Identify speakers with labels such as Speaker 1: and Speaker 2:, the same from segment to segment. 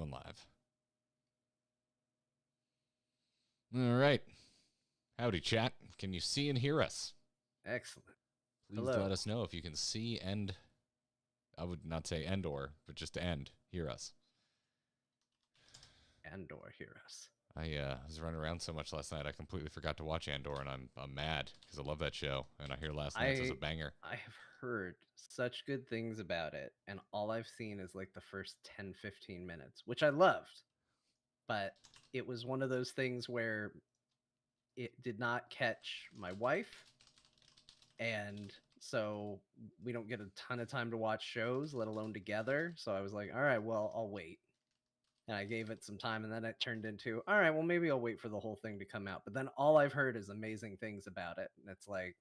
Speaker 1: going live. All right. Howdy, chat. Can you see and hear us?
Speaker 2: Excellent.
Speaker 1: Please let us know if you can see and, I would not say and or, but just and hear us.
Speaker 2: Andor, hear us.
Speaker 1: I was running around so much last night, I completely forgot to watch Andor, and I'm mad because I love that show, and I hear last night's was a banger.
Speaker 2: I have heard such good things about it, and all I've seen is like the first 10-15 minutes, which I loved, but it was one of those things where it did not catch my wife, and so we don't get a ton of time to watch shows, let alone together. So I was like, all right, well, I'll wait. And I gave it some time, and then it turned into, all right, well, maybe I'll wait for the whole thing to come out. But then all I've heard is amazing things about it. And it's like,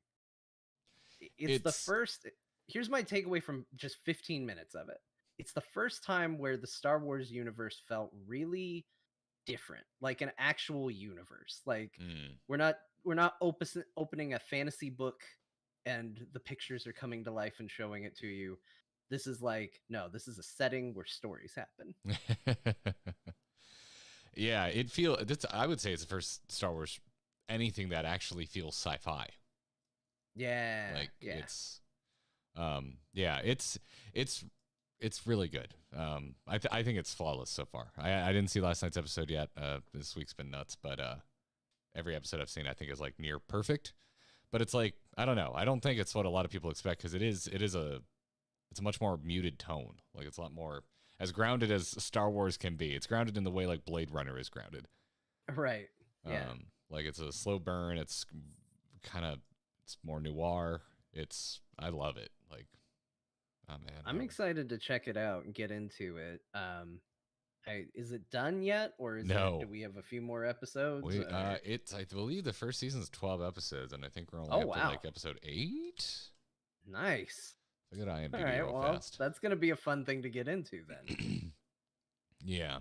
Speaker 2: it's the first, here's my takeaway from just 15 minutes of it. It's the first time where the Star Wars universe felt really different, like an actual universe. Like we're not opening a fantasy book and the pictures are coming to life and showing it to you. This is like, no, this is a setting where stories happen.
Speaker 1: Yeah, I would say it's the first Star Wars anything that actually feels sci-fi.
Speaker 2: Yeah.
Speaker 1: Like it's it's really good. I think it's flawless so far. I didn't see last night's episode yet. This week's been nuts, but every episode I've seen I think is like near perfect. But it's like, I don't know. I don't think it's what a lot of people expect, because it's a much more muted tone. Like it's a lot more as grounded as Star Wars can be. It's grounded in the way like Blade Runner is grounded.
Speaker 2: Right. Yeah.
Speaker 1: Like it's a slow burn. It's more noir. I love it. Like, oh man.
Speaker 2: I'm excited to check it out and get into it. Is it done yet, or do we have a few more episodes?
Speaker 1: I believe the first season is 12 episodes, and I think we're only up to like episode 8.
Speaker 2: Nice.
Speaker 1: Look at IMDb.
Speaker 2: All right,
Speaker 1: real
Speaker 2: well,
Speaker 1: fast.
Speaker 2: That's gonna be a fun thing to get into then.
Speaker 1: Yeah,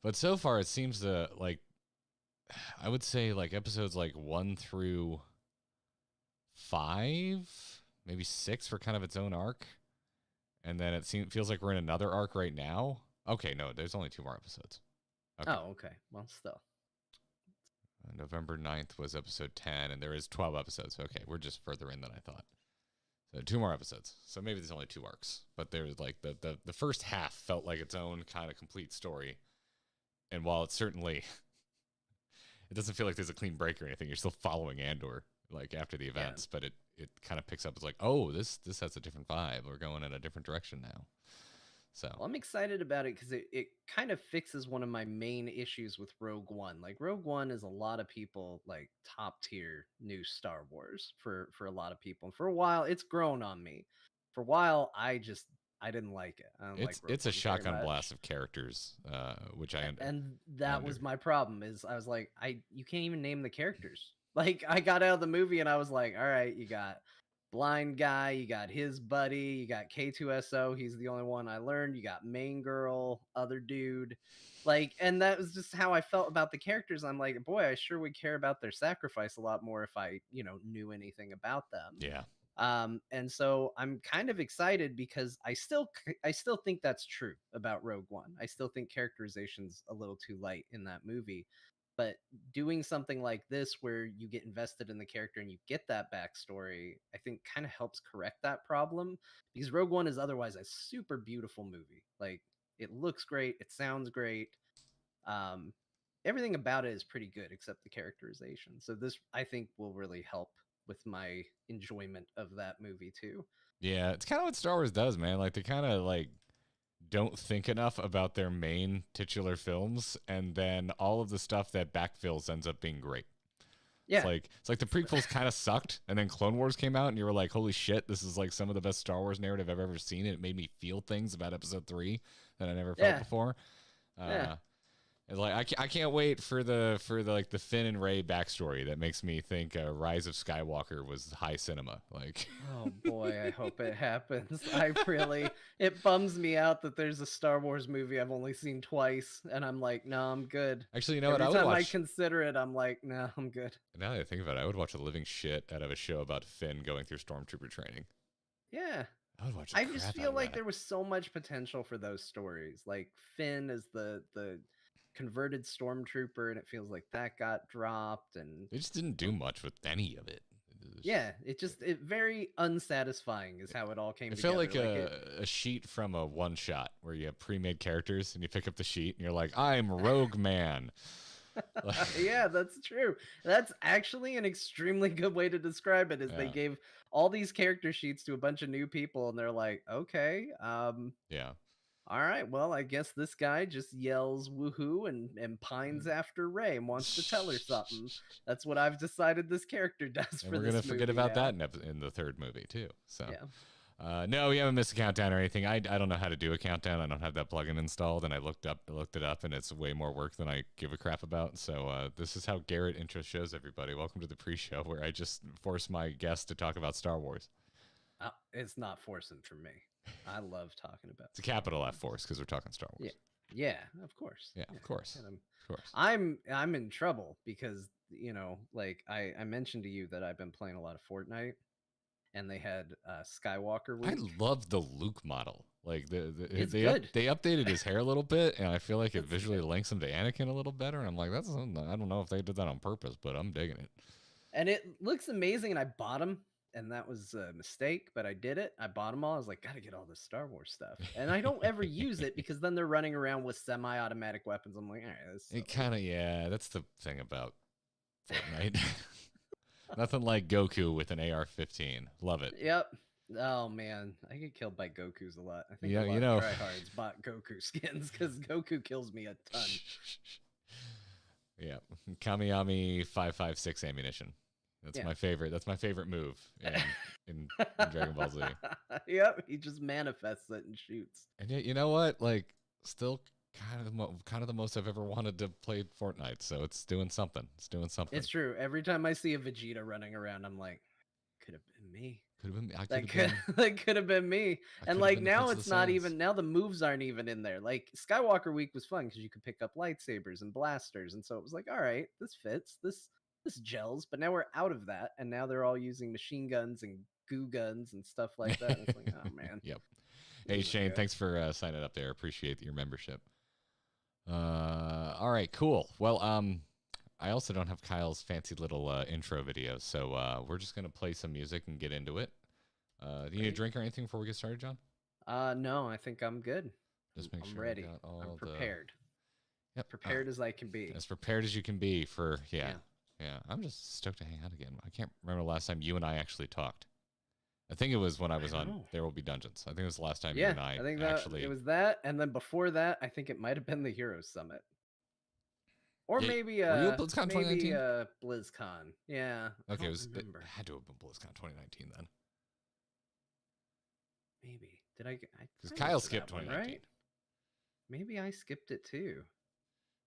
Speaker 1: but so far it seems to like, I would say like episodes like 1 through 5, maybe 6 for kind of its own arc, and then it feels like we're in another arc right now. Okay, no, there's only 2 more episodes.
Speaker 2: Okay. Oh, okay. Well, still.
Speaker 1: November 9th was episode 10, and there is 12 episodes. Okay, we're just further in than I thought. So 2 more episodes. So maybe there's only 2 arcs. But there's like the first half felt like its own kind of complete story. And while it's certainly, it doesn't feel like there's a clean break or anything. You're still following Andor like after the events, but it kind of picks up. It's like, oh, this has a different vibe. We're going in a different direction now. So
Speaker 2: well, I'm excited about it because it kind of fixes one of my main issues with Rogue One. Like Rogue One is a lot of people like top tier new Star Wars for a lot of people. And for a while, it's grown on me. For a while, I didn't like it.
Speaker 1: It's a shotgun blast of characters, which I
Speaker 2: and that was my problem. Is I was like, you can't even name the characters. Like I got out of the movie and I was like, all right, you got blind guy, you got his buddy, you got K2SO, he's the only one I learned, you got main girl, other dude, like, and that was just how I felt about the characters. I'm like, boy, I sure would care about their sacrifice a lot more if I knew anything about them.
Speaker 1: Yeah.
Speaker 2: And so I'm kind of excited because I still think that's true about Rogue One. I still think characterization's a little too light in that movie. But doing something like this where you get invested in the character and you get that backstory, I think kind of helps correct that problem, because Rogue One is otherwise a super beautiful movie. Like it looks great. It sounds great. Everything about it is pretty good except the characterization. So this, I think, will really help with my enjoyment of that movie too.
Speaker 1: Yeah, it's kind of what Star Wars does, man. Like they kind of like don't think enough about their main titular films, and then all of the stuff that backfills ends up being great. Yeah, it's like the prequels kind of sucked, and then Clone Wars came out, and you were like, "Holy shit, this is like some of the best Star Wars narrative I've ever seen." And it made me feel things about Episode 3 that I never felt before. It's like I can't wait for the like the Finn and Rey backstory that makes me think Rise of Skywalker was high cinema. Like,
Speaker 2: oh boy, I hope it happens. It bums me out that there's a Star Wars movie I've only seen twice, and I'm like, no, I'm good.
Speaker 1: Actually, you know
Speaker 2: Every
Speaker 1: what?
Speaker 2: time I consider it, I'm like, no, I'm good.
Speaker 1: Now that I think about it, I would watch the living shit out of a show about Finn going through stormtrooper training.
Speaker 2: Yeah.
Speaker 1: I would watch the
Speaker 2: I
Speaker 1: crap
Speaker 2: just
Speaker 1: out
Speaker 2: feel
Speaker 1: of
Speaker 2: like
Speaker 1: that.
Speaker 2: there was so much potential for those stories. Like Finn as the converted stormtrooper, and it feels like that got dropped. And
Speaker 1: They just didn't do much with any of it.
Speaker 2: yeah, it very unsatisfying is how it all came
Speaker 1: It
Speaker 2: together.
Speaker 1: felt like
Speaker 2: Like
Speaker 1: a sheet from a one shot where you have pre-made characters and you pick up the sheet and you're like, I'm Rogue Man.
Speaker 2: yeah, that's true. That's actually an extremely good way to describe it. Is they gave all these character sheets to a bunch of new people, and they're like, okay,
Speaker 1: yeah.
Speaker 2: all right, well, I guess this guy just yells woohoo and pines after Rey and wants to tell her something. That's what I've decided this character does
Speaker 1: And
Speaker 2: for
Speaker 1: we're
Speaker 2: this
Speaker 1: gonna forget
Speaker 2: movie
Speaker 1: about
Speaker 2: now.
Speaker 1: that in the third movie too. So
Speaker 2: Yeah.
Speaker 1: no, we haven't missed a countdown or anything. I don't know how to do a countdown. I don't have that plugin installed, and I looked it up, and it's way more work than I give a crap about. So this is how Garrett intro shows everybody. Welcome to the pre-show, where I just force my guests to talk about Star Wars.
Speaker 2: It's not forcing for me. I love talking about.
Speaker 1: It's a capital F force because we're talking Star Wars.
Speaker 2: Yeah, of course.
Speaker 1: Yeah, of course.
Speaker 2: And
Speaker 1: Of course.
Speaker 2: I'm in trouble because like I mentioned to you that I've been playing a lot of Fortnite, and they had Skywalker week.
Speaker 1: I love the Luke model. Like they updated his hair a little bit, and I feel like it visually links him to Anakin a little better. And I'm like, I don't know if they did that on purpose, but I'm digging it.
Speaker 2: And it looks amazing, and I bought them, and that was a mistake, but I did it. I bought them all. I was like, gotta get all this Star Wars stuff, and I don't ever use it because then they're running around with semi-automatic weapons. I'm like, all right, this.
Speaker 1: It kind of that's the thing about Fortnite. Nothing like Goku with an AR-15. Love it.
Speaker 2: Yep. Oh man, I get killed by Gokus a lot. I think
Speaker 1: Yeah,
Speaker 2: a lot of tryhards bought Goku skins because Goku kills me a ton.
Speaker 1: Yeah, Kamiyami 5.56 ammunition. That's my favorite. That's my favorite move in Dragon Ball Z.
Speaker 2: Yep, he just manifests it and shoots.
Speaker 1: And yet, you know what? Like, still kind of the most I've ever wanted to play Fortnite. So it's doing something. It's doing something.
Speaker 2: It's true. Every time I see a Vegeta running around, I'm like, could have been me.
Speaker 1: Could have been.
Speaker 2: That could have been me. And like now it's not even. Now the moves aren't even in there. Like Skywalker week was fun because you could pick up lightsabers and blasters, and so it was like, all right, this fits. This gels. But now we're out of that, and now they're all using machine guns and goo guns and stuff like that. And it's like, oh man.
Speaker 1: Yep. Hey Shane, thanks for signing up there. Appreciate your membership. All right, cool. Well, I also don't have Kyle's fancy little intro video, so we're just gonna play some music and get into it. Do you need a drink or anything before we get started, John?
Speaker 2: No, I think I'm good.
Speaker 1: Just make
Speaker 2: I'm
Speaker 1: sure
Speaker 2: ready. I'm prepared.
Speaker 1: Yep.
Speaker 2: Prepared as I can be.
Speaker 1: As prepared as you can be for yeah. I'm just stoked to hang out again. I can't remember the last time you and I actually talked. I think it was when I was on There Will Be Dungeons. I think it was the last time you and I
Speaker 2: think
Speaker 1: actually.
Speaker 2: It was that, and then before that, I think it might have been the Heroes Summit. Or maybe
Speaker 1: were you at BlizzCon 2019?
Speaker 2: BlizzCon. Yeah.
Speaker 1: Okay, it had to have been BlizzCon 2019 then.
Speaker 2: Maybe. Did I
Speaker 1: because Kyle skipped 2019.
Speaker 2: Right? Maybe I skipped it too.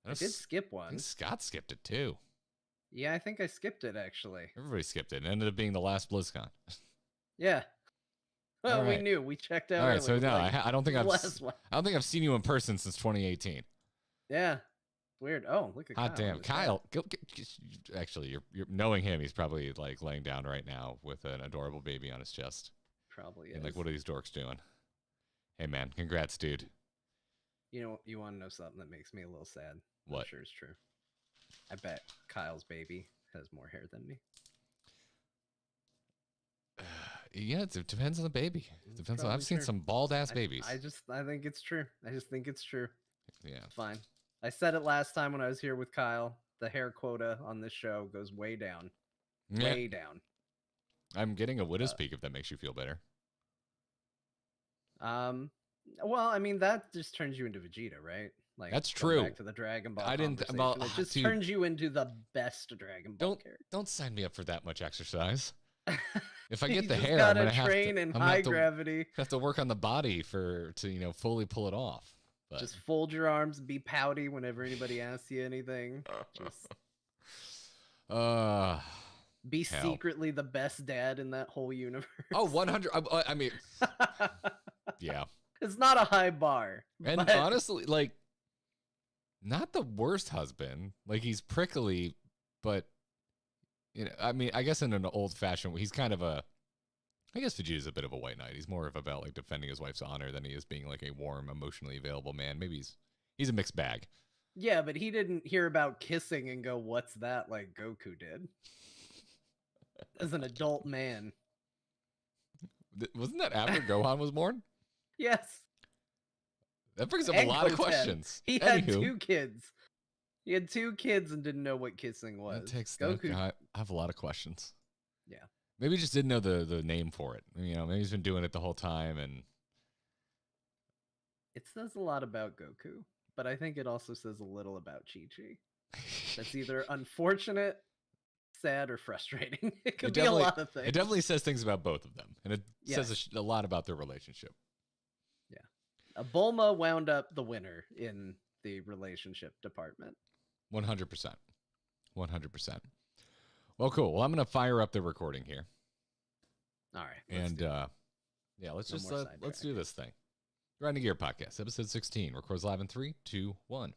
Speaker 2: I did skip one.
Speaker 1: I think Scott skipped it too.
Speaker 2: Yeah, I think I skipped it actually.
Speaker 1: Everybody skipped it. It ended up being the last BlizzCon.
Speaker 2: Yeah. Well, we knew. We checked out.
Speaker 1: All right, so no, I don't think I've seen you in person since 2018.
Speaker 2: Yeah. Weird. Oh, look at Kyle.
Speaker 1: Hot damn, Kyle. Actually, you're knowing him. He's probably like laying down right now with an adorable baby on his chest.
Speaker 2: Probably is.
Speaker 1: And like, what are these dorks doing? Hey, man, congrats, dude.
Speaker 2: You know, you want to know something that makes me a little sad?
Speaker 1: What?
Speaker 2: I'm sure it's true. I bet Kyle's baby has more hair than me.
Speaker 1: Yeah, it depends on the baby. It depends on. I've seen some bald ass babies.
Speaker 2: I think it's true. I just think it's true.
Speaker 1: Yeah,
Speaker 2: it's fine. I said it last time when I was here with Kyle. The hair quota on this show goes way down. Way down.
Speaker 1: I'm getting a widow's peak if that makes you feel better.
Speaker 2: Well, I mean that just turns you into Vegeta, right? Like
Speaker 1: that's true.
Speaker 2: Back to the Dragon Ball.
Speaker 1: I didn't.
Speaker 2: It just turns you into the best Dragon Ball character.
Speaker 1: Don't sign me up for that much exercise. If I get the hair,
Speaker 2: I'm
Speaker 1: gonna
Speaker 2: have to train in high gravity.
Speaker 1: Have to work on the body to fully pull it off. But.
Speaker 2: Just fold your arms, and be pouty whenever anybody asks you anything. Just be secretly the best dad in that whole universe.
Speaker 1: Oh, 100. I mean, yeah.
Speaker 2: It's not a high bar.
Speaker 1: And honestly, like, not the worst husband. Like, he's prickly, but, I mean, I guess in an old-fashioned way, he's kind of a I guess Vegeta's a bit of a white knight. He's more of about like defending his wife's honor than he is being like a warm, emotionally available man. Maybe he's a mixed bag.
Speaker 2: Yeah, but he didn't hear about kissing and go, "What's that?" like Goku did. As an adult man.
Speaker 1: Wasn't that after Gohan was born?
Speaker 2: Yes.
Speaker 1: That brings up a lot of questions.
Speaker 2: He had 2 kids. He had 2 kids and didn't know what kissing was.
Speaker 1: Goku. I have a lot of questions.
Speaker 2: Yeah.
Speaker 1: Maybe he just didn't know the name for it. You know, maybe he's been doing it the whole time. And
Speaker 2: it says a lot about Goku, but I think it also says a little about Chi-Chi. That's either unfortunate, sad, or frustrating. It could be a lot of things.
Speaker 1: It definitely says things about both of them, and it says a lot about their relationship.
Speaker 2: Yeah. Bulma wound up the winner in the relationship department.
Speaker 1: 100%. 100%. Well, cool. Well, I'm going to fire up the recording here.
Speaker 2: All right.
Speaker 1: And let's do this thing. Grinding Gear Podcast, episode 16. Records live in 3, 2, 1.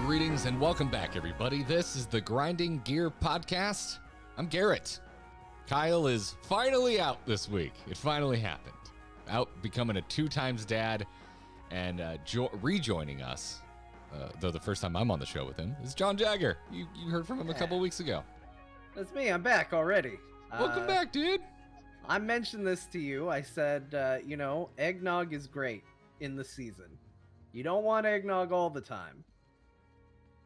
Speaker 1: Greetings and welcome back, everybody. This is the Grinding Gear Podcast. I'm Garrett. Kyle is finally out this week. It finally happened. Out becoming a 2x dad and rejoining us, though the first time I'm on the show with him, is Jon Jagger. You heard from him a couple weeks ago.
Speaker 2: That's me. I'm back already.
Speaker 1: Welcome back, dude.
Speaker 2: I mentioned this to you. I said, eggnog is great in the season. You don't want eggnog all the time.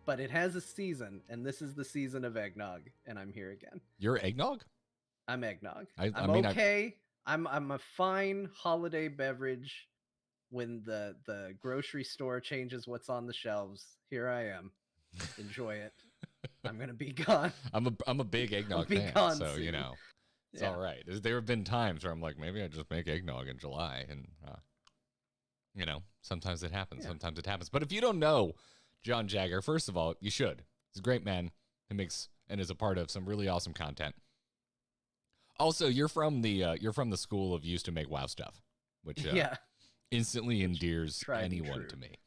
Speaker 2: But it has a season, and this is the season of eggnog, and I'm here again.
Speaker 1: You're eggnog?
Speaker 2: I'm eggnog.
Speaker 1: I'm
Speaker 2: okay. I'm a fine holiday beverage when the grocery store changes what's on the shelves. Here I am. Enjoy it. I'm gonna be gone.
Speaker 1: I'm a big eggnog fan,
Speaker 2: gone
Speaker 1: so
Speaker 2: soon.
Speaker 1: It's all right. There have been times where I'm like, maybe I just make eggnog in July, and sometimes it happens. Yeah. Sometimes it happens. But if you don't know Jon Jagger, first of all, you should. He's a great man. He makes and is a part of some really awesome content. Also, you're from the school of used to make WoW stuff, which instantly endears anyone to me.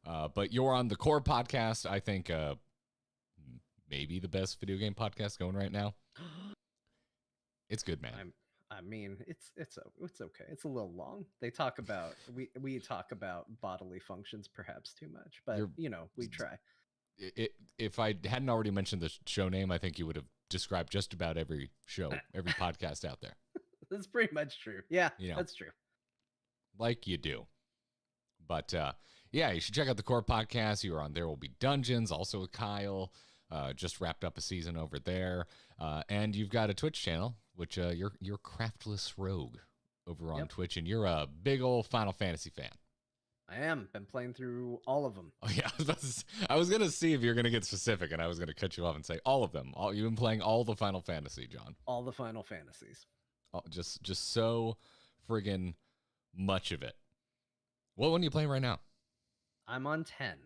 Speaker 1: But you're on the Coeurl podcast. I think maybe the best video game podcast going right now. It's good, man.
Speaker 2: It's okay. It's a little long. They talk about we talk about bodily functions perhaps too much, but we try.
Speaker 1: If I hadn't already mentioned the show name, I think you would have described just about every show, every podcast out there.
Speaker 2: That's pretty much true. Yeah, that's true.
Speaker 1: Like you do. But you should check out the Coeurl podcast. You are on There Will Be Dungeons, also with Kyle. Just wrapped up a season over there. And you've got a Twitch channel, which you're Craftless Rogue over on Twitch, and you're a big old Final Fantasy fan.
Speaker 2: I am. Been playing through all of them.
Speaker 1: Oh yeah, I was gonna see if you're gonna get specific, and I was gonna cut you off and say all of them. You've been playing all the Final Fantasy, Jon.
Speaker 2: All the Final Fantasies.
Speaker 1: Just so friggin' much of it. What one are you playing right now? I'm
Speaker 2: on 10.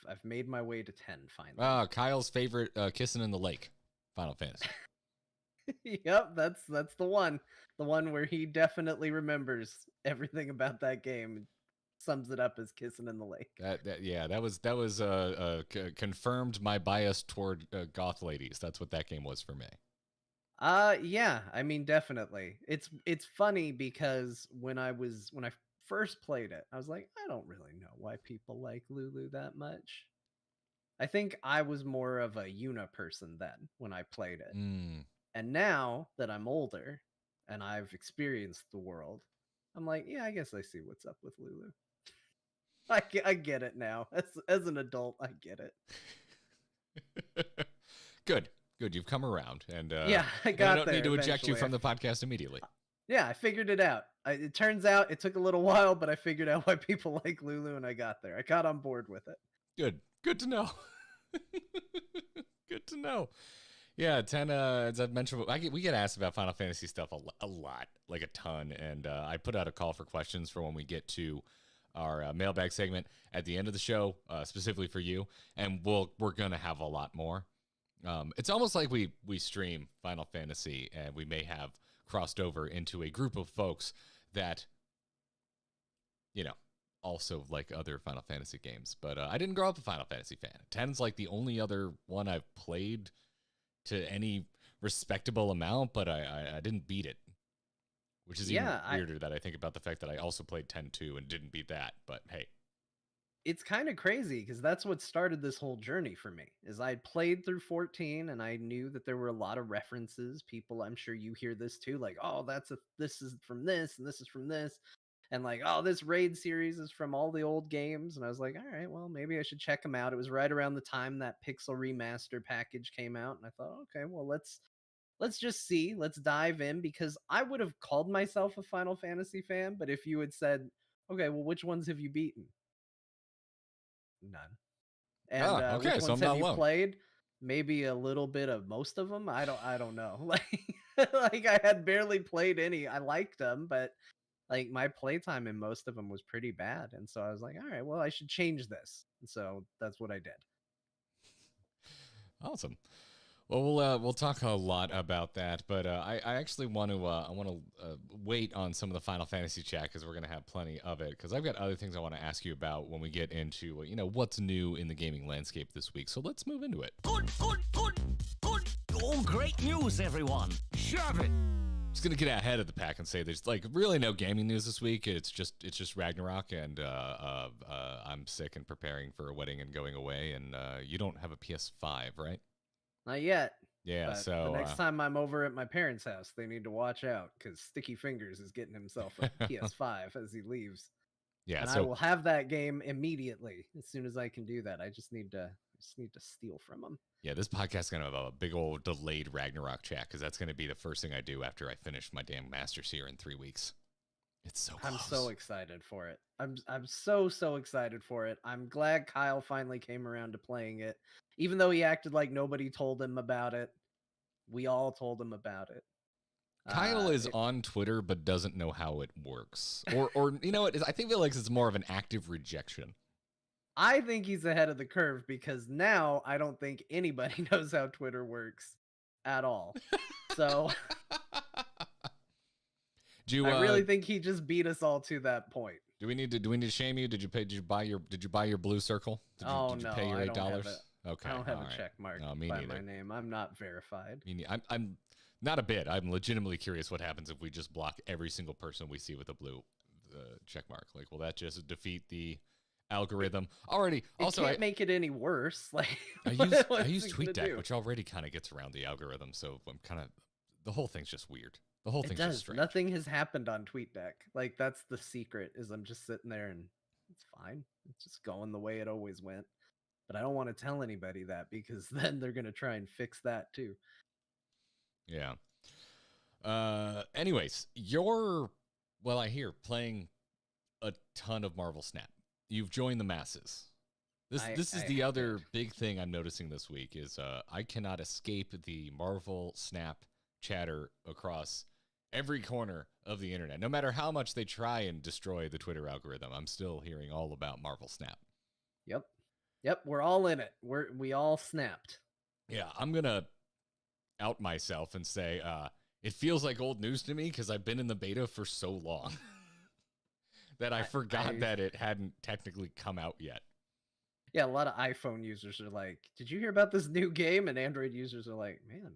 Speaker 2: I've made my way to 10 finally.
Speaker 1: Kyle's favorite, Kissing in the Lake, Final Fantasy.
Speaker 2: Yep, that's the one. The one where he definitely remembers everything about that game. Sums it up as Kissing in the Lake.
Speaker 1: That was confirmed my bias toward goth ladies. That's what that game was for me.
Speaker 2: Yeah, definitely. It's funny because when I first played it, I was like, I don't really know why people like Lulu that much. I think I was more of a Yuna person then when I played it. And now that I'm older and I've experienced the world, I'm like, yeah, I guess I see what's up with Lulu. I get it now. As an adult, I get it.
Speaker 1: Good. You've come around. And
Speaker 2: I don't
Speaker 1: need to eject you from the podcast immediately.
Speaker 2: Yeah, I figured it out. It turns out it took a little while, but I figured out why people like Lulu, and I got there. I got on board with it.
Speaker 1: Good to know. Good to know. Yeah, 10, as I've mentioned, we get asked about Final Fantasy stuff a lot, like a ton. And I put out a call for questions for when we get to our mailbag segment at the end of the show, specifically for you, and we're gonna have a lot more. It's almost like we stream Final Fantasy, and we may have crossed over into a group of folks that, also like other Final Fantasy games. But I didn't grow up a Final Fantasy fan. 10's like the only other one I've played to any respectable amount, but I didn't beat it. Which is even weirder that I think about the fact that I also played 10-2 and didn't beat that. But hey.
Speaker 2: It's kind of crazy because that's what started this whole journey for me. Is I played through 14 and I knew that there were a lot of references. People, I'm sure you hear this too, like, oh, this is from this and this is from this. And like, oh, this raid series is from all the old games. And I was like, all right, well, maybe I should check them out. It was right around the time that Pixel Remaster package came out. And I thought, okay, well, let's just see. Let's dive in, because I would have called myself a Final Fantasy fan. But if you had said, okay, well, which ones have you beaten? None. And
Speaker 1: okay,
Speaker 2: which
Speaker 1: so
Speaker 2: ones
Speaker 1: I'm
Speaker 2: have
Speaker 1: not
Speaker 2: you
Speaker 1: alone.
Speaker 2: played? Maybe a little bit of most of them. I don't know. Like I had barely played any. I liked them, but like my playtime in most of them was pretty bad. And so I was like, all right, well, I should change this. And so that's what I did.
Speaker 1: Awesome. Well, we'll talk a lot about that, but I actually want to wait on some of the Final Fantasy chat, because we're gonna have plenty of it. Because I've got other things I want to ask you about when we get into what's new in the gaming landscape this week. So let's move into it.
Speaker 3: Good. All great news, everyone. Shove it.
Speaker 1: Just gonna get ahead of the pack and say there's like really no gaming news this week. It's just Ragnarok, and I'm sick and preparing for a wedding and going away. And you don't have a PS5, right?
Speaker 2: Not yet.
Speaker 1: Yeah,
Speaker 2: but
Speaker 1: so
Speaker 2: the next time I'm over at my parents' house, they need to watch out, because Sticky Fingers is getting himself a PS5 as he leaves.
Speaker 1: Yeah,
Speaker 2: and
Speaker 1: so
Speaker 2: I will have that game immediately as soon as I can do that. I just need to steal from him.
Speaker 1: Yeah, this podcast is gonna have a big old delayed Ragnarok chat, because that's gonna be the first thing I do after I finish my damn Masters here in 3 weeks. It's so close.
Speaker 2: I'm so excited for it. I'm so excited for it. I'm glad Kyle finally came around to playing it, even though he acted like nobody told him about it. We all told him about it.
Speaker 1: Kyle is on Twitter but doesn't know how it works, or you know what? I think it's more of an active rejection.
Speaker 2: I think he's ahead of the curve, because now I don't think anybody knows how Twitter works at all. So I really think he just beat us all to that point.
Speaker 1: Do we need to shame you? Did you buy your blue circle? Did you pay your $8? Okay,
Speaker 2: I don't have a check mark by
Speaker 1: neither.
Speaker 2: my name. I'm not verified.
Speaker 1: I'm not a bit. I'm legitimately curious what happens if we just block every single person we see with a blue check mark. Like, will that just defeat the algorithm already? Also,
Speaker 2: can't make it any worse. Like,
Speaker 1: I use TweetDeck, which already kind of gets around the algorithm. So I'm kind of, the whole thing's just weird. The whole thing's just strange.
Speaker 2: Nothing has happened on TweetDeck. Like, that's the secret, is I'm just sitting there and it's fine. It's just going the way it always went. But I don't want to tell anybody that, because then they're going to try and fix that too.
Speaker 1: Yeah. Anyways, I hear playing a ton of Marvel Snap. You've joined the masses. This is the other big thing I'm noticing this week is I cannot escape the Marvel Snap chatter across every corner of the internet. No matter how much they try and destroy the Twitter algorithm, I'm still hearing all about Marvel Snap.
Speaker 2: Yep, we're all in it. We all snapped.
Speaker 1: Yeah, I'm gonna out myself and say it feels like old news to me, because I've been in the beta for so long that I forgot that it hadn't technically come out yet.
Speaker 2: Yeah, a lot of iPhone users are like, "Did you hear about this new game?" And Android users are like, "Man,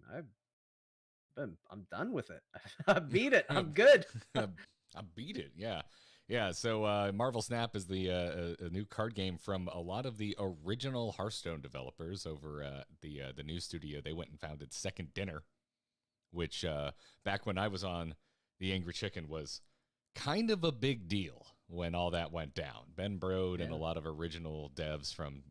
Speaker 2: I'm done with it. I beat it. I'm good.
Speaker 1: I beat it." Yeah. So Marvel Snap is a new card game from a lot of the original Hearthstone developers over the new studio. They went and founded Second Dinner, which back when I was on the Angry Chicken was kind of a big deal when all that went down. Ben Brode and a lot of original devs from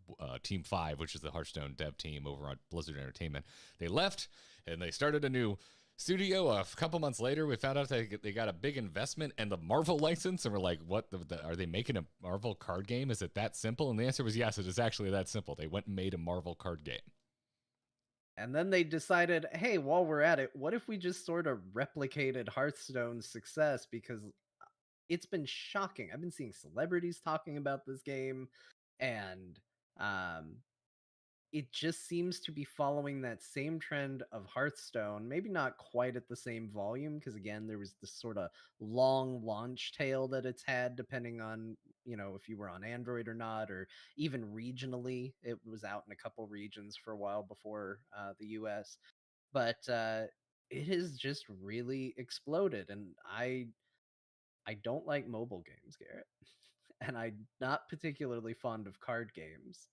Speaker 1: Team 5, which is the Hearthstone dev team over at Blizzard Entertainment, they left and they started a new studio. A couple months later, we found out they got a big investment and the Marvel license, and we're like, what are they making a Marvel card game? Is it that simple? And the answer was yes, it is actually that simple. They went and made a Marvel card game.
Speaker 2: And then they decided, hey, while we're at it, what if we just sort of replicated Hearthstone's success? Because it's been shocking. I've been seeing celebrities talking about this game, and um, it just seems to be following that same trend of Hearthstone, maybe not quite at the same volume, because again, there was this sort of long launch tail that it's had, depending on, if you were on Android or not, or even regionally. It was out in a couple regions for a while before the US. But it has just really exploded. And I don't like mobile games, Garrett. And I'm not particularly fond of card games.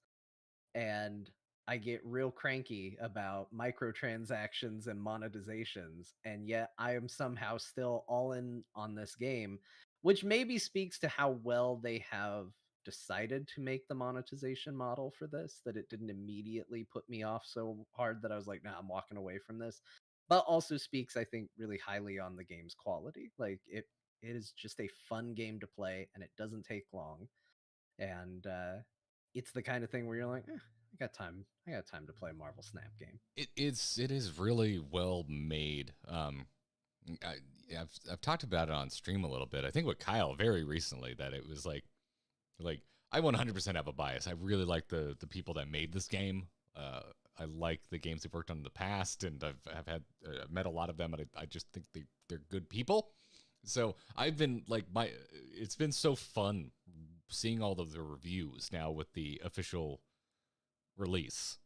Speaker 2: And I get real cranky about microtransactions and monetizations, and yet I am somehow still all in on this game, which maybe speaks to how well they have decided to make the monetization model for this, that it didn't immediately put me off so hard that I was like, nah, I'm walking away from this. But also speaks, I think, really highly on the game's quality. Like it is just a fun game to play, and it doesn't take long. And it's the kind of thing where you're like, I got time to play a Marvel Snap game.
Speaker 1: It is really well made. I've talked about it on stream a little bit. I think with Kyle very recently, that it was like I 100% have a bias. I really like the people that made this game. I like the games they've worked on in the past, and I've had met a lot of them, and I just think they're good people. So I've been like it's been so fun seeing all of the reviews now with the official release.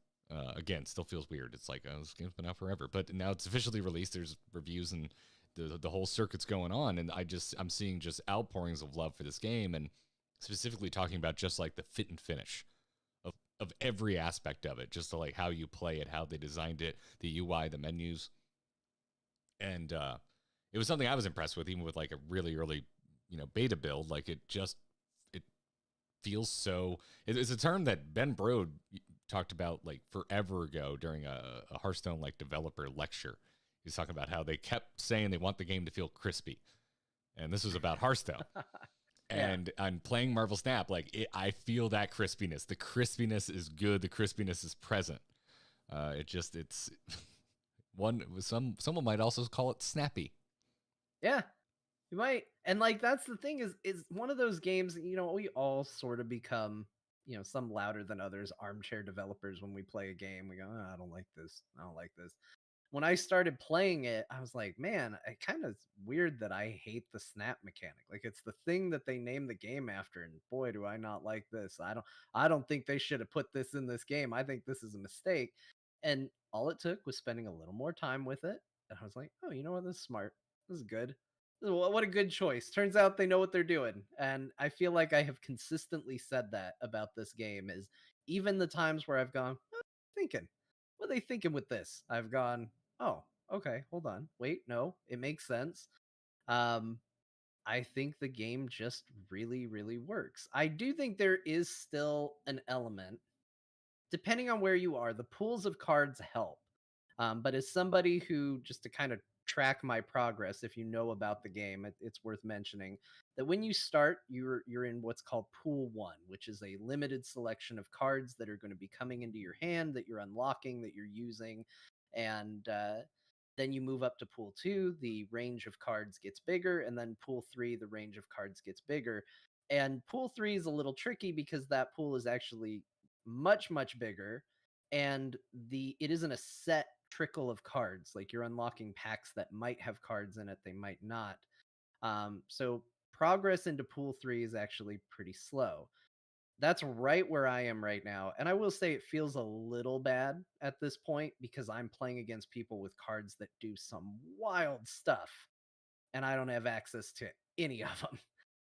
Speaker 1: Again, still feels weird. It's like, oh, this game's been out forever, but now it's officially released. There's reviews and the whole circuit's going on, and I'm seeing just outpourings of love for this game, and specifically talking about just like the fit and finish of every aspect of it, just to like how you play it, how they designed it, the UI, the menus, and it was something I was impressed with, even with like a really early, beta build. Like it feels so. It's a term that Ben Brode talked about like forever ago during a Hearthstone like developer lecture. He's talking about how they kept saying they want the game to feel crispy, and this was about Hearthstone. And I'm playing Marvel Snap, I feel that crispiness. The crispiness is good. The crispiness is present. It's someone might also call it snappy.
Speaker 2: Yeah, you might. And like that's the thing is one of those games. We all sort of become some louder than others armchair developers when we play a game. We go, oh, I don't like this. I don't like this. When I started playing it, I was like, man, it kind of weird that I hate the snap mechanic. Like it's the thing that they named the game after, and boy, do I not like this. I don't think they should have put this in this game. I think this is a mistake. And all it took was spending a little more time with it. And I was like, oh, you know what? This is smart. This is good. What a good choice. Turns out they know what they're doing. And I feel like I have consistently said that about this game, is even the times where I've gone, thinking, what are they thinking with this? I've gone, oh, okay, hold on. Wait, no, it makes sense. I think the game just really, really works. I do think there is still an element, depending on where you are, the pools of cards help. But as somebody who, just to kind of track my progress, if you know about the game, it's worth mentioning that when you start, you're in what's called Pool 1, which is a limited selection of cards that are going to be coming into your hand, that you're unlocking, that you're using. And then you move up to Pool 2, the range of cards gets bigger, and then Pool 3, the range of cards gets bigger. And Pool 3 is a little tricky because that pool is actually much, much bigger, and it isn't a set trickle of cards. Like you're unlocking packs that might have cards in it, they might not. So progress into Pool 3 is actually pretty slow. That's right where I am right now. And I will say it feels a little bad at this point because I'm playing against people with cards that do some wild stuff, and I don't have access to any of them.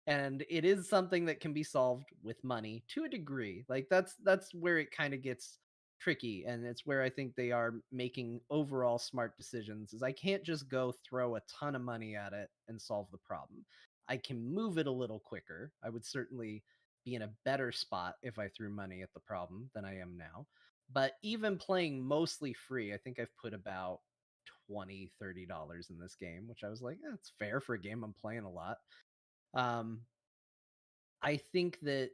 Speaker 2: And it is something that can be solved with money to a degree. Like that's where it kind of gets tricky, and it's where I think they are making overall smart decisions. Is I can't just go throw a ton of money at it and solve the problem. I can move it a little quicker. I would certainly be in a better spot if I threw money at the problem than I am now. But even playing mostly free, I think I've put about $20-$30 in this game, which I was like, that's fair for a game I'm playing a lot. I think that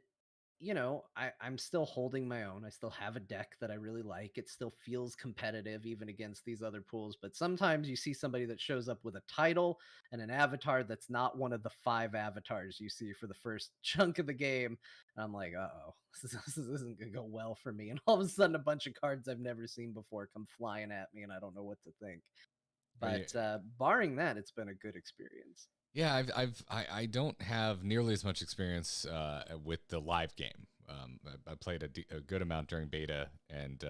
Speaker 2: you know, I'm still holding my own. I still have a deck that I really like. It still feels competitive even against these other pools. But sometimes you see somebody that shows up with a title and an avatar that's not one of the 5 avatars you see for the first chunk of the game. And I'm like, uh-oh, this isn't going to go well for me. And all of a sudden, a bunch of cards I've never seen before come flying at me, and I don't know what to think. But barring that, it's been a good experience.
Speaker 1: Yeah, I don't have nearly as much experience with the live game. I played a good amount during beta, and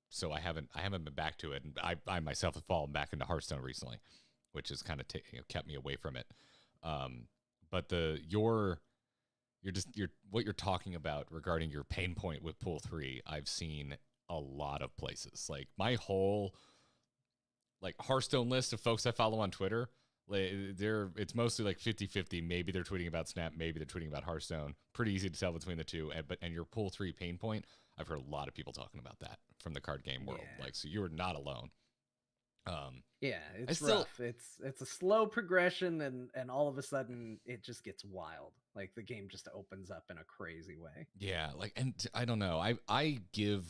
Speaker 1: so I haven't been back to it. And I myself have fallen back into Hearthstone recently, which has kind of kept me away from it. But what you're talking about regarding your pain point with Pool 3, I've seen a lot of places. Like my whole Hearthstone list of folks I follow on Twitter. It's mostly like 50-50. Maybe they're tweeting about Snap, maybe they're tweeting about Hearthstone. Pretty easy to tell between the two. And your Pool 3 pain point, I've heard a lot of people talking about that from the card game world.
Speaker 2: Yeah.
Speaker 1: So you're not alone.
Speaker 2: Yeah, it's rough. It's a slow progression, and all of a sudden it just gets wild. Like the game just opens up in a crazy way.
Speaker 1: Yeah, and I don't know. I give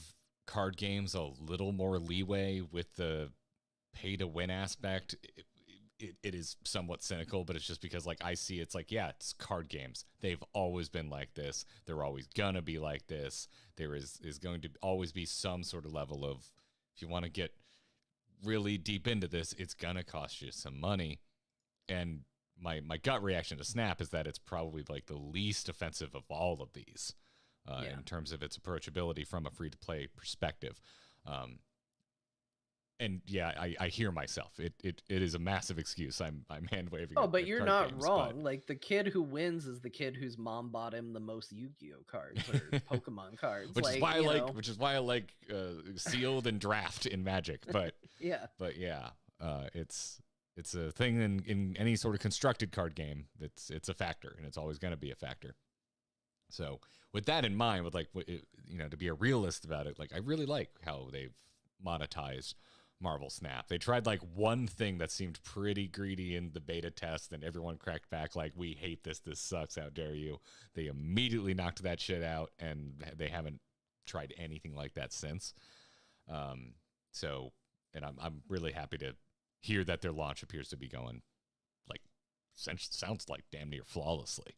Speaker 1: card games a little more leeway with the pay to win aspect. It is somewhat cynical, but it's just because I see it's it's card games. They've always been like this. They're always gonna be like this. There is going to always be some sort of level of, if you want to get really deep into this, it's gonna cost you some money. And my gut reaction to Snap is that it's probably the least offensive of all of these in terms of its approachability from a free to play perspective. And yeah, I hear myself. It is a massive excuse. I'm hand waving.
Speaker 2: Oh, but you're not wrong. Like the kid who wins is the kid whose mom bought him the most Yu-Gi-Oh cards or Pokemon cards.
Speaker 1: Which is why I like sealed and draft in Magic. But
Speaker 2: yeah,
Speaker 1: it's a thing in any sort of constructed card game. It's a factor, and it's always going to be a factor. So with that in mind, with to be a realist about it, I really like how they've monetized Marvel Snap. They tried one thing that seemed pretty greedy in the beta test, and everyone cracked back we hate this sucks, how dare you. They immediately knocked that shit out, and they haven't tried anything like that since. So I'm really happy to hear that their launch appears to be going sounds like damn near flawlessly.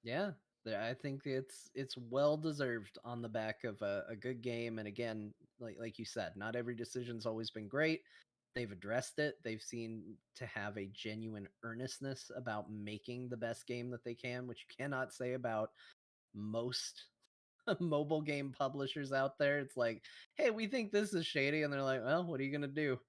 Speaker 2: Yeah, I think it's well deserved on the back of a good game. And again, like you said, not every decision's always been great. They've addressed it. They've seemed to have a genuine earnestness about making the best game that they can, which you cannot say about most mobile game publishers out there. It's hey, we think this is shady, and they're like, well, what are you gonna do?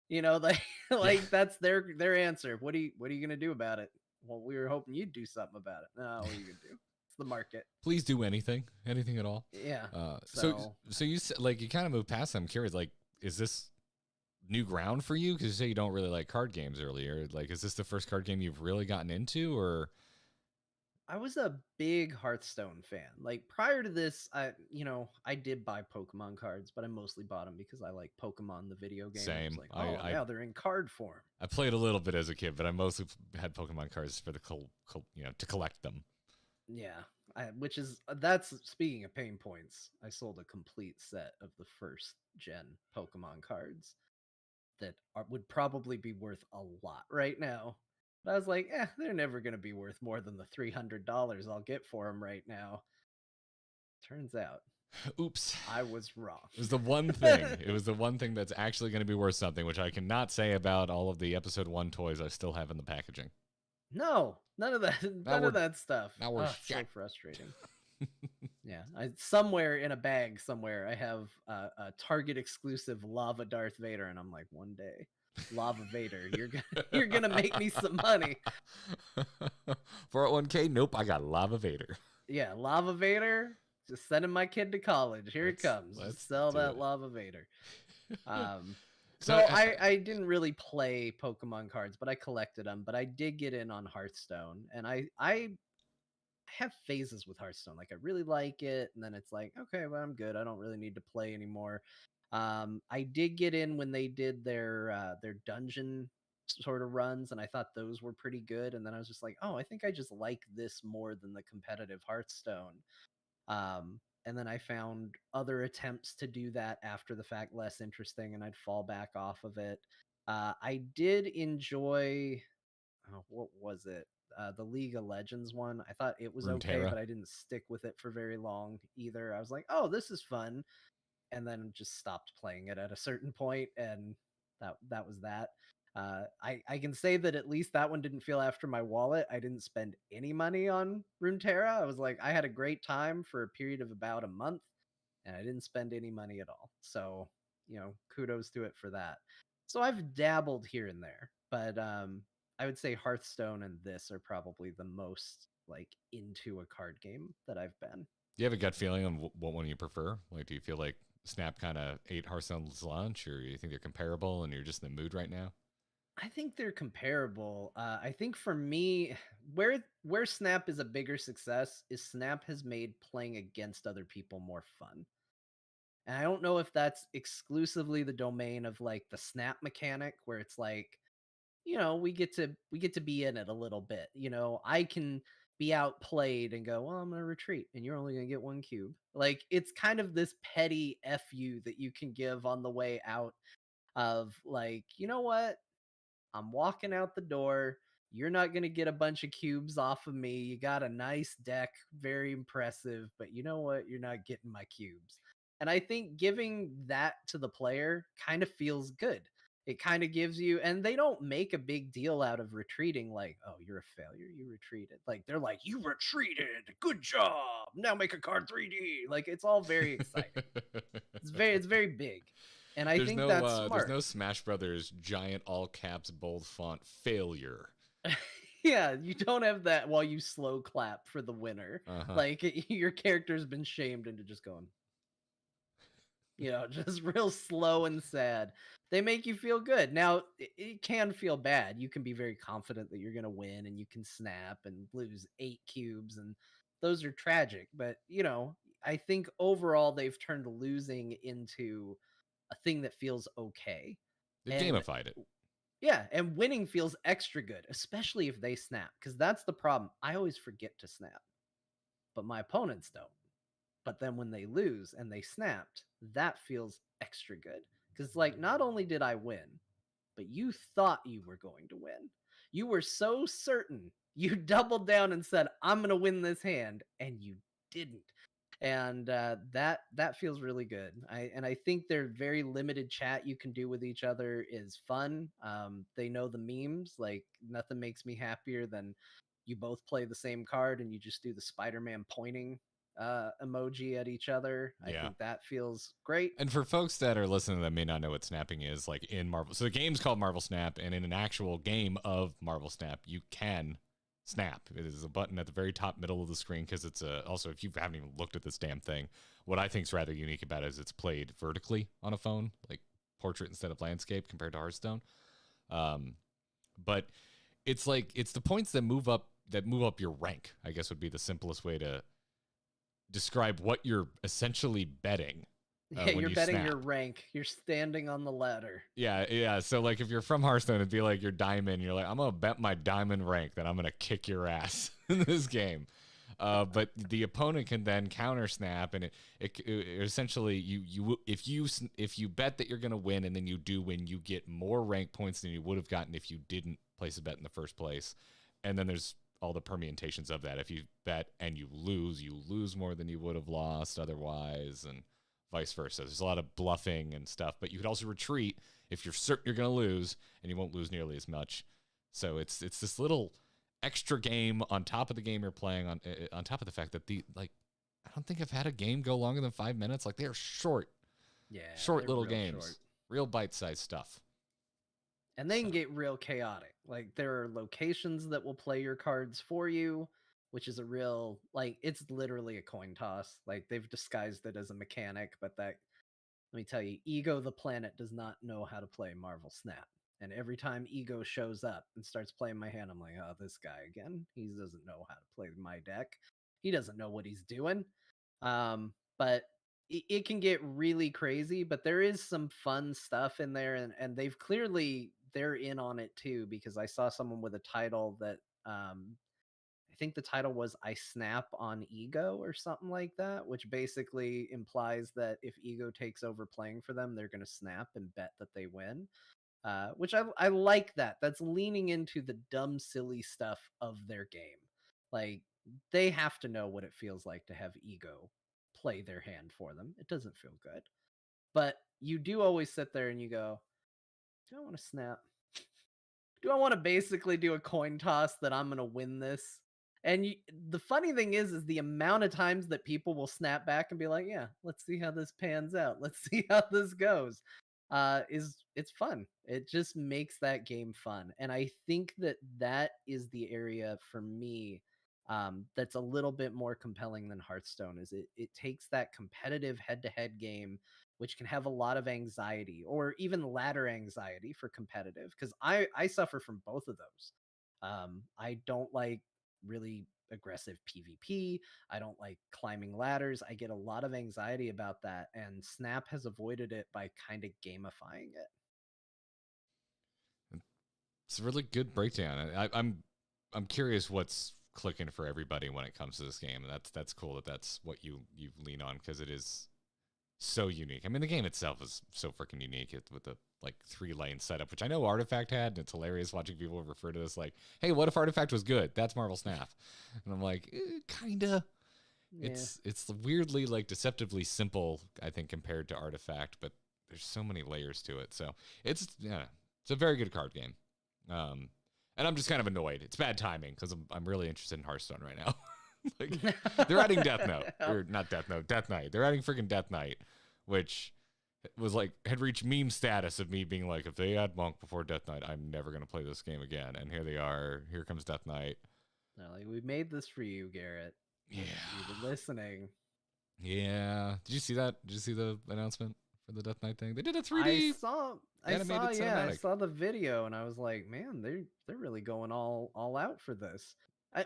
Speaker 2: That's their answer. What are you gonna do about it? Well, we were hoping you'd do something about it. No, what are you gonna do? It's the market.
Speaker 1: Please do anything at all.
Speaker 2: Yeah.
Speaker 1: So you said you kind of moved past that. I'm curious, is this new ground for you? Because you say you don't really like card games earlier. Is this the first card game you've really gotten into, or?
Speaker 2: I was a big Hearthstone fan. Prior to this, I did buy Pokemon cards, but I mostly bought them because I like Pokemon, the video game.
Speaker 1: Same.
Speaker 2: Now they're in card form.
Speaker 1: I played a little bit as a kid, but I mostly had Pokemon cards for the to collect them.
Speaker 2: Yeah, that's speaking of pain points. I sold a complete set of the first gen Pokemon cards that would probably be worth a lot right now. But I was like, they're never going to be worth more than the $300 I'll get for them right now. Turns out,
Speaker 1: oops,
Speaker 2: I was wrong.
Speaker 1: It was the one thing. It was the one thing that's actually going to be worth something, which I cannot say about all of the episode 1 toys I still have in the packaging.
Speaker 2: No, none of that. None of that stuff.
Speaker 1: Now we're
Speaker 2: so frustrating. Yeah, somewhere in a bag somewhere I have a Target exclusive Lava Darth Vader, and I'm like, one day, Lava Vader, you're gonna make me some money.
Speaker 1: 401k, nope, I got Lava Vader.
Speaker 2: Yeah, Lava Vader. Just sending my kid to college. Here it comes. Let's sell that Lava Vader. So I didn't really play Pokemon cards, but I collected them. But I did get in on Hearthstone, and I have phases with Hearthstone. I really like it, and then it's okay, well, I'm good. I don't really need to play anymore. I did get in when they did their dungeon sort of runs, and I thought those were pretty good. And then I was just like, oh, I think I just like this more than the competitive Hearthstone. And then I found other attempts to do that after the fact less interesting, and I'd fall back off of it. I did enjoy, what was it? The League of Legends one. I thought it was okay,
Speaker 1: Runeterra.
Speaker 2: but I didn't stick with it for very long either. I was like, oh, this is fun, and then just stopped playing it at a certain point, and that was that. I can say that at least that one didn't feel after my wallet. I didn't spend any money on Runeterra. I was like, I had a great time for a period of about a month, and I didn't spend any money at all. So, kudos to it for that. So I've dabbled here and there, but I would say Hearthstone and this are probably the most like into a card game that I've been.
Speaker 1: Do you have a gut feeling on what one you prefer? Like, do you feel like Snap kind of ate Hearthstone's lunch, or you think they're comparable and you're just in the mood right now?
Speaker 2: I think they're comparable. I think for me, where Snap is a bigger success is Snap has made playing against other people more fun. And I don't know if that's exclusively the domain of like the Snap mechanic, where it's like, we get to be in it a little bit. I can be outplayed and go, well, I'm gonna retreat, and you're only gonna get 1 cube. Like, it's kind of this petty fu that you can give on the way out of like, you know what? I'm walking out the door. You're not going to get a bunch of cubes off of me. You got a nice deck, very impressive, but you know what? You're not getting my cubes. And I think giving that to the player kind of feels good. It kind of gives you, and they don't make a big deal out of retreating like, oh, you're a failure, you retreated. Like, they're like, you retreated, good job, now make a card 3D. Like, it's all very exciting. It's very big. And I think that's smart.
Speaker 1: There's no Smash Brothers giant all caps bold font failure.
Speaker 2: Yeah, you don't have that while you slow clap for the winner. Like, your character's been shamed into just going, just real slow and sad. They make you feel good. Now, it can feel bad. You can be very confident that you're going to win, and you can snap and lose 8 cubes, and those are tragic. But, I think overall they've turned losing into a thing that feels okay.
Speaker 1: They gamified it.
Speaker 2: Yeah, and winning feels extra good, especially if they snap, because that's the problem. I always forget to snap, but my opponents don't. But then when they lose and they snapped, that feels extra good. Because, like, not only did I win, but you thought you were going to win. You were so certain. You doubled down and said, I'm going to win this hand, and you didn't. And that feels really good. I think their very limited chat you can do with each other is fun. They know the memes. Like, nothing makes me happier than you both play the same card and you just do the Spider-Man pointing emoji at each other. I think that feels great.
Speaker 1: And for folks that are listening that may not know what snapping is, like in Marvel, so the game's called Marvel Snap, and in an actual game of Marvel Snap, you can snap. It is a button at the very top middle of the screen, because it's also, if you haven't even looked at this damn thing, what I think is rather unique about it is it's played vertically on a phone, like portrait instead of landscape compared to Hearthstone. But it's like, it's the points that move up your rank, I guess would be the simplest way to describe what you're essentially betting.
Speaker 2: You're betting snap. Your rank. You're standing on the ladder.
Speaker 1: Yeah. So, like, if you're from Hearthstone, it'd be like your diamond. You're like, I'm going to bet my diamond rank that I'm going to kick your ass in this game. But the opponent can then counter snap, and it essentially, if you bet that you're going to win and then you do win, you get more rank points than you would have gotten if you didn't place a bet in the first place. And then there's all the permutations of that. If you bet and you lose more than you would have lost otherwise, and vice versa. There's a lot of bluffing and stuff, but you could also retreat if you're certain you're going to lose, and you won't lose nearly as much. So it's this little extra game on top of the game you're playing, on top of the fact that I don't think I've had a game go longer than 5 minutes. Like, they're short.
Speaker 2: Yeah.
Speaker 1: Short little games. Real bite-sized stuff.
Speaker 2: And they can get real chaotic. Like, there are locations that will play your cards for you, which is a real, like, it's literally a coin toss. Like, they've disguised it as a mechanic, but let me tell you, Ego the Planet does not know how to play Marvel Snap. And every time Ego shows up and starts playing my hand, I'm like, oh, this guy again. He doesn't know how to play my deck. He doesn't know what he's doing. But it can get really crazy, but there is some fun stuff in there, and they've clearly, they're in on it too, because I saw someone with a title that I think the title was I Snap on Ego or something like that, which basically implies that if Ego takes over playing for them, they're going to snap and bet that they win. Which I like that. That's leaning into the dumb, silly stuff of their game. Like, they have to know what it feels like to have Ego play their hand for them. It doesn't feel good. But you do always sit there and you go, do I want to snap? Do I want to basically do a coin toss that I'm going to win this? And the funny thing is the amount of times that people will snap back and be like, yeah, let's see how this pans out. Let's see how this goes. It's fun. It just makes that game fun. And I think that is the area for me that's a little bit more compelling than Hearthstone. Is it takes that competitive head-to-head game, which can have a lot of anxiety or even ladder anxiety for competitive, because I suffer from both of those. I don't like really aggressive PvP. I don't like climbing ladders. I get a lot of anxiety about that, and Snap has avoided it by kind of gamifying it.
Speaker 1: It's a really good breakdown. I'm curious what's clicking for everybody when it comes to this game, and that's cool that's what you lean on, because it is so unique. I mean, the game itself is so freaking unique with the like 3-lane setup, which I know Artifact had, and it's hilarious watching people refer to this like, hey, what if Artifact was good? That's Marvel Snap. And I'm like, kinda. Yeah. It's weirdly, like, deceptively simple, I think, compared to Artifact, but there's so many layers to it. So it's a very good card game. And I'm just kind of annoyed. It's bad timing because I'm really interested in Hearthstone right now. Like, they're adding Death Note, or not Death Note, Death Knight. They're adding freaking Death Knight, which was like had reached meme status of me being like, if they add Monk before Death Knight, I'm never gonna play this game again. And here they are. Here comes Death Knight.
Speaker 2: They're like, we made this for you, Garrett.
Speaker 1: Yeah,
Speaker 2: you've been listening.
Speaker 1: Yeah. Did you see that? Did you see the announcement for the Death Knight thing? They did a 3D.
Speaker 2: I saw the video, and I was like, man, they're really going all out for this.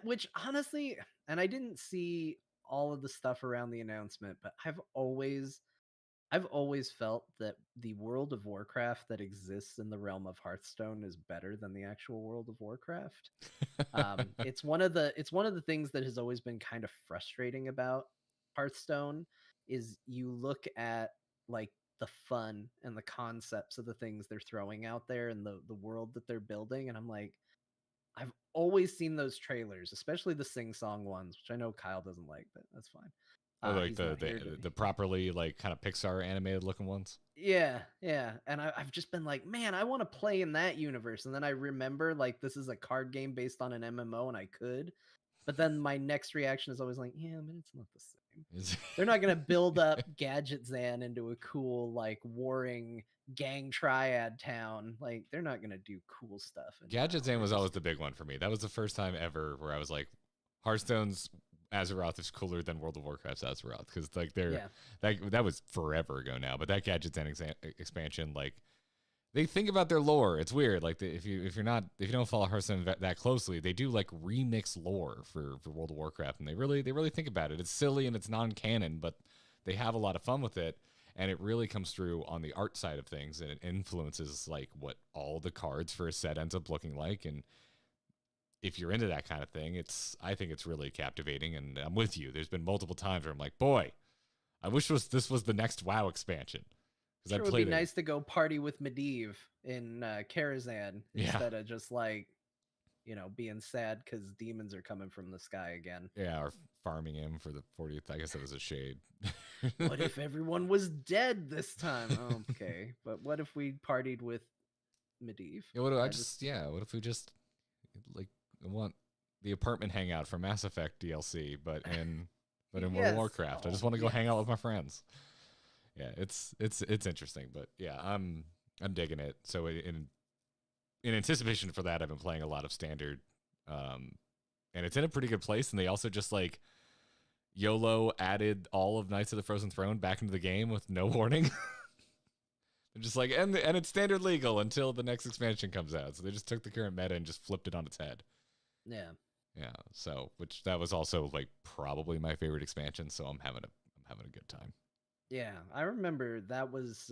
Speaker 2: Which honestly, and I didn't see all of the stuff around the announcement, but I've always felt that the World of Warcraft that exists in the realm of Hearthstone is better than the actual World of Warcraft. It's one of the things that has always been kind of frustrating about Hearthstone is you look at like the fun and the concepts of the things they're throwing out there and the world that they're building, and I'm like, I've always seen those trailers, especially the sing-song ones, which I know Kyle doesn't like, but that's fine.
Speaker 1: Like the properly like kind of Pixar animated looking ones.
Speaker 2: Yeah. And I've just been like, man, I want to play in that universe. And then I remember like this is a card game based on an MMO, and I could. But then my next reaction is always like, yeah, but it's not the same. They're not going to build up Gadget Zan into a cool, like, warring gang triad town. Like, they're not going to do cool stuff.
Speaker 1: Gadget Zan was always the big one for me. That was the first time ever where I was like, Hearthstone's Azeroth is cooler than World of Warcraft's Azeroth. Because, like, that was forever ago now. But that Gadget Zan expansion, like, they think about their lore. It's weird. Like if you don't follow Hearthstone that closely, they do like remix lore for World of Warcraft, and they really think about it. It's silly and it's non-canon, but they have a lot of fun with it, and it really comes through on the art side of things, and it influences like what all the cards for a set ends up looking like. And if you're into that kind of thing, I think it's really captivating, and I'm with you. There's been multiple times where I'm like, boy, I wish this was the next WoW expansion.
Speaker 2: Sure, it would be nice to go party with Medivh in Karazhan instead of just like, being sad because demons are coming from the sky again.
Speaker 1: Yeah, or farming him for the 40th. I guess that was a shade.
Speaker 2: What if everyone was dead this time? Oh, okay, but what if we partied with Medivh?
Speaker 1: Yeah, what if we just like want the apartment hangout for Mass Effect DLC, but in World of Warcraft? I just want to go hang out with my friends. Yeah, it's interesting, but yeah, I'm digging it. So in anticipation for that, I've been playing a lot of Standard, and it's in a pretty good place. And they also just like YOLO added all of Knights of the Frozen Throne back into the game with no warning. They're just like, and it's Standard legal until the next expansion comes out. So they just took the current meta and just flipped it on its head.
Speaker 2: Yeah.
Speaker 1: So which that was also like probably my favorite expansion. So I'm having a good time.
Speaker 2: Yeah, I remember that was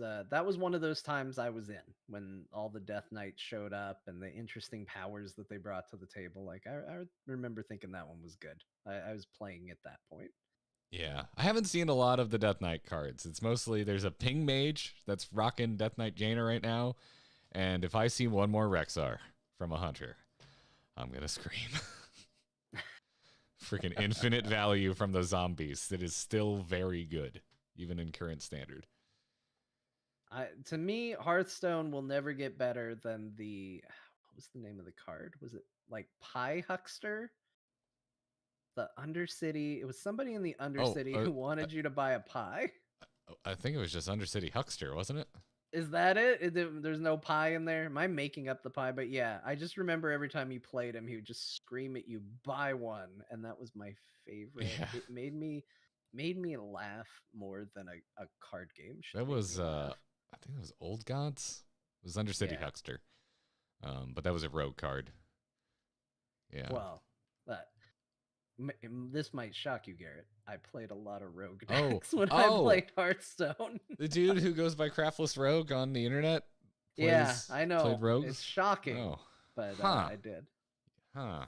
Speaker 2: one of those times I was in when all the Death Knights showed up and the interesting powers that they brought to the table. Like I remember thinking that one was good. I was playing at that point.
Speaker 1: Yeah, I haven't seen a lot of the Death Knight cards. It's mostly there's a Ping Mage that's rocking Death Knight Jaina right now, and if I see one more Rexar from a hunter, I'm gonna scream. Freaking infinite value from the zombies that is still very good, even in current standard.
Speaker 2: To me, Hearthstone will never get better than what was the name of the card? Was it like Pie Huckster? The Undercity. It was somebody in the Undercity who wanted you to buy a pie.
Speaker 1: I think it was just Undercity Huckster, wasn't it?
Speaker 2: Is that it? There's no pie in there? Am I making up the pie? But yeah, I just remember every time you played him, he would just scream at you, buy one. And that was my favorite. Yeah. It made me laugh more than a card game should.
Speaker 1: That was, I think it was Old Gods. It was Undercity Huckster. But that was a rogue card. Yeah.
Speaker 2: Well, this might shock you, Garrett. I played a lot of rogue decks when I played Hearthstone.
Speaker 1: The dude who goes by Craftless Rogue on the internet
Speaker 2: I know.
Speaker 1: Played rogues?
Speaker 2: It's shocking, but I did.
Speaker 1: Huh.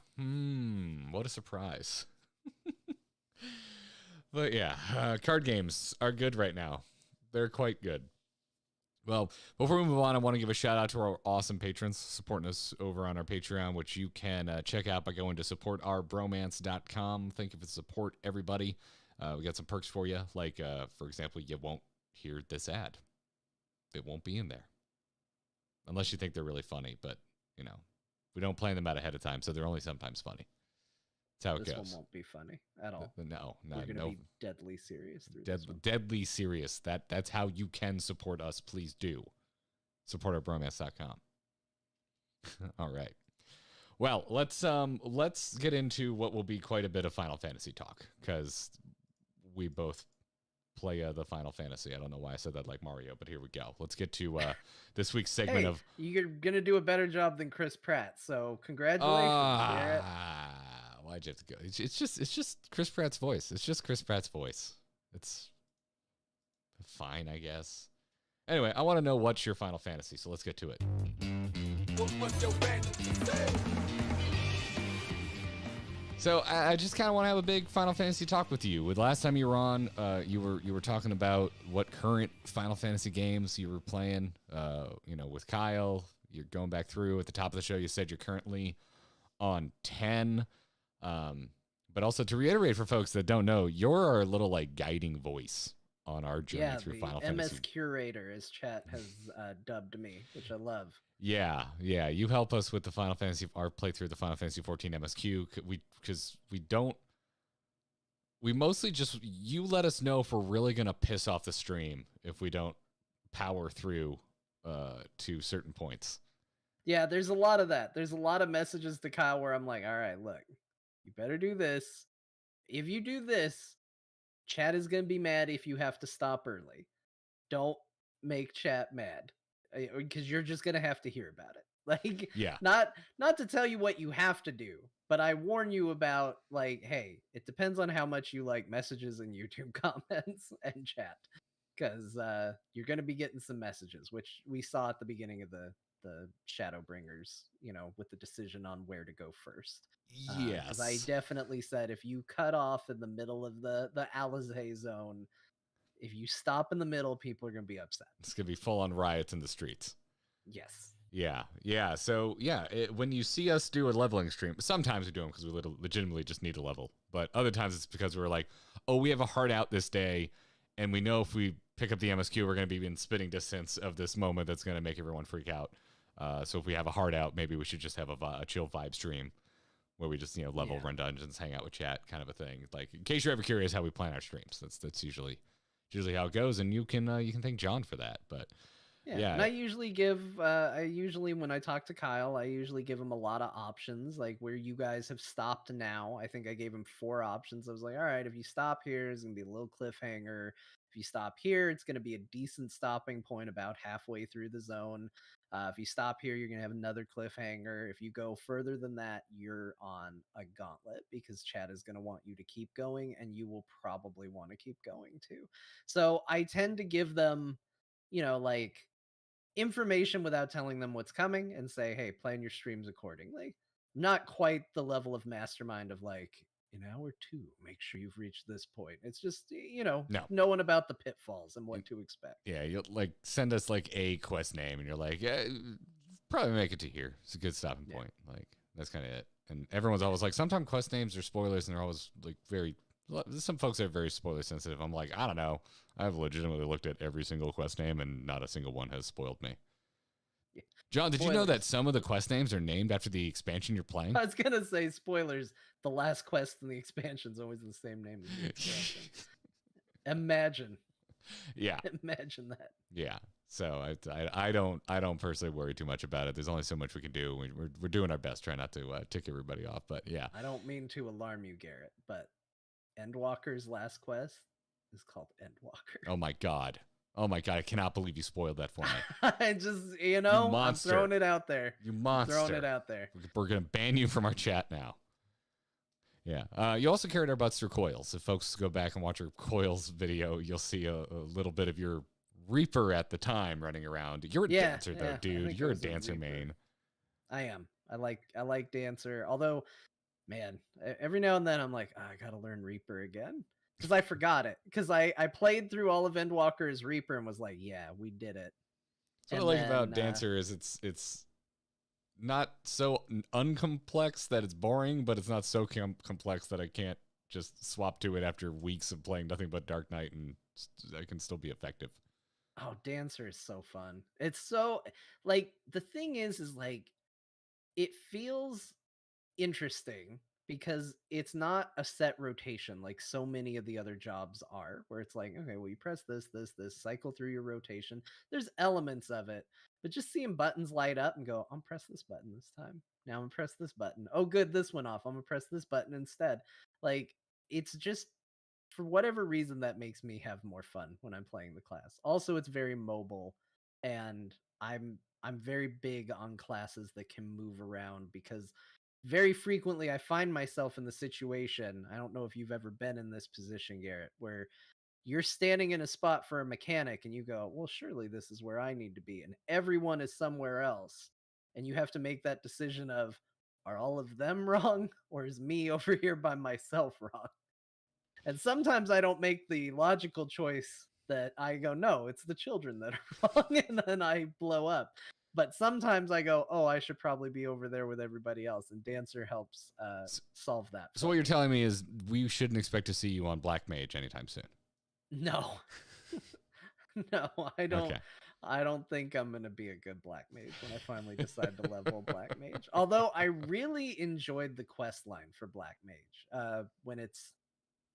Speaker 1: What a surprise. But yeah, card games are good right now. They're quite good. Well, before we move on, I want to give a shout out to our awesome patrons supporting us over on our Patreon, which you can check out by going to supportourbromance.com. Thank you for the support, everybody. We got some perks for you. Like, for example, you won't hear this ad. It won't be in there. Unless you think they're really funny. But, you know, we don't plan them out ahead of time, so they're only sometimes funny. That's how it goes.
Speaker 2: This one won't be funny at all.
Speaker 1: No.
Speaker 2: We're going to be deadly serious through this one.
Speaker 1: Deadly serious. That's how you can support us. Please do. Supportourbromance.com. All right. Well, let's get into what will be quite a bit of Final Fantasy talk, because we both play the Final Fantasy. I don't know why I said that like Mario, but here we go. Let's get to this week's segment of...
Speaker 2: You're going to do a better job than Chris Pratt, so congratulations, Garrett.
Speaker 1: Why'd you have to go? It's just Chris Pratt's voice. It's just Chris Pratt's voice. It's fine, I guess. Anyway, I want to know what's your Final Fantasy, so let's get to it. So I just kind of want to have a big Final Fantasy talk with you. With last time you were on, you were talking about what current Final Fantasy games you were playing. With Kyle, you're going back through. At the top of the show, you said you're currently on 10. But also to reiterate for folks that don't know, you're our little like guiding voice on our journey through Final Fantasy.
Speaker 2: MS Curator, as chat has dubbed me, which I love.
Speaker 1: Yeah. You help us with the Final Fantasy, our playthrough of the Final Fantasy 14 MSQ. We mostly just, you let us know if we're really going to piss off the stream if we don't power through to certain points.
Speaker 2: Yeah, there's a lot of that. There's a lot of messages to Kyle where I'm like, all right, look, you better do this. If you do this, chat is going to be mad if you have to stop early. Don't make chat mad, because you're just going to have to hear about it. Like,
Speaker 1: yeah,
Speaker 2: not to tell you what you have to do, but I warn you about, like, hey, it depends on how much you like messages and YouTube comments and chat, because you're going to be getting some messages, which we saw at the beginning of the Shadowbringers, with the decision on where to go first.
Speaker 1: Yes.
Speaker 2: Because I definitely said, if you cut off in the middle of the Alizé zone, if you stop in the middle, people are going to be upset.
Speaker 1: It's going to be full on riots in the streets.
Speaker 2: Yes.
Speaker 1: Yeah. So, when you see us do a leveling stream, sometimes we do them because we legitimately just need a level. But other times it's because we're like, oh, we have a hard out this day, and we know if we pick up the MSQ, we're going to be in spitting distance of this moment that's going to make everyone freak out. So if we have a hard out, maybe we should just have a chill vibe stream where we just, level, run dungeons, hang out with chat, kind of a thing. Like, in case you're ever curious how we plan our streams, that's usually how it goes. And you can thank John for that. But yeah.
Speaker 2: And I usually give, when I talk to Kyle, I usually give him a lot of options, like where you guys have stopped now. I think I gave him 4 options. I was like, all right, if you stop here, it's going to be a little cliffhanger. If you stop here, it's going to be a decent stopping point about halfway through the zone. If you stop here, you're going to have another cliffhanger. If you go further than that, you're on a gauntlet because chat is going to want you to keep going, and you will probably want to keep going too. So I tend to give them, like information without telling them what's coming and say, hey, plan your streams accordingly. Not quite the level of mastermind of like, in hour 2, make sure you've reached this point. It's just, knowing about the pitfalls and what to expect.
Speaker 1: Yeah, you'll like send us like a quest name and you're like, yeah, probably make it to here. It's a good stopping point. Like, that's kind of it. And everyone's always like, sometimes quest names are spoilers and they're always like some folks are very spoiler sensitive. I'm like, I don't know. I've legitimately looked at every single quest name and not a single one has spoiled me. Yeah. John, did you know that some of the quest names are named after the expansion you're playing?
Speaker 2: I was going to say spoilers. The last quest in the expansion is always the same name as the expansion. Imagine.
Speaker 1: Yeah.
Speaker 2: Imagine that.
Speaker 1: Yeah. So I don't personally worry too much about it. There's only so much we can do. We're doing our best, trying not to tick everybody off. But yeah.
Speaker 2: I don't mean to alarm you, Garrett, but Endwalker's last quest is called Endwalker.
Speaker 1: Oh my God. I cannot believe you spoiled that for me.
Speaker 2: I just, I'm throwing it out there.
Speaker 1: You monster.
Speaker 2: Throwing it out there.
Speaker 1: We're going to ban you from our chat now. Yeah. You also carried our butts through Coeurl. If folks go back and watch our Coeurl video, you'll see a little bit of your Reaper at the time running around. You're a dancer, though, dude. You're a dancer main.
Speaker 2: I am. I like dancer. Although, man, every now and then I'm like, I got to learn Reaper again. Because I forgot it. Because I played through all of Endwalker's Reaper and was like, yeah, we did it.
Speaker 1: So what I like about Dancer is it's not so uncomplex that it's boring, but it's not so complex that I can't just swap to it after weeks of playing nothing but Dark Knight and I can still be effective.
Speaker 2: Oh, Dancer is so fun. It's so, like, the thing is like, it feels interesting because it's not a set rotation like so many of the other jobs are, where it's like, okay, well, you press this, cycle through your rotation. There's elements of it, but just seeing buttons light up and go, I'm gonna press this button this time. Now I'm gonna press this button. Oh, good, this went off. I'm gonna press this button instead. Like, it's just, for whatever reason, that makes me have more fun when I'm playing the class. Also, it's very mobile, and I'm very big on classes that can move around because very frequently I find myself in the situation, I don't know if you've ever been in this position, Garrett, where you're standing in a spot for a mechanic and you go, well, surely this is where I need to be. And everyone is somewhere else. And you have to make that decision of, are all of them wrong? Or is me over here by myself wrong? And sometimes I don't make the logical choice that I go, no, it's the children that are wrong. And then I blow up. But sometimes I go, oh, I should probably be over there with everybody else. And Dancer helps solve that.
Speaker 1: So what you're telling me is we shouldn't expect to see you on Black Mage anytime soon.
Speaker 2: No. No, I don't.
Speaker 1: Okay.
Speaker 2: I don't think I'm going to be a good Black Mage when I finally decide to level Black Mage. Although I really enjoyed the quest line for Black Mage. When it's,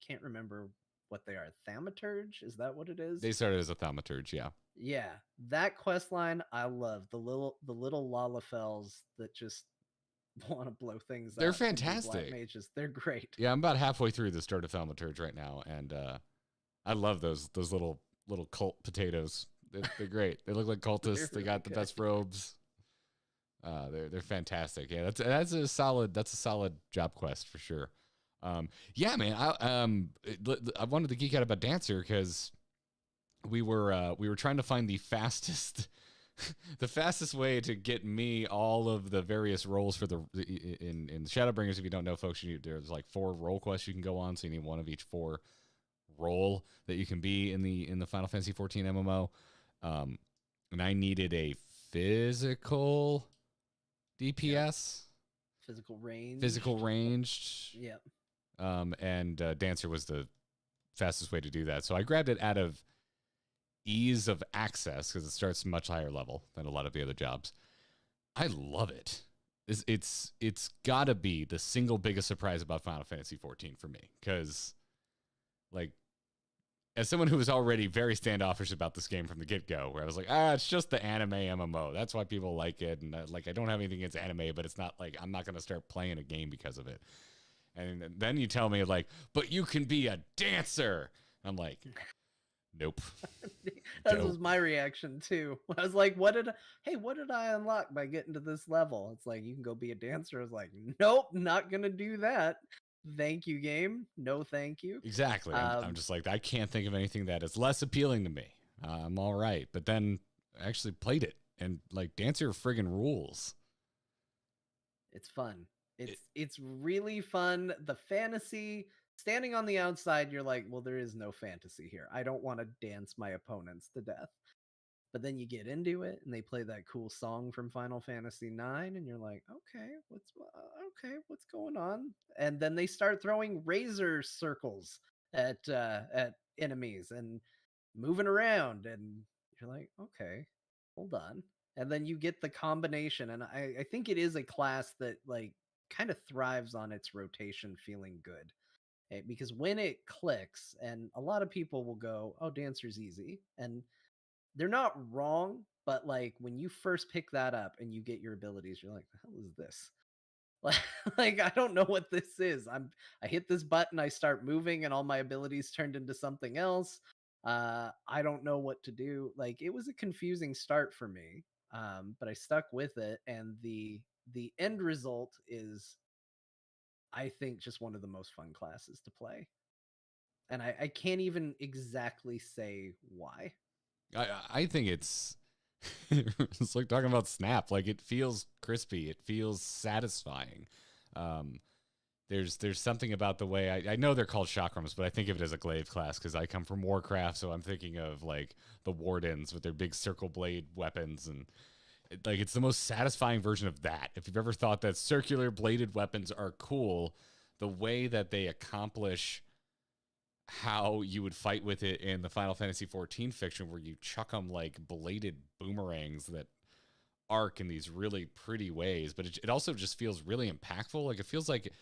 Speaker 2: can't remember what they are. Thaumaturge? Is that what it is?
Speaker 1: They started as a Thaumaturge, yeah.
Speaker 2: Yeah, that quest line I love. The little Lalafels that just want to blow things up.
Speaker 1: They're fantastic.
Speaker 2: Black mages, they're great.
Speaker 1: Yeah, I'm about halfway through the start of Thaumaturge right now, and I love those little cult potatoes. They're great. They look like cultists. They got the best robes. They're fantastic. Yeah, that's a solid job quest for sure. Yeah, man. I wanted to geek out about Dancer because we were trying to find the fastest way to get me all of the various roles for in Shadowbringers. If you don't know, folks, there's like 4 role quests you can go on, so you need one of each 4 role that you can be in the Final Fantasy 14 MMO. And I needed a physical DPS,
Speaker 2: physical
Speaker 1: ranged.
Speaker 2: Yep.
Speaker 1: And Dancer was the fastest way to do that. So I grabbed it out of ease of access because it starts much higher level than a lot of the other jobs. I love it. It's got to be the single biggest surprise about Final Fantasy 14 for me, because like, as someone who was already very standoffish about this game from the get-go, where I was like, it's just the anime MMO. That's why people like it. And I don't have anything against anime, but it's not like I'm not going to start playing a game because of it. And then you tell me like, but you can be a dancer. I'm like, Nope.
Speaker 2: That was my reaction too. I was like, what did I unlock by getting to this level? It's like, you can go be a dancer. I was like, nope, not gonna do that. Thank you, game. No, thank you.
Speaker 1: Exactly. I'm just like, I can't think of anything that is less appealing to me. I'm all right. But then I actually played it, and like, Dancer friggin' rules.
Speaker 2: It's fun. It's really fun. The fantasy, standing on the outside, you're like, well, there is no fantasy here. I don't want to dance my opponents to death. But then you get into it, and they play that cool song from Final Fantasy IX, and you're like, okay, what's going on? And then they start throwing razor circles at enemies and moving around, and you're like, okay, hold on. And then you get the combination, and I think it is a class that like kind of thrives on its rotation feeling good. Because when it clicks, and a lot of people will go, oh, Dancer's easy, and they're not wrong, but like when you first pick that up and you get your abilities, you're like, the hell is this? Like, I don't know what this is. I hit this button, I start moving, and all my abilities turned into something else. I don't know what to do. Like, it was a confusing start for me, but I stuck with it, and the end result is, I think, just one of the most fun classes to play. And I can't even exactly say why.
Speaker 1: I think it's it's like talking about Snap. Like, it feels crispy. It feels satisfying. There's something about the way I know they're called chakrams, but I think of it as a glaive class because I come from Warcraft, so I'm thinking of like the Wardens with their big circle blade weapons, and it's the most satisfying version of that. If you've ever thought that circular bladed weapons are cool, the way that they accomplish how you would fight with it in the Final Fantasy XIV fiction, where you chuck them like bladed boomerangs that arc in these really pretty ways, but it also just feels really impactful. Like, it feels like,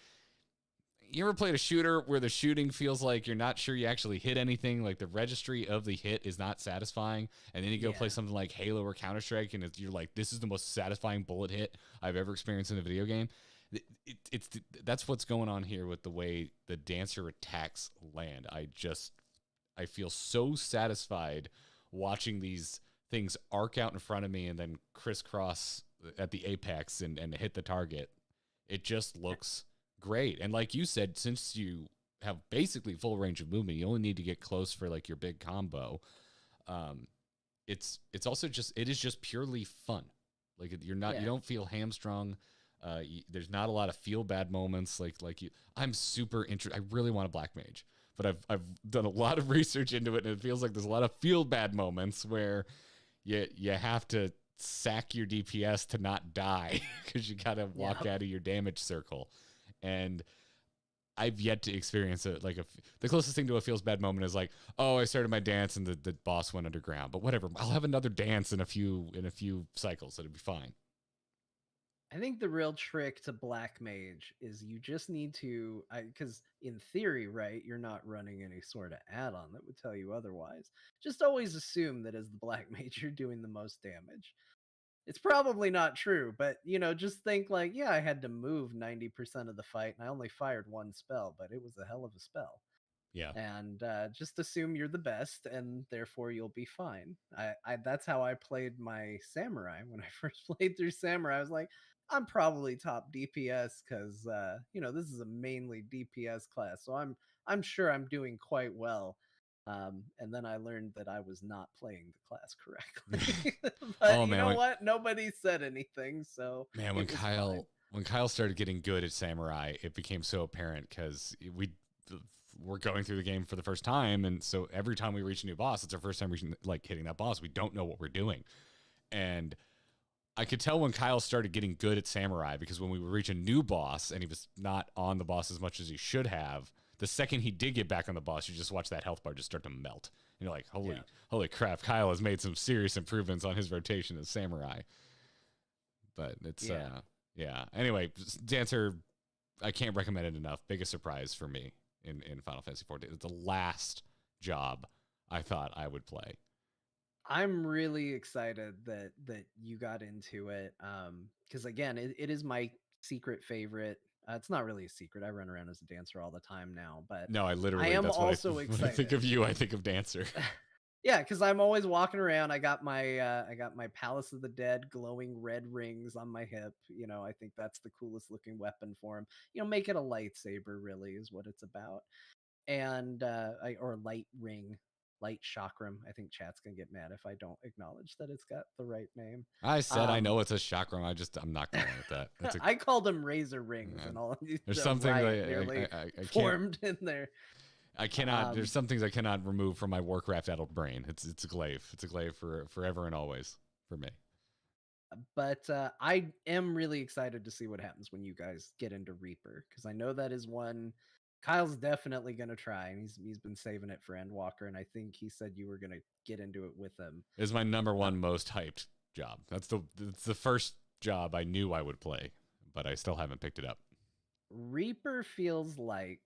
Speaker 1: you ever played a shooter where the shooting feels like you're not sure you actually hit anything? Like, the registry of the hit is not satisfying, and then you go play something like Halo or Counter-Strike, and you're like, this is the most satisfying bullet hit I've ever experienced in a video game. That's what's going on here with the way the Dancer attacks land. I feel so satisfied watching these things arc out in front of me and then crisscross at the apex and hit the target. It just looks great. And like you said, since you have basically full range of movement, you only need to get close for like your big combo. It's also it is just purely fun. Like, you don't feel hamstrung. There's not a lot of feel bad moments. I'm super interested. I really want a Black Mage, but I've done a lot of research into it, and it feels like there's a lot of feel bad moments where you have to sack your DPS to not die because you gotta walk out of your damage circle. And I've yet to experience it. Like, the closest thing to a feels bad moment is like, oh, I started my dance and the boss went underground. But whatever, I'll have another dance in a few cycles. It'll be fine.
Speaker 2: I think the real trick to Black Mage is you just need to, because in theory, right, you're not running any sort of add-on that would tell you otherwise. Just always assume that as the Black Mage, you're doing the most damage. It's probably not true, but, just think like, yeah, I had to move 90% of the fight, and I only fired one spell, but it was a hell of a spell.
Speaker 1: Yeah.
Speaker 2: And just assume you're the best, and therefore you'll be fine. That's how I played my Samurai. When I first played through Samurai, I was like, I'm probably top DPS because this is a mainly DPS class, so I'm sure I'm doing quite well. And then I learned that I was not playing the class correctly. But you know what? Nobody said anything. So
Speaker 1: man, when Kyle started getting good at Samurai, it became so apparent because we're going through the game for the first time, and so every time we reach a new boss, it's our first time hitting that boss. We don't know what we're doing, and I could tell when Kyle started getting good at Samurai, because when we would reach a new boss and he was not on the boss as much as he should have, the second he did get back on the boss, you just watch that health bar just start to melt. And you're like, holy crap, Kyle has made some serious improvements on his rotation as Samurai. But it's, Anyway, Dancer, I can't recommend it enough. Biggest surprise for me in Final Fantasy XIV. It's the last job I thought I would play.
Speaker 2: I'm really excited that you got into it, because again, it is my secret favorite. It's not really a secret. I run around as a dancer all the time now, but
Speaker 1: no, I am
Speaker 2: that's also excited.
Speaker 1: When I think of you, I think of Dancer.
Speaker 2: Yeah, because I'm always walking around. I got my Palace of the Dead glowing red rings on my hip. I think that's the coolest looking weapon for him. Make it a lightsaber, really, is what it's about. And or light ring, light chakram. I think chat's gonna get mad if I don't acknowledge that it's got the right name.
Speaker 1: I said I know it's a chakram. I'm not going with that.
Speaker 2: I called them razor rings and all.
Speaker 1: There's something
Speaker 2: I formed in there.
Speaker 1: I cannot. There's some things I cannot remove from my Warcraft adult brain. It's a glaive. It's a glaive for forever and always for me.
Speaker 2: But I am really excited to see what happens when you guys get into Reaper, because I know that is one Kyle's definitely going to try, and he's been saving it for Endwalker, and I think he said you were going to get into it with him.
Speaker 1: It's my number one most hyped job. It's the first job I knew I would play, but I still haven't picked it up.
Speaker 2: Reaper feels like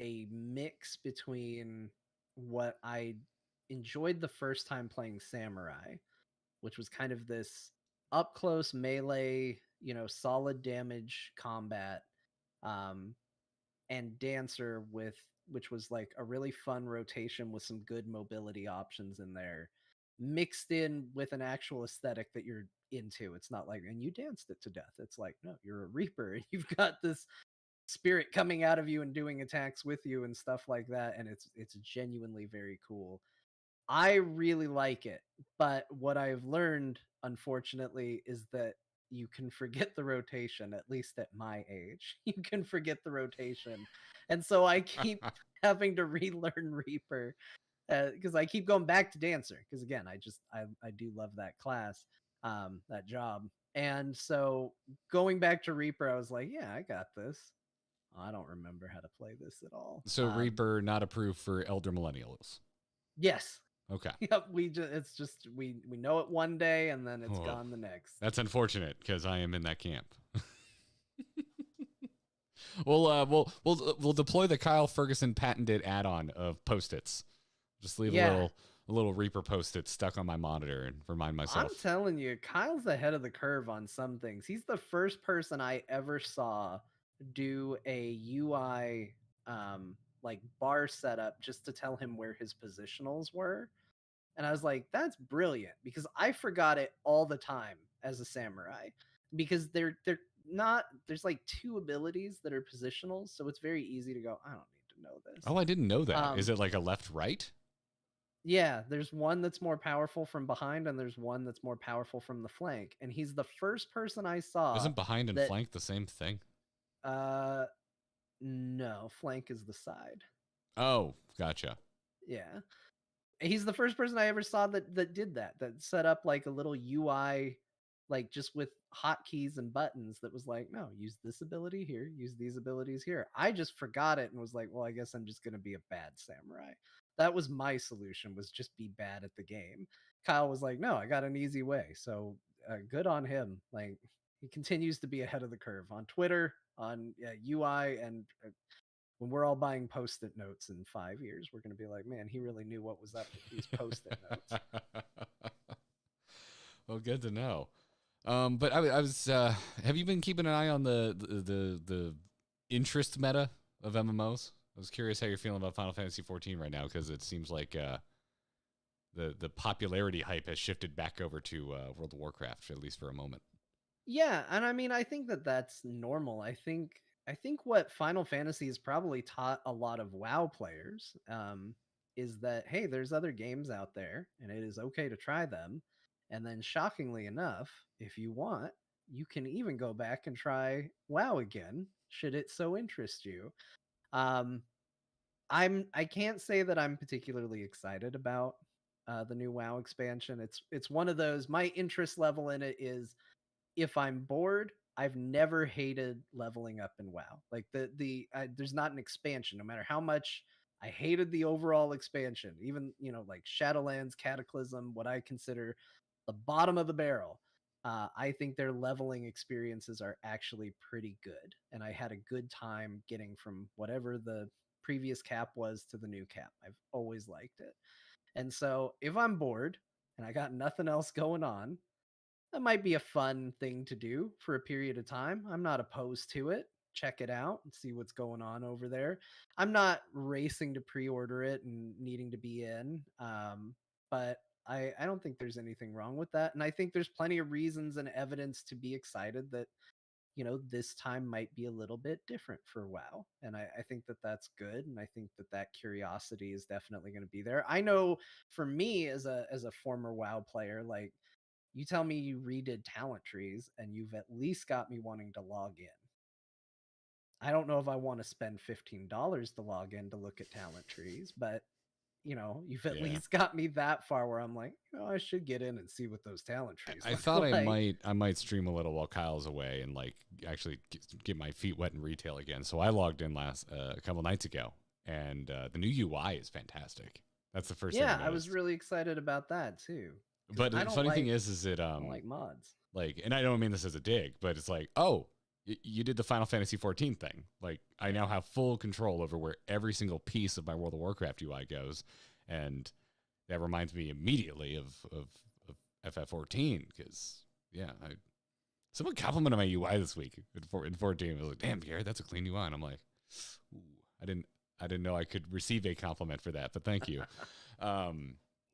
Speaker 2: a mix between what I enjoyed the first time playing Samurai, which was kind of this up close melee, solid damage combat, and Dancer which was like a really fun rotation with some good mobility options in there, mixed in with an actual aesthetic that you're into. It's not like, and you danced it to death. It's like, no, you're a Reaper and you've got this spirit coming out of you and doing attacks with you and stuff like that, and it's genuinely very cool. I really like it, but what I've learned, unfortunately, is that you can forget the rotation, at least at my age. You can forget the rotation. And so I keep having to relearn Reaper, because I keep going back to Dancer, because again, I do love that class, that job. And so going back to Reaper, I was like, yeah, I got this. I don't remember how to play this at all.
Speaker 1: So Reaper not approved for elder millennials.
Speaker 2: Yes.
Speaker 1: Okay.
Speaker 2: Yep. We know it one day and then it's gone the next.
Speaker 1: That's unfortunate because I am in that camp. We'll deploy the Kyle Ferguson patented add-on of Post-its. Just leave a little Reaper Post-it stuck on my monitor and remind myself.
Speaker 2: I'm telling you, Kyle's ahead of the curve on some things. He's the first person I ever saw do a UI like bar setup just to tell him where his positionals were. And I was like, that's brilliant, because I forgot it all the time as a samurai, because they're not, there's like 2 abilities that are positionals, so it's very easy to go, I don't need to know this.
Speaker 1: Oh, I didn't know that. Is it like a left right?
Speaker 2: Yeah, there's one that's more powerful from behind and there's one that's more powerful from the flank. And he's the first person I saw.
Speaker 1: Isn't behind and flank the same thing?
Speaker 2: No, flank is the side.
Speaker 1: Oh, gotcha.
Speaker 2: Yeah. He's the first person I ever saw that did that set up like a little UI, like just with hotkeys and buttons, that was like, no, use this ability here, use these abilities here. I just forgot it and was like, well, I guess I'm just going to be a bad samurai. That was my solution, was just be bad at the game. Kyle was like, no, I got an easy way. So good on him. Like, he continues to be ahead of the curve on Twitter, on UI, and when we're all buying Post-it notes in 5 years, we're going to be like, man, he really knew what was up with these Post-it notes.
Speaker 1: Well, good to know. But I was. Have you been keeping an eye on the interest meta of MMOs? I was curious how you're feeling about Final Fantasy XIV right now, because it seems like the popularity hype has shifted back over to World of Warcraft, at least for a moment.
Speaker 2: Yeah, and I mean, I think that's normal. I think what Final Fantasy has probably taught a lot of WoW players is that, hey, there's other games out there, and it is okay to try them. And then, shockingly enough, if you want, you can even go back and try WoW again, should it so interest you. I can't say that I'm particularly excited about the new WoW expansion. It's one of those, my interest level in it is, if I'm bored, I've never hated leveling up in WoW. Like there's not an expansion, no matter how much I hated the overall expansion, even, like Shadowlands, Cataclysm, what I consider the bottom of the barrel. I think their leveling experiences are actually pretty good. And I had a good time getting from whatever the previous cap was to the new cap. I've always liked it. And so if I'm bored and I got nothing else going on, that might be a fun thing to do for a period of time. I'm not opposed to it. check it out and see what's going on over there. I'm not racing to pre-order it and needing to be in, but I don't think there's anything wrong with that. And I think there's plenty of reasons and evidence to be excited that, this time might be a little bit different for WoW. And I think that that's good. And I think that that curiosity is definitely going to be there. I know for me as a former WoW player, like, you tell me you redid talent trees and you've at least got me wanting to log in. I don't know if I want to spend $15 to log in to look at talent trees, but you've at least got me that far where I'm like, I should get in and see what those talent trees
Speaker 1: I
Speaker 2: look
Speaker 1: thought
Speaker 2: like.
Speaker 1: I might stream a little while Kyle's away and like actually get my feet wet in retail again. So I logged in a couple nights ago, and the new UI is fantastic. That's the first thing I
Speaker 2: was really excited about that too.
Speaker 1: But the funny thing is it
Speaker 2: I don't like mods.
Speaker 1: Like, and I don't mean this as a dig, but it's like, oh, you did the Final Fantasy XIV thing. Like, I now have full control over where every single piece of my World of Warcraft UI goes, and that reminds me immediately of FF14 because someone complimented my UI this week in 14. I was like, damn, Garrett, that's a clean UI, and I'm like, ooh, I didn't know I could receive a compliment for that, but thank you.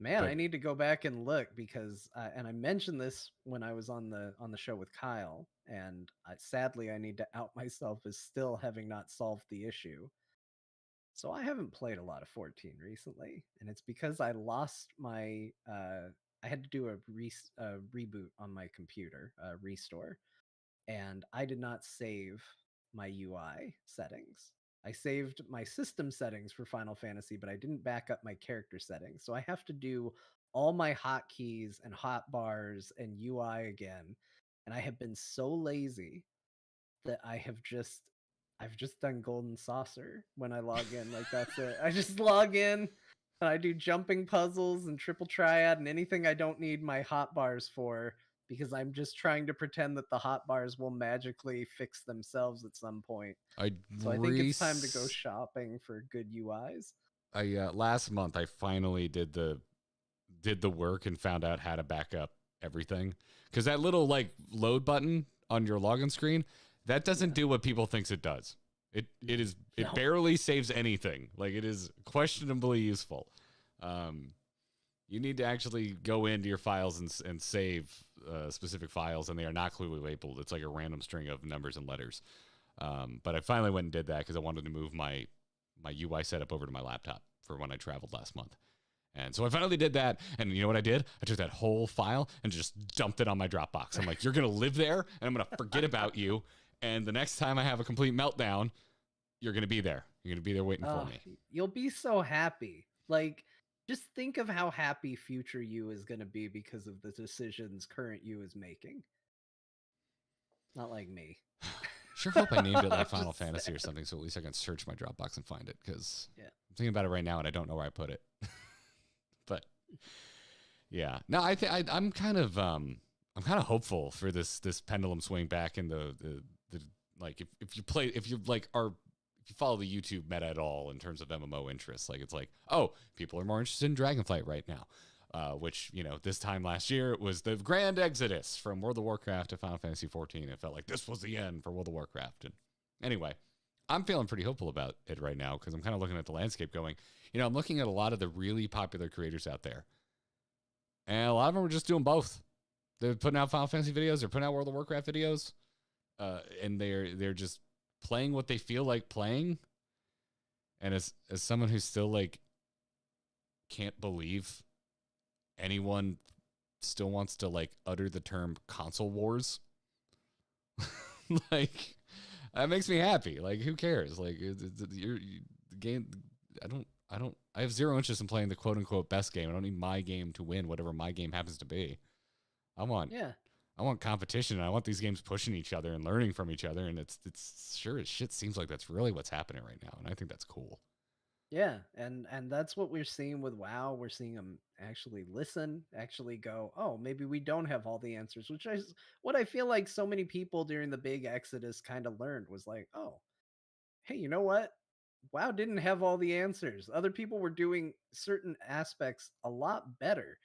Speaker 2: Man, I need to go back and look because, and I mentioned this when I was on the show with Kyle, and sadly I need to out myself as still having not solved the issue. So I haven't played a lot of 14 recently, and it's because I lost my. I had to do a reboot on my computer, restore, and I did not save my UI settings. I saved my system settings for Final Fantasy, but I didn't back up my character settings. So I have to do all my hotkeys and hotbars and UI again. And I have been so lazy that I've just done Golden Saucer when I log in. Like, that's it. I just log in and I do jumping puzzles and triple triad and anything I don't need my hotbars for, because I'm just trying to pretend that the hotbars will magically fix themselves at some point. So I think it's time to go shopping for good UIs.
Speaker 1: Last month I finally did the work and found out how to back up everything, because that little like load button on your login screen, that doesn't do what people thinks it does. It barely saves anything. Like, it is questionably useful. You need to actually go into your files and save specific files, and they are not clearly labeled. It's like a random string of numbers and letters. But I finally went and did that because I wanted to move my UI setup over to my laptop for when I traveled last month. And so I finally did that. And you know what I did? I took that whole file and just dumped it on my Dropbox. I'm like, you're going to live there, and I'm going to forget about you. And the next time I have a complete meltdown, you're going to be there. You're going to be there waiting for me.
Speaker 2: You'll be so happy. Like, just think of how happy future you is going to be because of the decisions current you is making. Not like me.
Speaker 1: Sure hope I named it like Final Fantasy or something, so at least I can search my Dropbox and find it, because I'm thinking about it right now and I don't know where I put it. But yeah, no, I'm kind of hopeful for this pendulum swing back in the like, if you follow the YouTube meta at all in terms of MMO interests, like, it's like, oh, people are more interested in Dragonflight right now, which, this time last year it was the grand exodus from World of Warcraft to Final Fantasy XIV. It felt like this was the end for World of Warcraft. And anyway, I'm feeling pretty hopeful about it right now, because I'm kind of looking at the landscape going, I'm looking at a lot of the really popular creators out there, and a lot of them are just doing both. They're putting out Final Fantasy videos, they're putting out World of Warcraft videos, and they're just playing what they feel like playing. And as someone who still like can't believe anyone still wants to like utter the term console wars, like, that makes me happy. Like, who cares? Like, the game. I have zero interest in playing the quote unquote best game. I don't need my game to win, whatever my game happens to be. I want competition, and I want these games pushing each other and learning from each other. And it's sure as shit seems like that's really what's happening right now. And I think that's cool.
Speaker 2: Yeah, and that's what we're seeing with WoW. We're seeing them actually listen, actually go, oh, maybe we don't have all the answers, which is what I feel like so many people during the big exodus kind of learned, was like, oh, hey, you know what? WoW didn't have all the answers. Other people were doing certain aspects a lot better.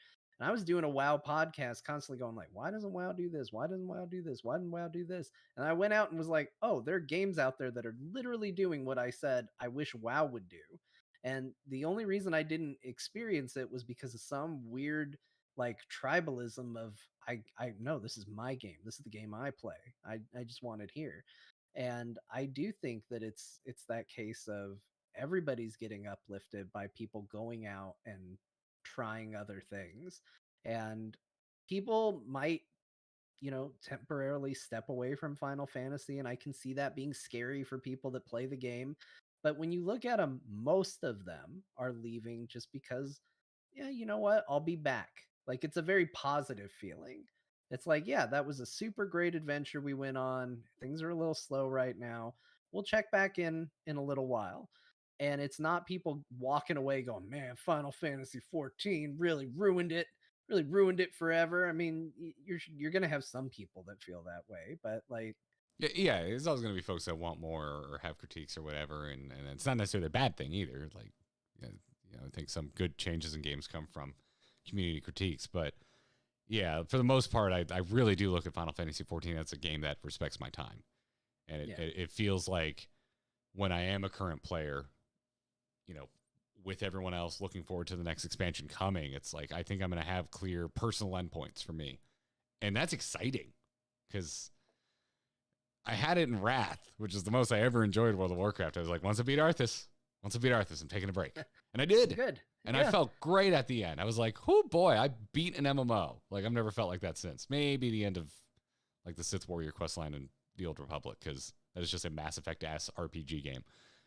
Speaker 2: And I was doing a WoW podcast constantly going like, why doesn't WoW do this? Why doesn't WoW do this? Why didn't WoW do this? And I went out and was like, oh, there are games out there that are literally doing what I said I wish WoW would do. And the only reason I didn't experience it was because of some weird like tribalism of I know this is my game. This is the game I play. I just want it here. And I do think that it's that case of everybody's getting uplifted by people going out and trying other things. And people might, temporarily step away from Final Fantasy, and I can see that being scary for people that play the game. But when you look at them, most of them are leaving just because, yeah, you know what? I'll be back. Like, it's a very positive feeling. It's like, yeah, that was a super great adventure we went on. Things are a little slow right now. We'll check back in a little while. And it's not people walking away going, man, Final Fantasy 14 really ruined it forever. I mean, you're going to have some people that feel that way, but like,
Speaker 1: yeah, there's always going to be folks that want more or have critiques or whatever. And it's not necessarily a bad thing either. Like, I think some good changes in games come from community critiques, but yeah, for the most part, I really do look at Final Fantasy 14 as a game that respects my time. And it feels like when I am a current player, with everyone else looking forward to the next expansion coming, it's like, I think I'm going to have clear personal endpoints for me. And that's exciting because I had it in Wrath, which is the most I ever enjoyed World of Warcraft. I was like, once I beat Arthas, I'm taking a break. And I did.
Speaker 2: Good.
Speaker 1: And I felt great at the end. I was like, oh boy, I beat an MMO. Like, I've never felt like that since. Maybe the end of like the Sith Warrior questline in the Old Republic, because that is just a Mass Effect ass RPG game.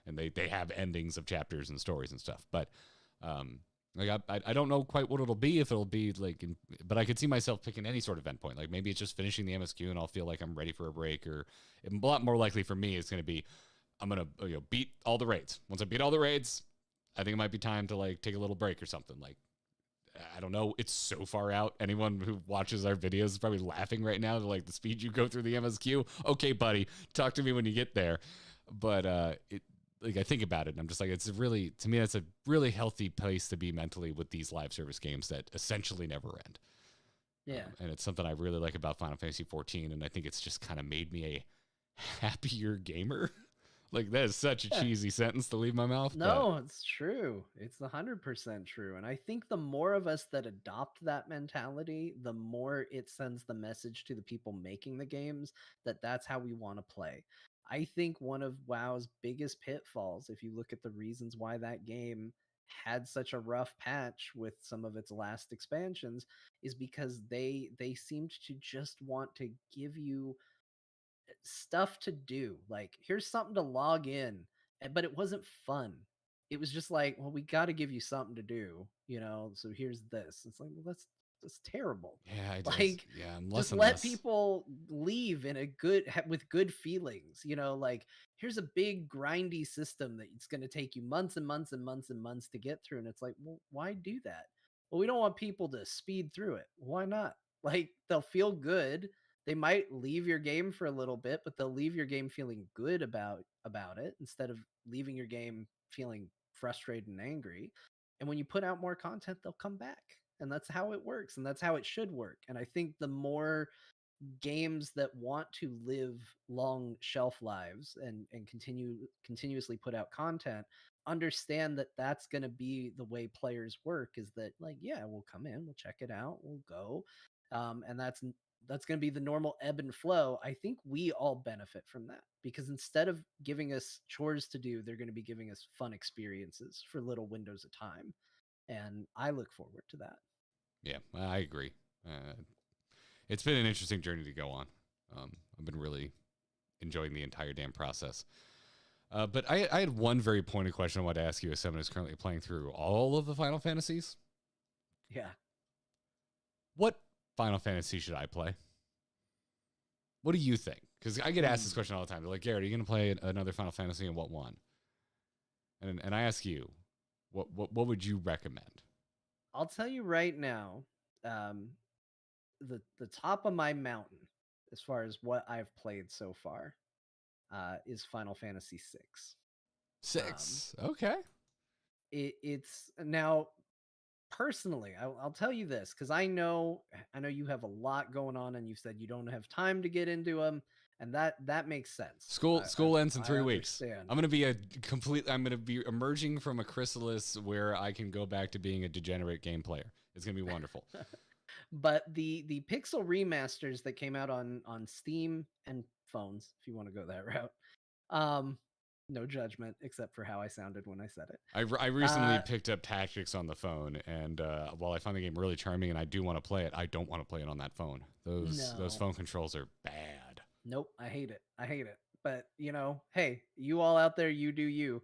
Speaker 1: And they have endings of chapters and stories and stuff. But like I don't know quite what it'll be, if it'll be like, but I could see myself picking any sort of endpoint. Like maybe it's just finishing the MSQ and I'll feel like I'm ready for a break, or a lot more likely for me, it's going to be, I'm going to beat all the raids. Once I beat all the raids, I think it might be time to like take a little break or something. Like, I don't know. It's so far out. Anyone who watches our videos is probably laughing right now. They're like, the speed you go through the MSQ. Okay, buddy, talk to me when you get there. But like I think about it and I'm just like, to me, it's a really healthy place to be mentally with these live service games that essentially never end.
Speaker 2: Yeah.
Speaker 1: And it's something I really like about Final Fantasy 14. And I think it's just kind of made me a happier gamer. Like, that is such a cheesy sentence to leave my mouth.
Speaker 2: No, it's true. It's 100% true. And I think the more of us that adopt that mentality, the more it sends the message to the people making the games that that's how we want to play. I think one of WoW's biggest pitfalls, if you look at the reasons why that game had such a rough patch with some of its last expansions, is because they seemed to just want to give you stuff to do. Like, here's something to log in, but it wasn't fun. It was just like, well, we got to give you something to do, so here's this. It's like, well, that's terrible.
Speaker 1: Yeah,
Speaker 2: like, just let people leave with good feelings. Like, here's a big grindy system that it's going to take you months and months and months and months to get through, and it's like, well, why do that? Well, we don't want people to speed through it. Why not? Like, they'll feel good. They might leave your game for a little bit, but they'll leave your game feeling good about it instead of leaving your game feeling frustrated and angry. And when you put out more content, they'll come back. And that's how it works. And that's how it should work. And I think the more games that want to live long shelf lives and continuously put out content understand that that's going to be the way players work, is that like, yeah, we'll come in, we'll check it out, we'll go. And that's going to be the normal ebb and flow. I think we all benefit from that, because instead of giving us chores to do, they're going to be giving us fun experiences for little windows of time. And I look forward to that.
Speaker 1: Yeah, I agree. It's been an interesting journey to go on. I've been really enjoying the entire damn process. But I had one very pointed question I wanted to ask you as someone who's currently playing through all of the Final Fantasies.
Speaker 2: Yeah.
Speaker 1: What Final Fantasy should I play? What do you think? Because I get asked this question all the time. They're like, Garrett, are you going to play another Final Fantasy, and what one? And I ask you, what would you recommend?
Speaker 2: I'll tell you right now, the top of my mountain, as far as what I've played so far, is Final Fantasy VI.
Speaker 1: 6. Okay.
Speaker 2: It's now, personally, I'll tell you this, because I know you have a lot going on, and you said you don't have time to get into them, and that makes sense.
Speaker 1: School ends in 3 weeks.
Speaker 2: Understand.
Speaker 1: I'm gonna be emerging from a chrysalis where I can go back to being a degenerate game player. It's gonna be wonderful.
Speaker 2: But the Pixel remasters that came out on Steam and phones, if you want to go that route, no judgment except for how I sounded when I said it.
Speaker 1: I recently picked up Tactics on the phone, and while I find the game really charming and I do want to play it, I don't want to play it on that phone. Those phone controls are bad.
Speaker 2: Nope, I hate it. But hey, you all out there, you do you.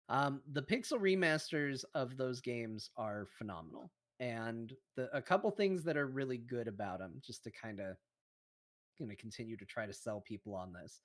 Speaker 2: The Pixel remasters of those games are phenomenal, and a couple things that are really good about them, just to kind of continue to try to sell people on this.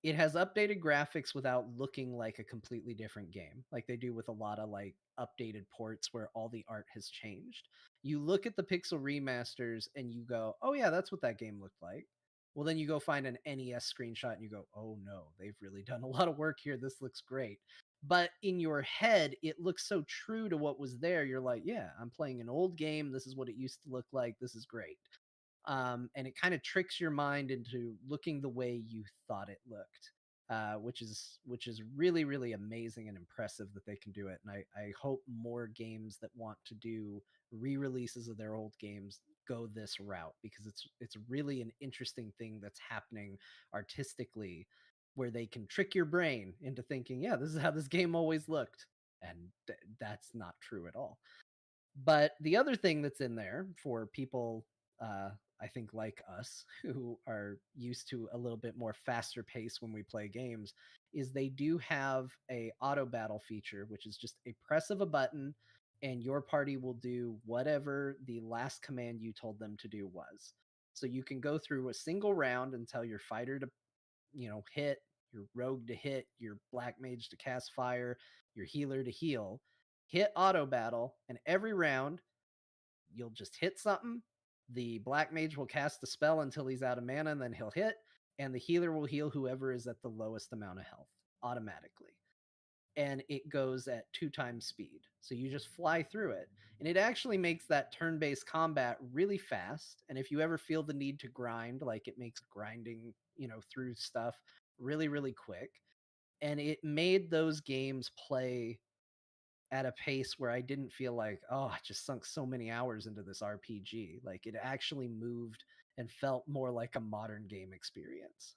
Speaker 2: It has updated graphics without looking like a completely different game, like they do with a lot of like updated ports where all the art has changed. You look at the Pixel remasters and you go, oh yeah, that's what that game looked like. Well, then you go find an NES screenshot and you go, oh no, they've really done a lot of work here. This looks great. But in your head, it looks so true to what was there. You're like, yeah, I'm playing an old game. This is what it used to look like. This is great. And it kind of tricks your mind into looking the way you thought it looked, which is really, really amazing and impressive that they can do it. And I hope more games that want to do re-releases of their old games go this route, because it's really an interesting thing that's happening artistically, where they can trick your brain into thinking, yeah, this is how this game always looked, and that's not true at all. But the other thing that's in there for people, I think like us, who are used to a little bit more faster pace when we play games, is they do have a auto battle feature, which is just a press of a button and your party will do whatever the last command you told them to do was. So you can go through a single round and tell your fighter to, hit, your rogue to hit, your black mage to cast fire, your healer to heal, hit auto battle, and every round you'll just hit something. The black mage will cast a spell until he's out of mana, and then he'll hit, and the healer will heal whoever is at the lowest amount of health automatically. And it goes at 2 times speed. So you just fly through it. And it actually makes that turn-based combat really fast. And if you ever feel the need to grind, like it makes grinding, through stuff really, really quick. And it made those games play at a pace where I didn't feel like, oh, I just sunk so many hours into this RPG. Like it actually moved and felt more like a modern game experience.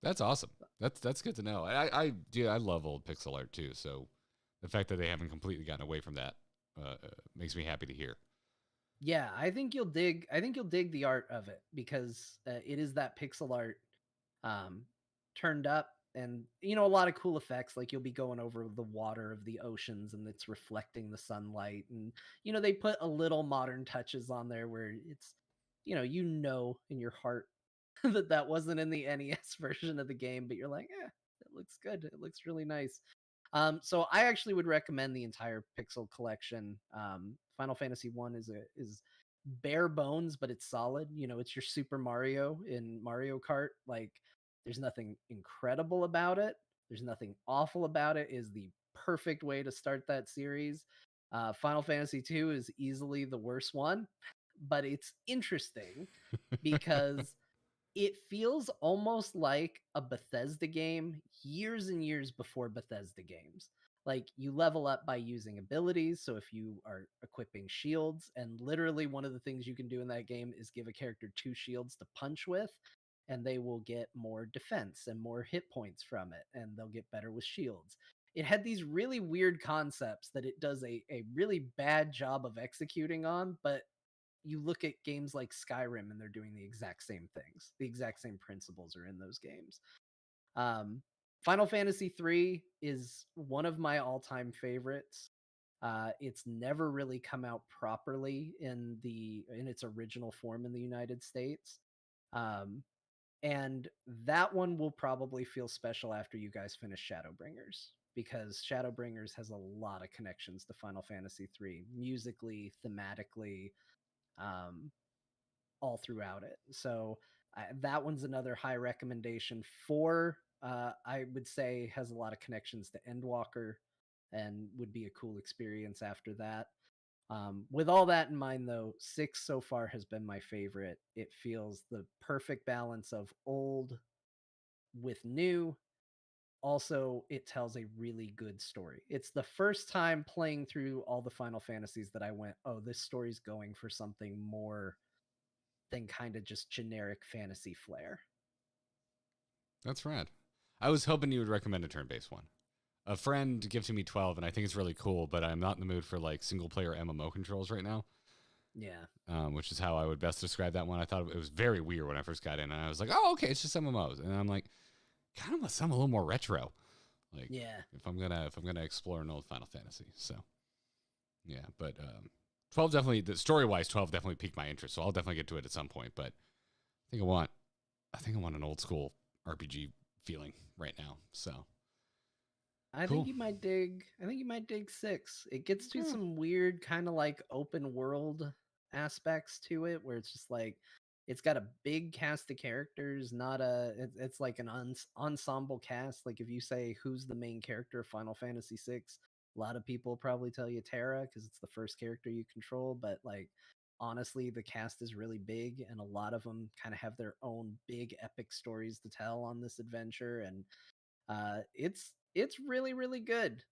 Speaker 1: That's awesome. That's good to know. I love old pixel art too. So the fact that they haven't completely gotten away from that makes me happy to hear.
Speaker 2: Yeah, I think you'll dig the art of it, because it is that pixel art turned up, and a lot of cool effects, like you'll be going over the water of the oceans and it's reflecting the sunlight, and they put a little modern touches on there where it's in your heart that wasn't in the NES version of the game, but you're like, it looks good. It looks really nice. So I actually would recommend the entire Pixel collection. Final Fantasy 1 is bare bones, but it's solid. It's your Super Mario in Mario Kart. Like, there's nothing incredible about it. There's nothing awful about it. Is the perfect way to start that series. Final Fantasy 2 is easily the worst one, but it's interesting because it feels almost like a Bethesda game years and years before Bethesda games. Like, you level up by using abilities. So if you are equipping shields, and literally one of the things you can do in that game is give a character 2 shields to punch with, and they will get more defense and more hit points from it, and they'll get better with shields. It had these really weird concepts that it does a really bad job of executing on, but you look at games like Skyrim and they're doing the exact same things. The exact same principles are in those games. Final Fantasy 3 is one of my all-time favorites. It's never really come out properly in its original form in the United States. And that one will probably feel special after you guys finish Shadowbringers, because Shadowbringers has a lot of connections to Final Fantasy 3, musically, thematically, all throughout it. So that one's another high recommendation. 4, I would say, has a lot of connections to Endwalker and would be a cool experience after that. With all that in mind, though, 6 so far has been my favorite. It feels the perfect balance of old with new. Also, it tells a really good story. It's the first time playing through all the Final Fantasies that I went, oh, this story's going for something more than kind of just generic fantasy flair.
Speaker 1: That's rad. I was hoping you would recommend a turn-based one. A friend gifted me 12, and I think it's really cool, but I'm not in the mood for like single-player MMO controls right now.
Speaker 2: Yeah.
Speaker 1: Which is how I would best describe that one. I thought it was very weird when I first got in, and I was like, oh, okay, it's just MMOs. And I'm like, kind of want something a little more retro. Like,
Speaker 2: yeah,
Speaker 1: if I'm gonna explore an old Final Fantasy. So yeah, but 12 definitely, the story-wise, 12 definitely piqued my interest, so I'll definitely get to it at some point. But I think I want an old school RPG feeling right now. So
Speaker 2: I think you might dig 6. It gets to some weird kind of like open world aspects to it, where it's just like it's got a big cast of characters, not it's like an ensemble cast. Like if you say who's the main character of Final Fantasy VI, a lot of people probably tell you Terra because it's the first character you control. But like honestly, the cast is really big, and a lot of them kind of have their own big epic stories to tell on this adventure, and it's really really good,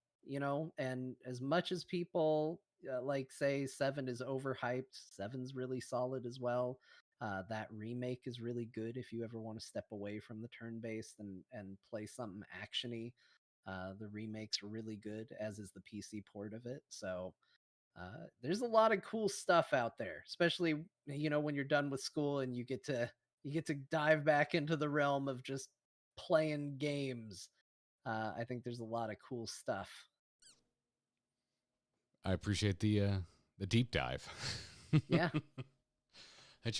Speaker 2: and as much as people like say 7 is overhyped, 7's really solid as well. That remake is really good if you ever want to step away from the turn-based and play something actiony. The remake's really good, as is the PC port of it. So there's a lot of cool stuff out there, especially when you're done with school and you get to dive back into the realm of just playing games. I think there's a lot of cool stuff.
Speaker 1: I appreciate the deep dive.
Speaker 2: Yeah.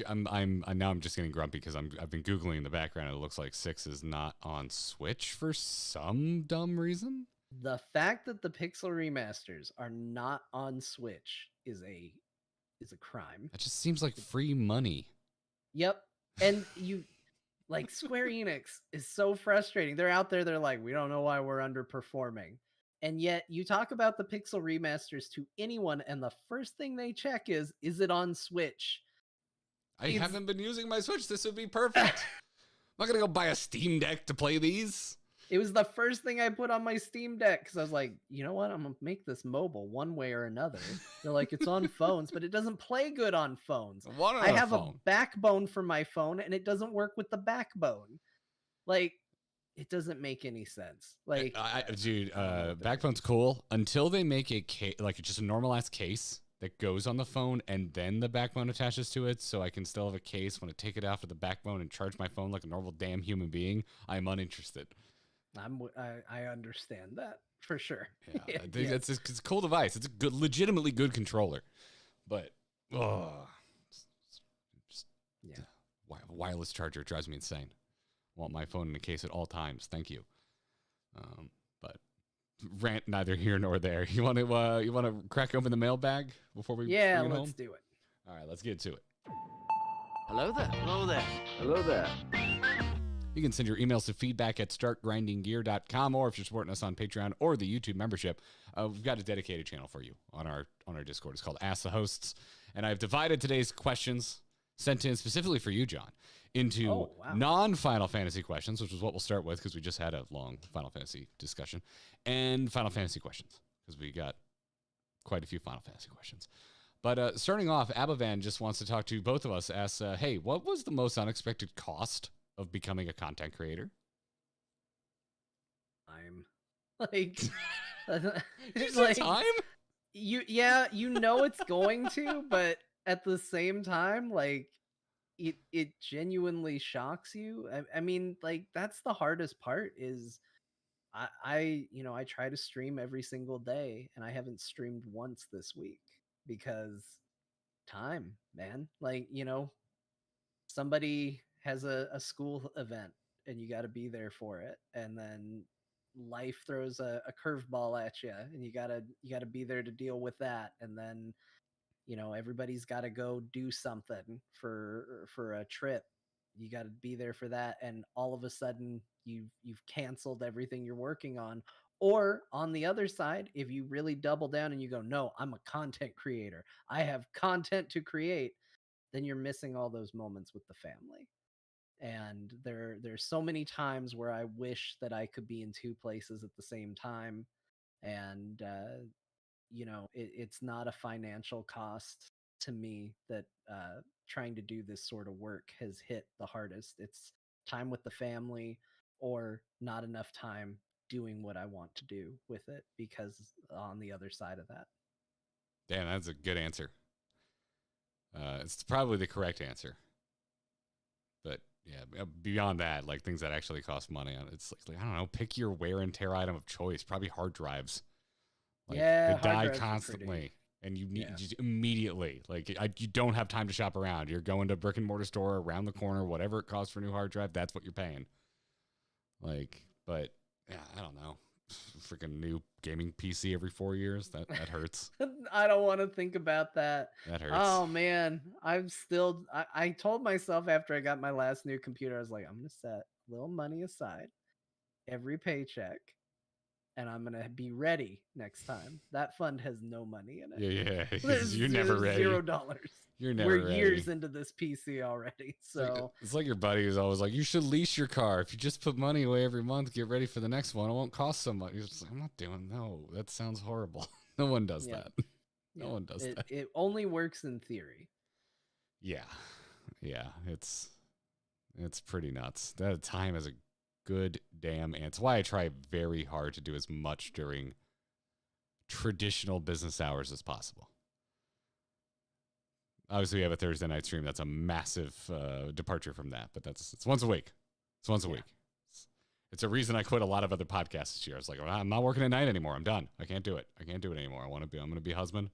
Speaker 1: I'm just getting grumpy because I've been Googling in the background and it looks like 6 is not on Switch for some dumb reason.
Speaker 2: The fact that the Pixel remasters are not on Switch is a crime.
Speaker 1: That just seems like free money.
Speaker 2: Yep. And like Square Enix is so frustrating. They're out there, they're like, we don't know why we're underperforming. And yet you talk about the Pixel remasters to anyone, and the first thing they check is it on Switch?
Speaker 1: I haven't been using my Switch. This would be perfect. I'm not going to go buy a Steam Deck to play these.
Speaker 2: It was the first thing I put on my Steam Deck because I was like, you know what? I'm going to make this mobile one way or another. They're like, it's on phones, but it doesn't play good on phones. I have a backbone for my phone, and it doesn't work with the backbone. Like, it doesn't make any sense. Like,
Speaker 1: dude, backbone's cool until they make a case, like just a normalized case that goes on the phone, and then the backbone attaches to it, so I can still have a case when I take it out of the backbone and charge my phone like a normal damn human being. I'm uninterested.
Speaker 2: I understand that for sure.
Speaker 1: Yeah, I think it's a cool device. It's a good, legitimately good controller, but wireless charger drives me insane. Want my phone in a case at all times. Thank you. But rant neither here nor there. You want to crack open the mailbag before we bring it
Speaker 2: let's
Speaker 1: home?
Speaker 2: do it.
Speaker 1: All right, let's get to it.
Speaker 3: Hello there. Hello there.
Speaker 4: Hello there.
Speaker 1: You can send your emails to feedback@startgrindinggear.com, or if you're supporting us on Patreon or the YouTube membership, we've got a dedicated channel for you on our Discord. It's called Ask the Hosts, and I've divided today's questions sent in specifically for you, John, into non-Final Fantasy questions, which is what we'll start with because we just had a long Final Fantasy discussion, and Final Fantasy questions because we got quite a few Final Fantasy questions. But starting off, Abavan just wants to talk to both of us. Asks, hey, what was the most unexpected cost of becoming a content creator?
Speaker 2: I'm like,
Speaker 1: it's like time.
Speaker 2: You know it's going to, but at the same time, like it genuinely shocks you. I mean, like that's the hardest part. Is I try to stream every single day, and I haven't streamed once this week because time, man. Like somebody has a school event and you got to be there for it, and then life throws a curveball at you, and you gotta be there to deal with that, and then everybody's got to go do something for a trip. You got to be there for that, and all of a sudden you've canceled everything you're working on, Or on the other side, if you really double down and you go, no, I'm a content creator, I have content to create, then you're missing all those moments with the family. And there's so many times where I wish that I could be in two places at the same time. And, it's not a financial cost to me that trying to do this sort of work has hit the hardest. It's time with the family or not enough time doing what I want to do with it, because on the other side of that.
Speaker 1: Damn, that's a good answer. It's probably the correct answer. But yeah, beyond that, like things that actually cost money, it's like I don't know, pick your wear and tear item of choice. Probably hard drives. Like, they die constantly, and you need just immediately. Like you don't have time to shop around. You're going to a brick and mortar store around the corner. Whatever it costs for a new hard drive, that's what you're paying. Like, but yeah, I don't know. Freaking new gaming PC every 4 years. That hurts.
Speaker 2: I don't want to think about that.
Speaker 1: That hurts.
Speaker 2: Oh man, I told myself after I got my last new computer, I was like, I'm gonna set a little money aside every paycheck, and I'm gonna be ready next time. That fund has no money in it.
Speaker 1: Yeah. You're never ready.
Speaker 2: $0.
Speaker 1: You're never
Speaker 2: We're
Speaker 1: ready.
Speaker 2: years into this PC already. So
Speaker 1: it's like your buddy who's always like, you should lease your car. If you just put money away every month, get ready for the next one. It won't cost so much. Like, I'm not doing. No, that sounds horrible. No one does that. No one does that.
Speaker 2: It only works in theory.
Speaker 1: Yeah. It's pretty nuts. That time is a good damn answer. It's why I try very hard to do as much during traditional business hours as possible. Obviously, we have a Thursday night stream. That's a massive departure from that, but it's once a week. It's once a week. It's a reason I quit a lot of other podcasts this year. I was like, I'm not working at night anymore. I'm done. I can't do it. I can't do it anymore. I'm going to be a husband.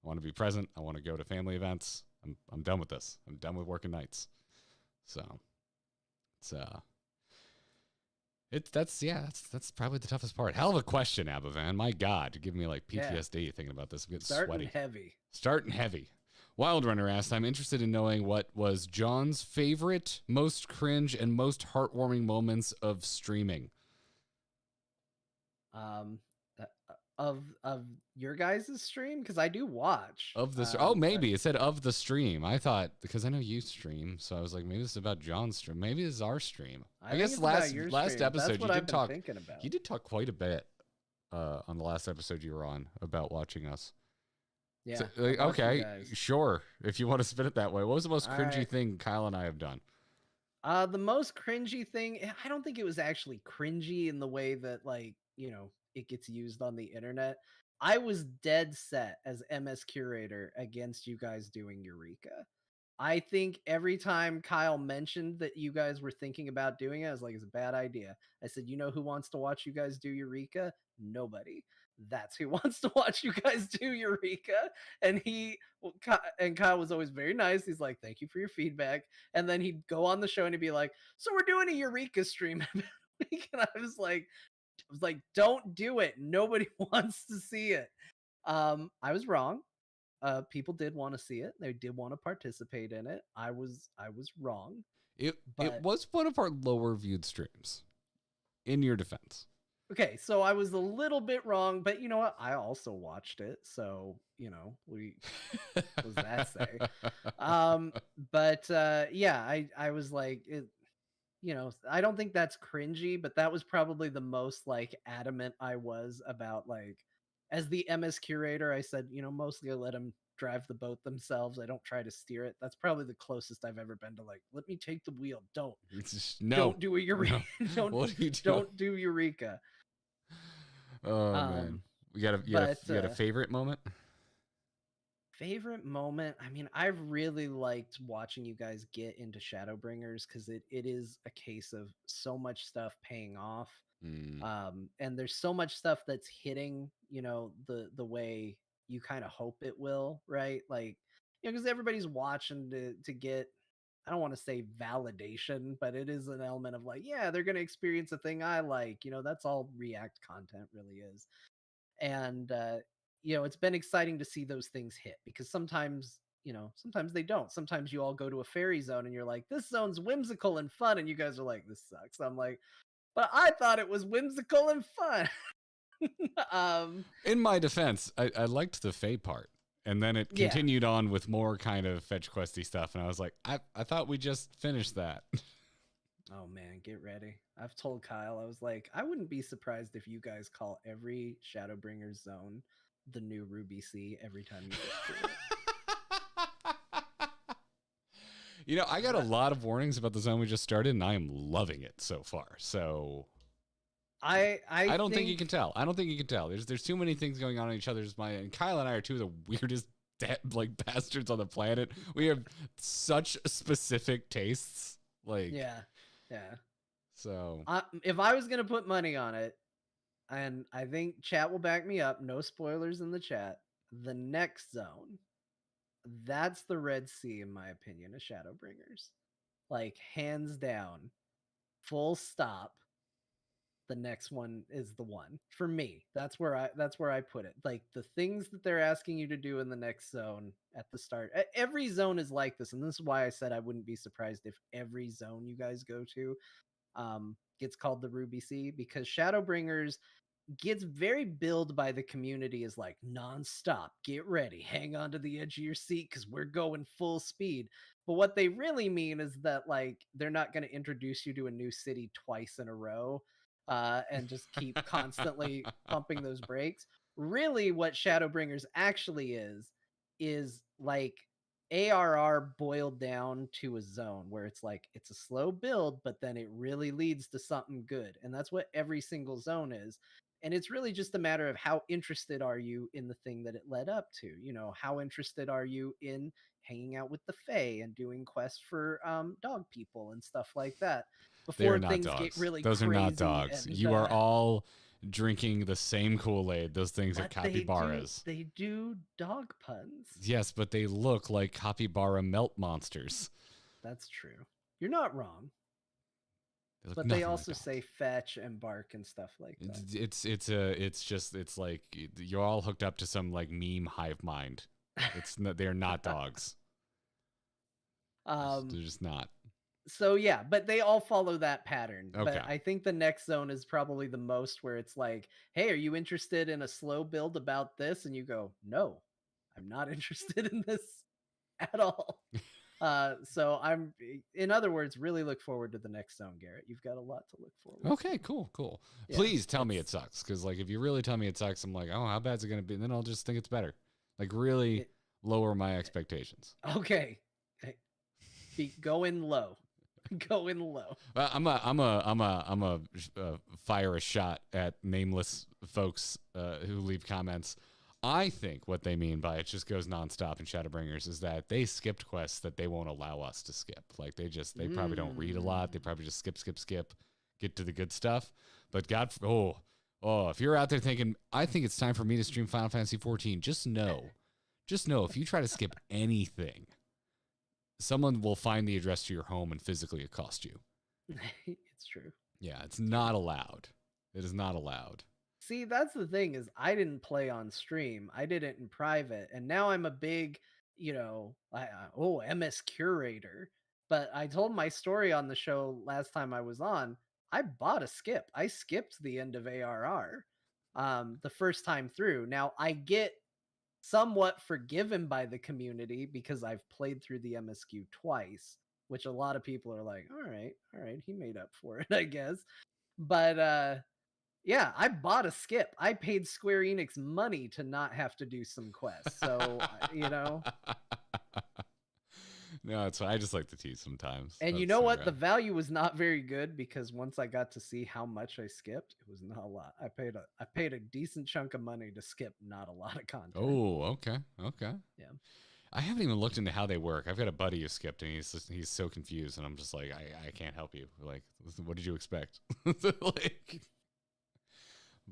Speaker 1: I want to be present. I want to go to family events. I'm done with this. I'm done with working nights. So that's probably the toughest part. Hell of a question, Abavan. My God, you're giving me like PTSD thinking about this. I'm getting sweaty. Starting heavy. Wild Runner asked, I'm interested in knowing what was Jon's favorite, most cringe, and most heartwarming moments of streaming.
Speaker 2: Of your guys' stream? Because I do watch.
Speaker 1: Of the maybe. It said of the stream. I thought, because I know you stream, so I was like, maybe this is about Jon's stream. Maybe this is our stream. I guess last episode you did talk quite a bit on the last episode you were on about watching us.
Speaker 2: Yeah.
Speaker 1: So, okay, sure. If you want to spin it that way. What was the most cringy thing Kyle and I have done?
Speaker 2: The most cringy thing, I don't think it was actually cringy in the way that, like, it gets used on the internet. I was dead set as MS curator against you guys doing Eureka. I think every time Kyle mentioned that you guys were thinking about doing it, I was like, it's a bad idea. I said, you know who wants to watch you guys do Eureka? Nobody. That's who wants to watch you guys do Eureka. And Kyle was always very nice. He's like, thank you for your feedback. And then he'd go on the show and he'd be like, so we're doing a Eureka stream every week. And I was like, don't do it. Nobody wants to see it. I was wrong. People did want to see it. They did want to participate in it. I was wrong.
Speaker 1: It was one of our lower viewed streams, in your defense.
Speaker 2: Okay, so I was a little bit wrong, but you know what? I also watched it, so what does that say? I was like, I don't think that's cringy, but that was probably the most like adamant I was about, like, as the MS curator, I said, mostly I let them drive the boat themselves. I don't try to steer it. That's probably the closest I've ever been to, like, let me take the wheel. Don't do a Eureka.
Speaker 1: No.
Speaker 2: Don't do Eureka.
Speaker 1: Oh man, you got a favorite moment?
Speaker 2: Favorite moment? I mean, I've really liked watching you guys get into Shadowbringers because it is a case of so much stuff paying off. And there's so much stuff that's hitting, the way you kind of hope it will, right? Like, because everybody's watching to get, I don't want to say validation, but it is an element of like, yeah, they're going to experience a thing I like, that's all React content really is. And, it's been exciting to see those things hit because sometimes they don't. Sometimes you all go to a fairy zone and you're like, this zone's whimsical and fun. And you guys are like, this sucks. I'm like, but I thought it was whimsical and fun.
Speaker 1: In my defense, I liked the Fae part. And then it continued on with more kind of fetch questy stuff. And I was like, I thought we just finished that.
Speaker 2: Oh, man, get ready. I've told Kyle, I was like, I wouldn't be surprised if you guys call every Shadowbringers zone the new Ruby Sea every time you get through it.
Speaker 1: You know, I got a lot of warnings about the zone we just started, and I am loving it so far. So
Speaker 2: I
Speaker 1: don't think you can tell. I don't think you can tell. There's too many things going on in each other's mind. And Kyle and I are two of the weirdest bastards on the planet. We have such specific tastes.
Speaker 2: Yeah.
Speaker 1: So
Speaker 2: if I was gonna put money on it, and I think chat will back me up, no spoilers in the chat, the next zone, that's the Red Sea, in my opinion, of Shadowbringers. Like, hands down, full stop. The next one is the one for me. That's where I put it. Like, the things that they're asking you to do in the next zone at the start. Every zone is like this, and this is why I said I wouldn't be surprised if every zone you guys go to gets called the Ruby Sea, because Shadowbringers gets very billed by the community as like nonstop, get ready, hang on to the edge of your seat because we're going full speed. But what they really mean is that, like, they're not going to introduce you to a new city twice in a row and just keep constantly pumping those brakes. Really, what Shadowbringers actually is like ARR boiled down to a zone where it's like, it's a slow build, but then it really leads to something good. And that's what every single zone is. And it's really just a matter of how interested are you in the thing that it led up to. You know, how interested are you in hanging out with the Fae and doing quests for dog people and stuff like that before things get really
Speaker 1: Those
Speaker 2: crazy.
Speaker 1: Those are not dogs.
Speaker 2: And,
Speaker 1: you are all drinking the same Kool-Aid. Those things are capybaras.
Speaker 2: They do dog puns.
Speaker 1: Yes, but they look like capybara melt monsters.
Speaker 2: That's true. You're not wrong. But they also say fetch and bark and stuff like that.
Speaker 1: It's like you're all hooked up to some like meme hive mind. They're not dogs. They're just not.
Speaker 2: So yeah, but they all follow that pattern.
Speaker 1: Okay.
Speaker 2: But I think the next zone is probably the most where it's like, hey, are you interested in a slow build about this? And you go, no, I'm not interested in this at all. So I'm, in other words, really look forward to the next zone, Garrett. You've got a lot to look forward to.
Speaker 1: Okay, cool. Yeah, please tell me it sucks. Because like, if you really tell me it sucks, I'm like, oh, how bad is it going to be? And then I'll just think it's better. Like, really lower my expectations.
Speaker 2: Okay. Going low. Going low.
Speaker 1: I'm a fire a shot at nameless folks who leave comments. I think what they mean by it just goes nonstop in Shadowbringers is that they skipped quests that they won't allow us to skip. Like they probably don't read a lot. They probably just skip, get to the good stuff. But if you're out there thinking, I think it's time for me to stream Final Fantasy XIV, just know if you try to skip anything, someone will find the address to your home and physically accost you.
Speaker 2: It's true.
Speaker 1: Yeah, it's not allowed. It is not allowed.
Speaker 2: See, that's the thing is I didn't play on stream. I did it in private. And now I'm a big, MS curator. But I told my story on the show last time I was on. I bought a skip. I skipped the end of ARR the first time through. Now, I get somewhat forgiven by the community because I've played through the MSQ twice, which a lot of people are like, all right, he made up for it, I guess. But yeah, I bought a skip. I paid Square Enix money to not have to do some quests. So,
Speaker 1: No, it's fine. I just like to tease sometimes.
Speaker 2: And you know what? Right. The value was not very good because once I got to see how much I skipped, it was not a lot. I paid a decent chunk of money to skip not a lot of content.
Speaker 1: Oh, okay.
Speaker 2: Yeah.
Speaker 1: I haven't even looked into how they work. I've got a buddy who skipped, and he's so confused, and I'm just like, I can't help you. Like, what did you expect?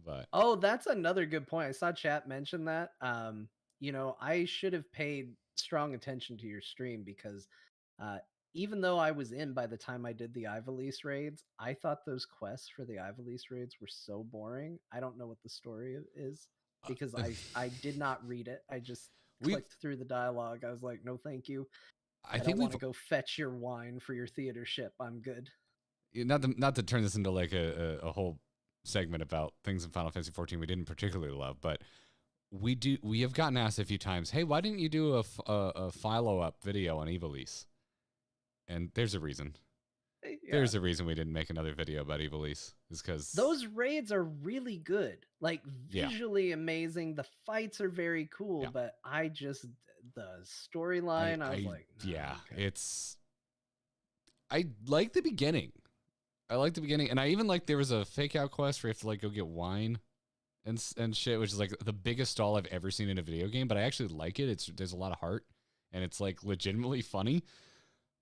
Speaker 1: But
Speaker 2: that's another good point. I saw chat mention that. I should have paid strong attention to your stream because even though I was in by the time I did the Ivalice raids, I thought those quests for the Ivalice raids were so boring. I don't know what the story is because I did not read it. I just clicked through the dialogue. I was like, no, thank you. I think want to go fetch your wine for your theater ship. I'm good.
Speaker 1: Not to turn this into like a whole segment about things in Final Fantasy 14 we didn't particularly love, but we have gotten asked a few times, hey, why didn't you do a follow-up video on Ivalice? And there's a reason. Yeah. There's a reason we didn't make another video about Ivalice, is because
Speaker 2: those raids are really good, like visually amazing. The fights are very cool, but the storyline, I was like, no, okay.
Speaker 1: I like the beginning. And I even like there was a fake out quest where you have to like go get wine and shit, which is like the biggest stall I've ever seen in a video game, but I actually like it. There's a lot of heart, and it's like legitimately funny.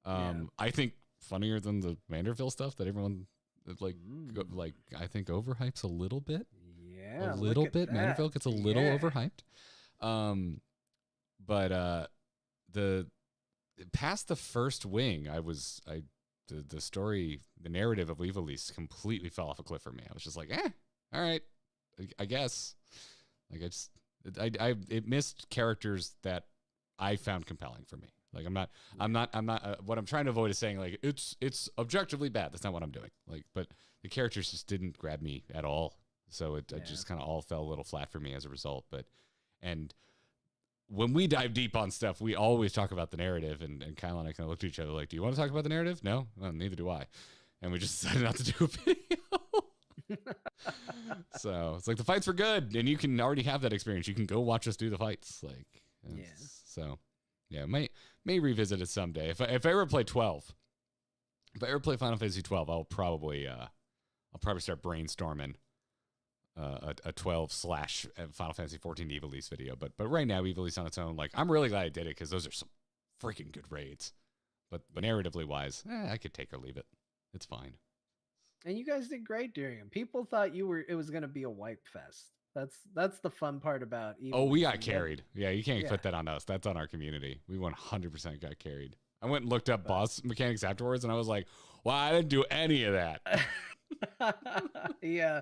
Speaker 1: I think funnier than the Manderville stuff that everyone I think overhypes a little bit.
Speaker 2: Yeah,
Speaker 1: a little bit. Manderville gets a little overhyped. But the past the first wing, the story, the narrative of Ivalice completely fell off a cliff for me. I was just like, all right, I guess. Like it missed characters that I found compelling for me. Like I'm not. What I'm trying to avoid is saying like it's objectively bad. That's not what I'm doing. Like, but the characters just didn't grab me at all. So it just kind of all fell a little flat for me as a result. And when we dive deep on stuff, we always talk about the narrative. And Kyle and I kind of looked at each other like, do you want to talk about the narrative? No, well, neither do I. And we just decided not to do a video. So it's like the fights were good, and you can already have that experience. You can go watch us do the fights. Like, so. Yeah, may revisit it someday. If I ever play 12, if I ever play Final Fantasy 12, I'll probably start brainstorming a 12 / Final Fantasy 14 Ivalice video. But right now, Ivalice on its own, like I'm really glad I did it because those are some freaking good raids. But narratively wise, I could take or leave it. It's fine.
Speaker 2: And you guys did great during them. People thought it was going to be a wipe fest. That's the fun part about Ivalice.
Speaker 1: Oh, we got carried. Yeah, you can't put that on us. That's on our community. We 100% got carried. I went and looked up boss mechanics afterwards, and I was like, wow, I didn't do any of that.
Speaker 2: Yeah,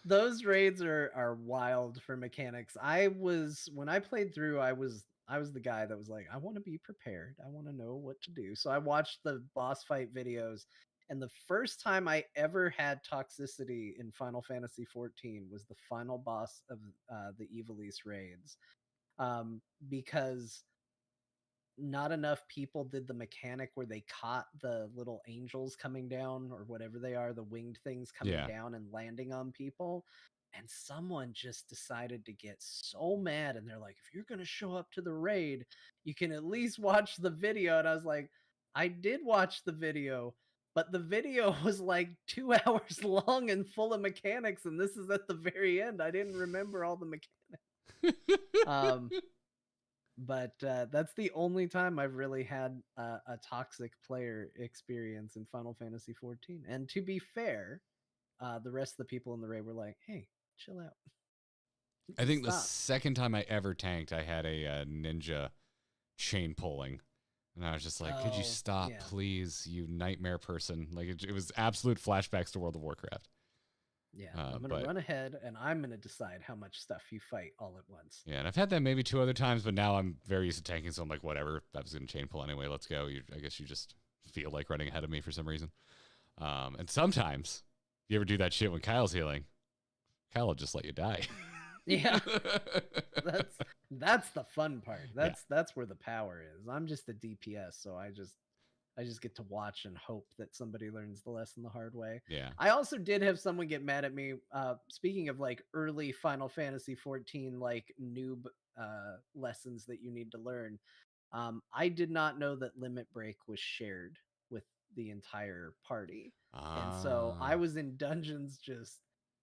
Speaker 2: those raids are wild for mechanics. When I played through, I was the guy that was like, I want to be prepared. I want to know what to do. So I watched the boss fight videos. And the first time I ever had toxicity in Final Fantasy XIV was the final boss of the Ivalice raids, because not enough people did the mechanic where they caught the little angels coming down, or whatever they are, the winged things coming down and landing on people. And someone just decided to get so mad, and they're like, if you're going to show up to the raid, you can at least watch the video. And I was like, I did watch the video, but the video was like 2 hours long and full of mechanics, and this is at the very end. I didn't remember all the mechanics. But that's the only time I've really had a toxic player experience in Final Fantasy XIV. And to be fair, the rest of the people in the raid were like, hey, chill out.
Speaker 1: I think the second time I ever tanked, I had a ninja chain pulling. And I was just like, could you stop, please, you nightmare person? Like, it was absolute flashbacks to World of Warcraft.
Speaker 2: Yeah, I'm going to run ahead, and I'm going to decide how much stuff you fight all at once.
Speaker 1: Yeah, and I've had that maybe 2 other times, but now I'm very used to tanking, so I'm like, whatever. I was going to chain pull anyway. Let's go. I guess you just feel like running ahead of me for some reason. And sometimes, you ever do that shit when Kyle's healing, Kyle will just let you die.
Speaker 2: Yeah, that's the fun part. That's where the power is. I'm just a DPS, so I just get to watch and hope that somebody learns the lesson the hard way.
Speaker 1: Yeah.
Speaker 2: I also did have someone get mad at me. Speaking of like early Final Fantasy XIV, like noob lessons that you need to learn. I did not know that Limit Break was shared with the entire party. And so I was in dungeons just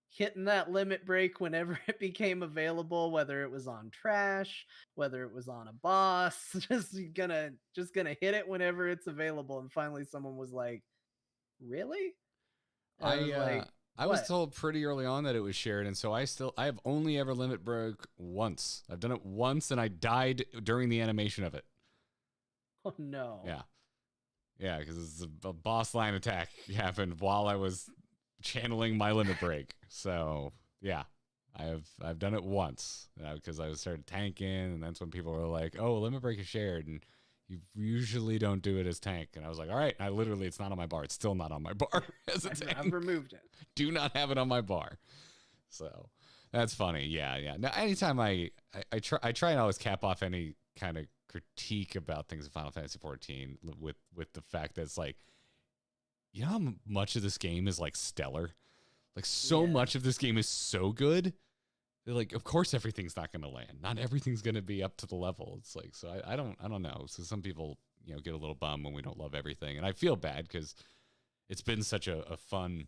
Speaker 2: hitting that limit break whenever it became available, whether it was on trash, whether it was on a boss, just gonna hit it whenever it's available. And finally someone was like, really?
Speaker 1: I was told pretty early on that it was shared, and so I have only ever limit broke once. I've done it once, and I died during the animation of it.
Speaker 2: Oh no.
Speaker 1: Yeah, because a boss line attack happened while I was channeling my limit break. So yeah, I've done it once because I started tanking, and that's when people were like, oh, limit break is shared, and You usually don't do it as tank. And I was like, all right. It's not on my bar. It's still not on my bar as a tank.
Speaker 2: I've removed it.
Speaker 1: Do not have it on my bar. So that's funny. Yeah. Now, anytime I try and always cap off any kind of critique about things in Final Fantasy 14 with the fact that it's like, you know how much of this game is like stellar? Like so much of this game is so good. They're like, of course everything's not going to land. Not everything's going to be up to the level. It's like, so I don't know. So some people, get a little bummed when we don't love everything. And I feel bad because it's been such a fun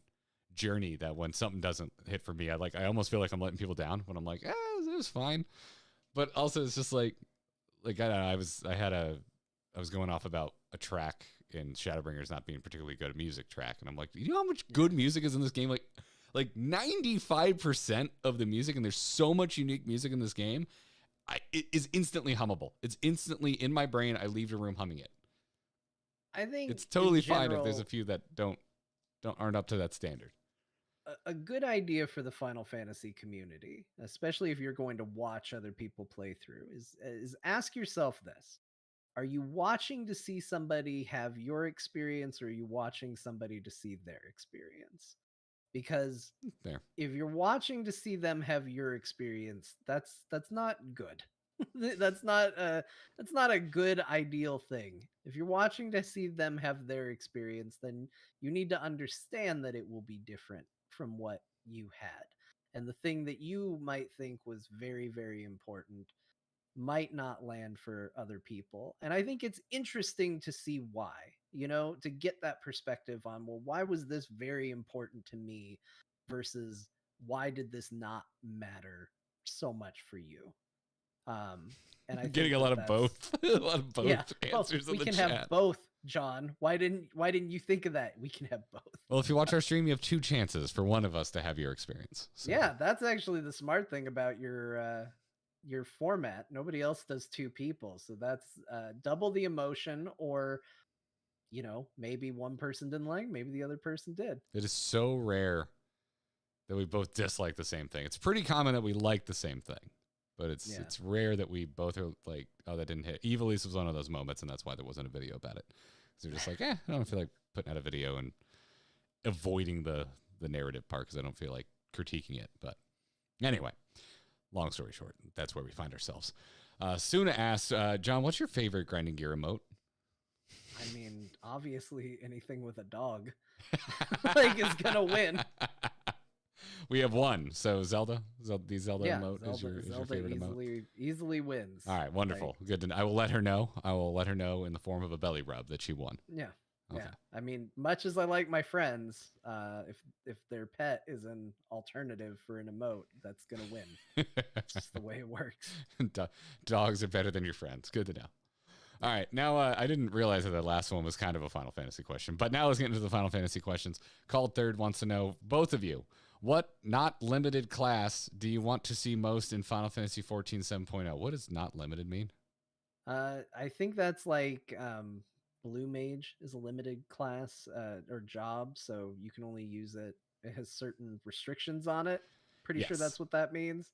Speaker 1: journey that when something doesn't hit for me, I almost feel like I'm letting people down when I'm like, it was fine. But also it's just like I don't know, I was going off about a track in Shadowbringers not being particularly good at music track. And I'm like, you know how much good music is in this game? Like 95% of the music, and there's so much unique music in this game, it is instantly hummable. It's instantly in my brain. I leave the room humming it.
Speaker 2: I think
Speaker 1: it's totally fine if there's a few that aren't up to that standard.
Speaker 2: A good idea for the Final Fantasy community, especially if you're going to watch other people play through, is ask yourself this. Are you watching to see somebody have your experience, or are you watching somebody to see their experience? Because if you're watching to see them have your experience, that's not good. that's not a good ideal thing. If you're watching to see them have their experience, then you need to understand that it will be different from what you had. And the thing that you might think was very, very important might not land for other people. And I think it's interesting to see why, to get that perspective on, well, why was this very important to me versus why did this not matter so much for you? And I think
Speaker 1: getting a lot of both. A lot of both answers in the chat. We can have
Speaker 2: both, John. Why didn't you think of that? We can have both.
Speaker 1: Well, if you watch our stream, you have two chances for one of us to have your experience. So.
Speaker 2: Yeah, that's actually the smart thing about your format. Nobody else does two people, so that's double the emotion. Or maybe one person didn't like, maybe the other person did.
Speaker 1: It is so rare that we both dislike the same thing. It's pretty common that we like the same thing, but it's rare that we both are like, oh, that didn't hit. Evilise was one of those moments, and that's why there wasn't a video about it. So they're just like, I don't feel like putting out a video and avoiding the narrative part because I don't feel like critiquing it. But anyway, long story short, that's where we find ourselves. Suna asks, John, what's your favorite grinding gear emote?
Speaker 2: I mean, obviously anything with a dog is gonna win.
Speaker 1: We have one. So Zelda emote is your favorite emote?
Speaker 2: Easily wins.
Speaker 1: All right, wonderful. Good to know. I will let her know. In the form of a belly rub that she won.
Speaker 2: Yeah. Okay. Yeah. I mean, much as I like my friends, if their pet is an alternative for an emote, that's gonna win. It's just the way it works.
Speaker 1: Dogs are better than your friends. Good to know. All right, now I didn't realize that the last one was kind of a Final Fantasy question, but now let's get into the Final Fantasy questions. Called Third wants to know, both of you, what not limited class do you want to see most in Final Fantasy 14 7.0? What does not limited mean?
Speaker 2: I think that's like Blue Mage is a limited class or job, so you can only use it. It has certain restrictions on it. Pretty sure that's what that means.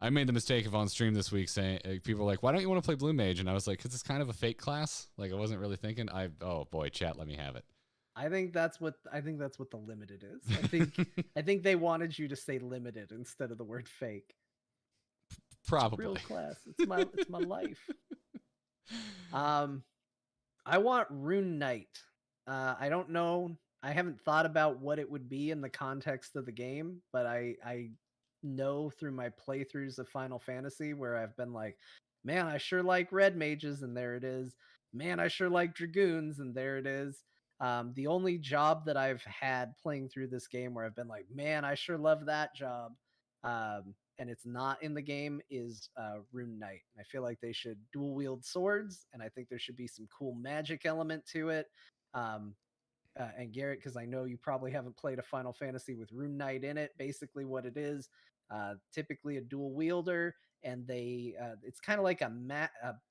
Speaker 1: I made the mistake of on stream this week saying, people were like, why don't you want to play Blue Mage? And I was like, because it's kind of a fake class. Like, I wasn't really thinking. Oh boy, chat, let me have it.
Speaker 2: I think that's what the limited is. I think they wanted you to say limited instead of the word fake.
Speaker 1: Probably.
Speaker 2: It's real class. It's my life. I want Rune Knight. I don't know. I haven't thought about what it would be in the context of the game, but I know through my playthroughs of Final Fantasy where I've been like, man, I sure like red mages, and there it is. Man, I sure like dragoons, and there it is. The only job that I've had playing through this game where I've been like, man, I sure love that job, and it's not in the game, is Rune Knight. I feel like they should dual wield swords, and I think there should be some cool magic element to it. And Garrett, because I know you probably haven't played a Final Fantasy with Rune Knight in it. Basically what it is, typically a dual wielder, and it's kind of like a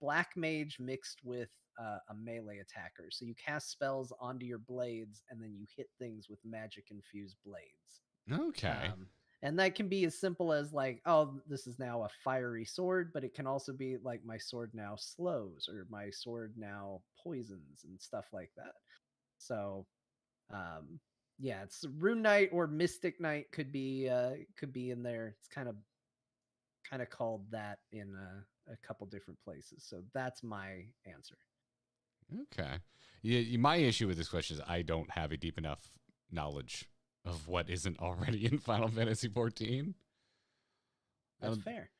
Speaker 2: black mage mixed with a melee attacker. So you cast spells onto your blades, and then you hit things with magic infused blades.
Speaker 1: Okay.
Speaker 2: And that can be as simple as like, oh, this is now a fiery sword, but it can also be like my sword now slows or my sword now poisons and stuff like that. So yeah, it's Rune Knight or Mystic Knight could be in there. It's kind of called that in a couple different places. So that's my answer.
Speaker 1: Okay. Yeah, my issue with this question is I don't have a deep enough knowledge of what isn't already in Final Fantasy XIV.
Speaker 2: That's fair.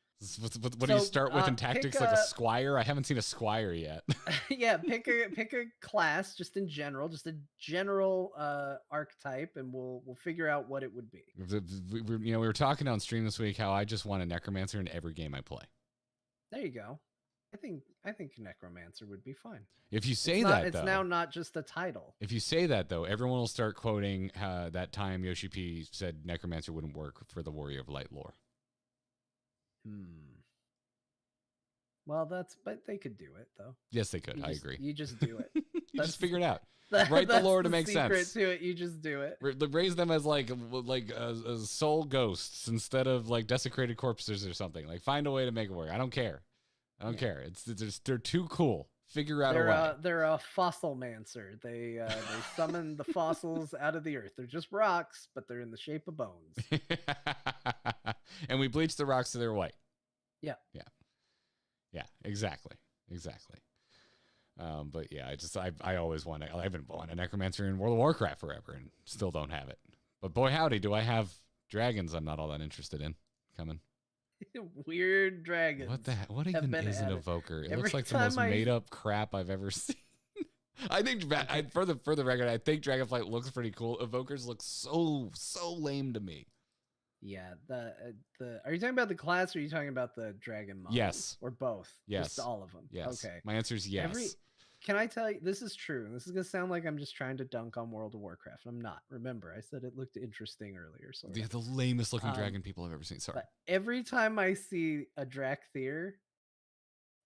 Speaker 1: What do you start with in tactics? Like a squire? I haven't seen a squire yet.
Speaker 2: Yeah, pick a class just in general, just a general archetype, and we'll figure out what it would be.
Speaker 1: We were talking on stream this week how I just want a Necromancer in every game I play.
Speaker 2: There you go. I think Necromancer would be fine.
Speaker 1: If you say
Speaker 2: it's now not just a title.
Speaker 1: If you say that though, everyone will start quoting that time Yoshi P said Necromancer wouldn't work for the Warrior of Light lore.
Speaker 2: Well, but they could do it though.
Speaker 1: Yes, they could. I agree.
Speaker 2: You just do it.
Speaker 1: You just figure it out. Write the lore to make sense.
Speaker 2: To it, you just do it.
Speaker 1: Raise them as like soul ghosts instead of like desecrated corpses or something. Like find a way to make it work. I don't care. Care. They're too cool. Figure out a way.
Speaker 2: They're a fossilmancer. They summon the fossils out of the earth. They're just rocks, but they're in the shape of bones.
Speaker 1: And we bleach the rocks so they're white.
Speaker 2: Yeah.
Speaker 1: Exactly. But yeah, I always want to. I've been wanting a Necromancer in World of Warcraft forever, and still don't have it. But boy, howdy, do I have dragons? I'm not all that interested in coming.
Speaker 2: Weird dragons.
Speaker 1: What the heck? What even is an evoker? It looks like the most made up crap I've ever seen. I think for the record, I think Dragonflight looks pretty cool. Evokers look so lame to me.
Speaker 2: Yeah, are you talking about the class or are you talking about the dragon model?
Speaker 1: Yes.
Speaker 2: Or both?
Speaker 1: Yes.
Speaker 2: Just all of them?
Speaker 1: Yes.
Speaker 2: Okay.
Speaker 1: My answer is yes.
Speaker 2: Can I tell you, this is true. This is going to sound like I'm just trying to dunk on World of Warcraft. I'm not. Remember, I said it looked interesting earlier. So
Speaker 1: yeah, the lamest looking dragon people I've ever seen. Sorry.
Speaker 2: But every time I see a Drakthir,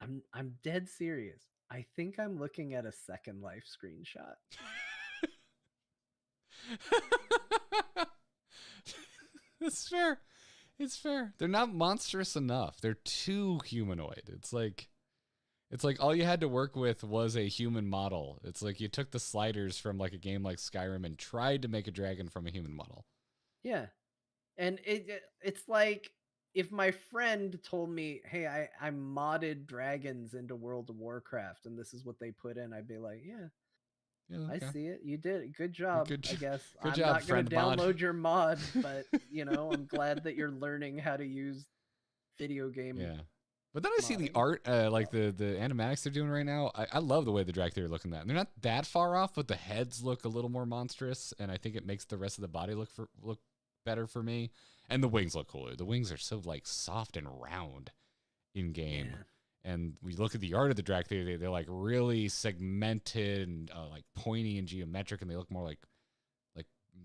Speaker 2: I'm dead serious. I think I'm looking at a Second Life screenshot.
Speaker 1: It's fair. It's fair. They're not monstrous enough. They're too humanoid. It's like all you had to work with was a human model. It's like you took the sliders from like a game like Skyrim and tried to make a dragon from a human model.
Speaker 2: Yeah. And it's like if my friend told me, hey, I modded dragons into World of Warcraft and this is what they put in, I'd be like, yeah. Okay. I see it. You did it. Good job, I guess.
Speaker 1: I'm
Speaker 2: not going to download your mod, but I'm glad that you're learning how to use video game.
Speaker 1: Yeah. But then I see the art, like the animatics they're doing right now. I love the way the Drakthir are looking at. They're not that far off, but the heads look a little more monstrous, and I think it makes the rest of the body look better for me. And the wings look cooler. The wings are so like soft and round in game. Yeah. And we look at the art of the Drakthir, they're like really segmented and like pointy and geometric, and they look more like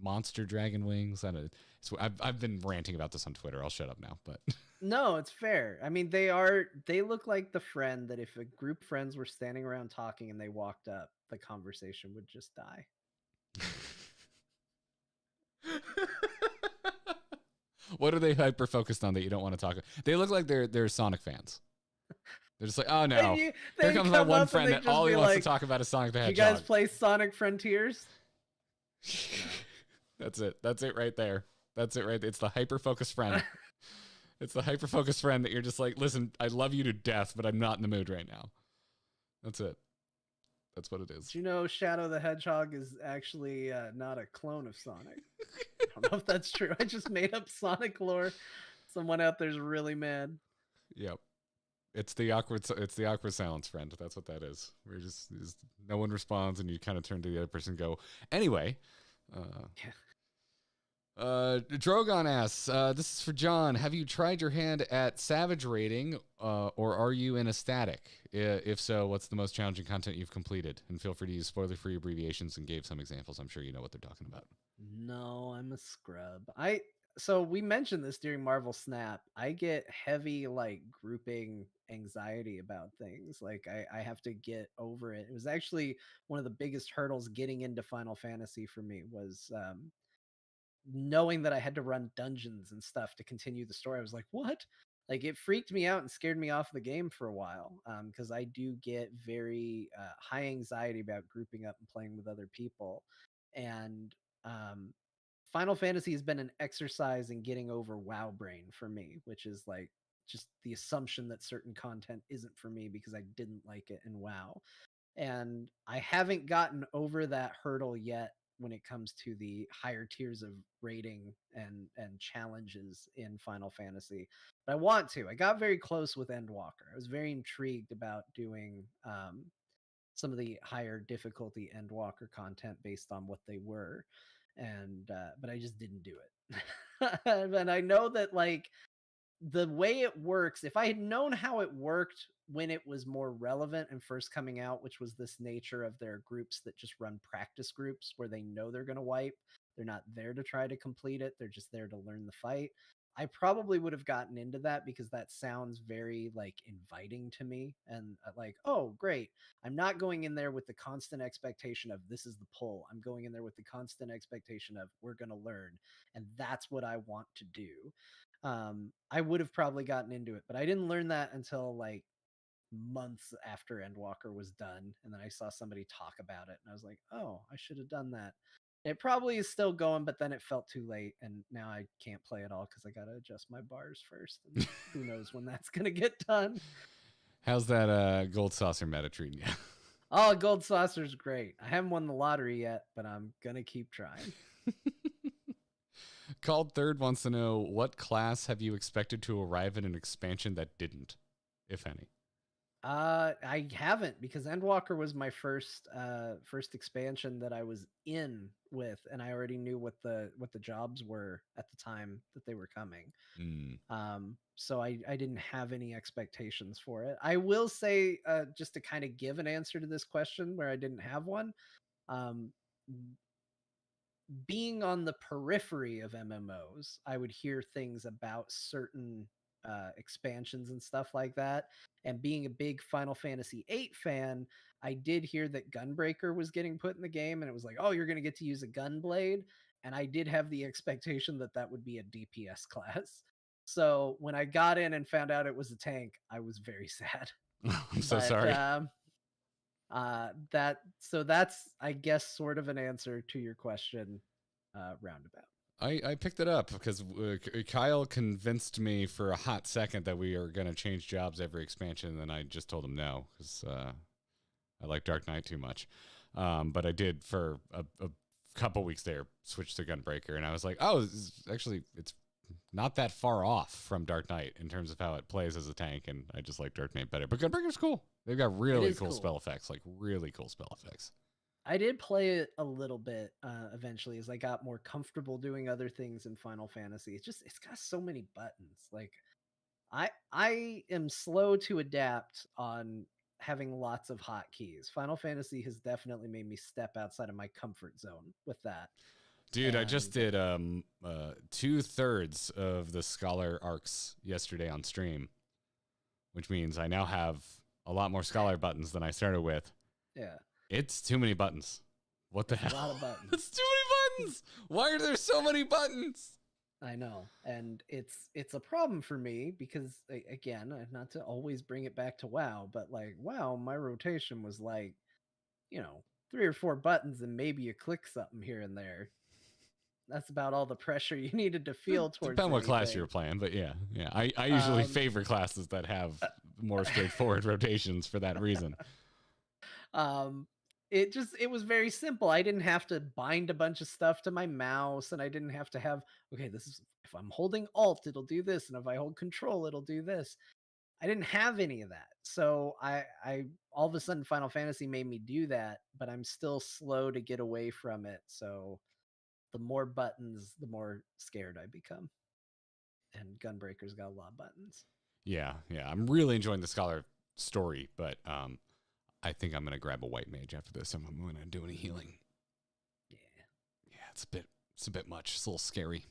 Speaker 1: monster dragon wings. I don't know. So I've been ranting about this on Twitter. I'll shut up now. But
Speaker 2: no, it's fair. I mean, they look like the friend that if a group of friends were standing around talking and they walked up, the conversation would just die.
Speaker 1: What are they hyper focused on that you don't want to talk about? They look like they're Sonic fans. They're just like, oh no, here comes my one friend that all he wants to talk about is Sonic the Hedgehog.
Speaker 2: You guys play Sonic Frontiers?
Speaker 1: That's it. That's it right there. That's it right there. It's the hyper-focused friend. It's the hyper-focused friend that you're just like, listen, I love you to death, but I'm not in the mood right now. That's it. That's what it is.
Speaker 2: Do you know Shadow the Hedgehog is actually not a clone of Sonic? I don't know if that's true. I just made up Sonic lore. Someone out there's really mad.
Speaker 1: Yep. It's the awkward silence friend. That's what that is. We're just no one responds, and you kind of turn to the other person and go, anyway. Drogon asks, this is for John. Have you tried your hand at Savage rating, or are you in a static? If so, what's the most challenging content you've completed? And feel free to use spoiler-free abbreviations and gave some examples. I'm sure you know what they're talking about.
Speaker 2: No, I'm a scrub. So we mentioned this during Marvel Snap. I get heavy like grouping anxiety about things. Like I have to get over it. It was actually one of the biggest hurdles getting into Final Fantasy for me was knowing that I had to run dungeons and stuff to continue the story, I was like, what? Like, it freaked me out and scared me off the game for a while, because I do get very high anxiety about grouping up and playing with other people. And Final Fantasy has been an exercise in getting over WoW brain for me, which is like just the assumption that certain content isn't for me because I didn't like it in WoW. And I haven't gotten over that hurdle yet when it comes to the higher tiers of rating and challenges in Final Fantasy. But I want to. I got very close with Endwalker. I was very intrigued about doing some of the higher difficulty Endwalker content based on what they were. And but I just didn't do it. And I know that, like, the way it works, if I had known how it worked when it was more relevant and first coming out, which was this nature of their groups that just run practice groups where they know they're going to wipe, they're not there to try to complete it, they're just there to learn the fight, I probably would have gotten into that because that sounds very like inviting to me. And like, oh, great. I'm not going in there with the constant expectation of this is the pull. I'm going in there with the constant expectation of we're going to learn. And that's what I want to do. I would have probably gotten into it, but I didn't learn that until like months after Endwalker was done. And then I saw somebody talk about it and I was like, oh, I should have done that. It probably is still going, but then it felt too late. And now I can't play it all because I got to adjust my bars first. And who knows when that's going to get done.
Speaker 1: How's that gold saucer meta treating you?
Speaker 2: Oh, gold saucer's great. I haven't won the lottery yet, but I'm going to keep trying.
Speaker 1: Called Third wants to know, what class have you expected to arrive in an expansion that didn't, if any?
Speaker 2: I haven't, because Endwalker was my first expansion that I was in with, and I already knew what the jobs were at the time that they were coming. So I didn't have any expectations for it. I will say, just to kind of give an answer to this question where I didn't have one, being on the periphery of MMOs, I would hear things about certain expansions and stuff like that. And being a big Final Fantasy VIII fan, I did hear that Gunbreaker was getting put in the game, and it was like, oh, you're going to get to use a gunblade. And I did have the expectation that that would be a DPS class. So when I got in and found out it was a tank, I was very sad.
Speaker 1: I'm so sorry.
Speaker 2: That's, I guess, sort of an answer to your question, roundabout.
Speaker 1: I picked it up because Kyle convinced me for a hot second that we are going to change jobs every expansion, and then I just told him no because I like Dark Knight too much. But I did for a couple weeks there switch to Gunbreaker, and I was like, oh, it's not that far off from Dark Knight in terms of how it plays as a tank, and I just like Dark Knight better. But Gunbreaker's cool. They've got really cool spell effects, like really cool spell effects.
Speaker 2: I did play it a little bit eventually as I got more comfortable doing other things in Final Fantasy. It's got so many buttons. Like I am slow to adapt on having lots of hotkeys. Final Fantasy has definitely made me step outside of my comfort zone with that.
Speaker 1: Dude, I just did 2/3 of the Scholar arcs yesterday on stream, which means I now have a lot more Scholar buttons than I started with.
Speaker 2: Yeah.
Speaker 1: It's too many buttons. What the hell?
Speaker 2: A lot of buttons.
Speaker 1: It's too many buttons. Why are there so many buttons?
Speaker 2: I know. And it's a problem for me because, again, not to always bring it back to WoW, but like WoW, my rotation was like, 3 or 4 buttons and maybe you click something here and there. That's about all the pressure you needed to feel towards
Speaker 1: Depending what class you're playing, but yeah. I usually favor classes that have more straightforward rotations for that reason.
Speaker 2: It was very simple. I didn't have to bind a bunch of stuff to my mouse, and I didn't have to have, okay, this is, if I'm holding Alt, it'll do this, and if I hold Control, it'll do this. I didn't have any of that. So I all of a sudden Final Fantasy made me do that, but I'm still slow to get away from it. So the more buttons, the more scared I become. And Gunbreaker's got a lot of buttons.
Speaker 1: Yeah. I'm really enjoying the Scholar story, but I think I'm going to grab a white mage after this. I'm going to do any healing. Yeah, it's a bit much. It's a little scary.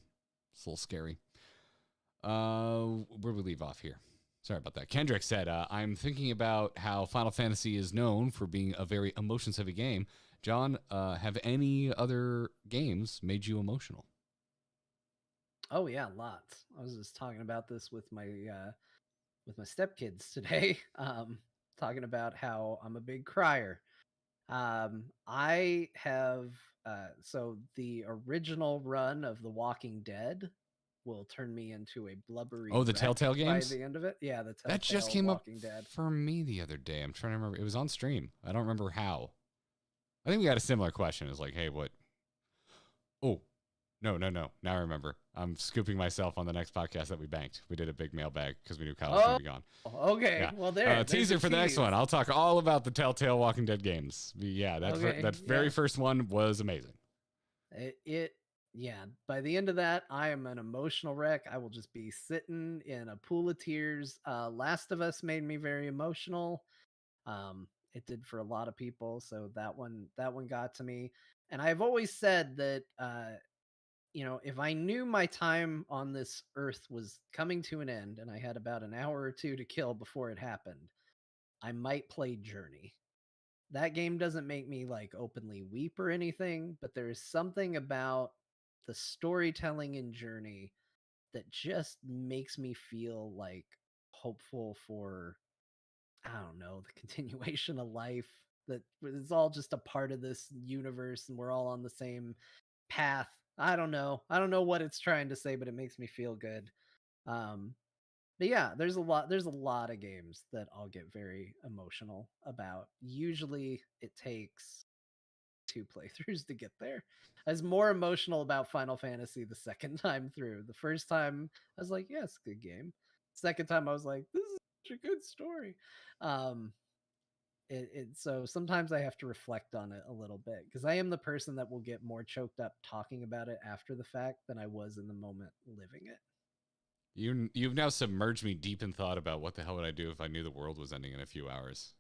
Speaker 1: Where we leave off here? Sorry about that. Kendrick said, I'm thinking about how Final Fantasy is known for being a very emotions-heavy game. John, have any other games made you emotional?
Speaker 2: Oh yeah, lots. I was just talking about this with my stepkids today. Talking about how I'm a big crier. I have so the original run of The Walking Dead will turn me into a blubbery
Speaker 1: Oh, the
Speaker 2: wreck
Speaker 1: Telltale
Speaker 2: by
Speaker 1: games?
Speaker 2: the end of it. Yeah, the Telltale
Speaker 1: That just came up
Speaker 2: Walking Dead.
Speaker 1: for me the other day. I'm trying to remember. It was on stream. I don't remember how. I think we got a similar question. It's like, hey, what? Oh, no. Now I remember. I'm scooping myself on the next podcast that we banked. We did a big mailbag because we knew Kyle was going to be gone.
Speaker 2: Okay.
Speaker 1: Yeah.
Speaker 2: Well, there's
Speaker 1: teaser for the next one. I'll talk all about the Telltale Walking Dead games. Yeah, that very first one was amazing.
Speaker 2: Yeah, by the end of that, I am an emotional wreck. I will just be sitting in a pool of tears. Last of Us made me very emotional. It did for a lot of people, so that one got to me. And I've always said that if I knew my time on this earth was coming to an end and I had about an hour or two to kill before it happened, I might play Journey. That game doesn't make me like openly weep or anything, but there is something about the storytelling in Journey that just makes me feel like hopeful for, I don't know, the continuation of life, that it's all just a part of this universe and we're all on the same path. I don't know what it's trying to say, but it makes me feel good. But yeah, there's a lot of games that I'll get very emotional about. Usually it takes 2 playthroughs to get there. I was more emotional about Final Fantasy the second time through. The first time I was like, yeah, it's a good game. Second time I was like, this is such a good story. So sometimes I have to reflect on it a little bit because I am the person that will get more choked up talking about it after the fact than I was in the moment living it.
Speaker 1: You've now submerged me deep in thought about what the hell would I do if I knew the world was ending in a few hours.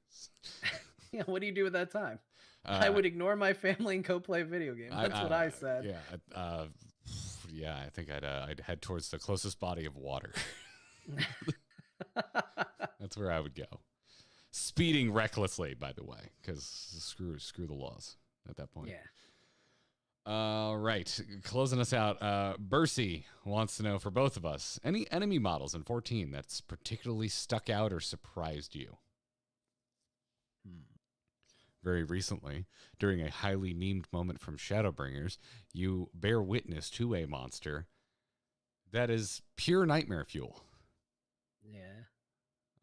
Speaker 2: Yeah, what do you do with that time? I would ignore my family and go play a video game. That's what I said.
Speaker 1: Yeah, I think I'd head towards the closest body of water. That's where I would go. Speeding recklessly, by the way, because screw the laws at that point.
Speaker 2: Yeah.
Speaker 1: All right, closing us out. Bercy wants to know for both of us, any enemy models in 14 that's particularly stuck out or surprised you? Very recently, during a highly memed moment from Shadowbringers, you bear witness to a monster that is pure nightmare fuel.
Speaker 2: Yeah.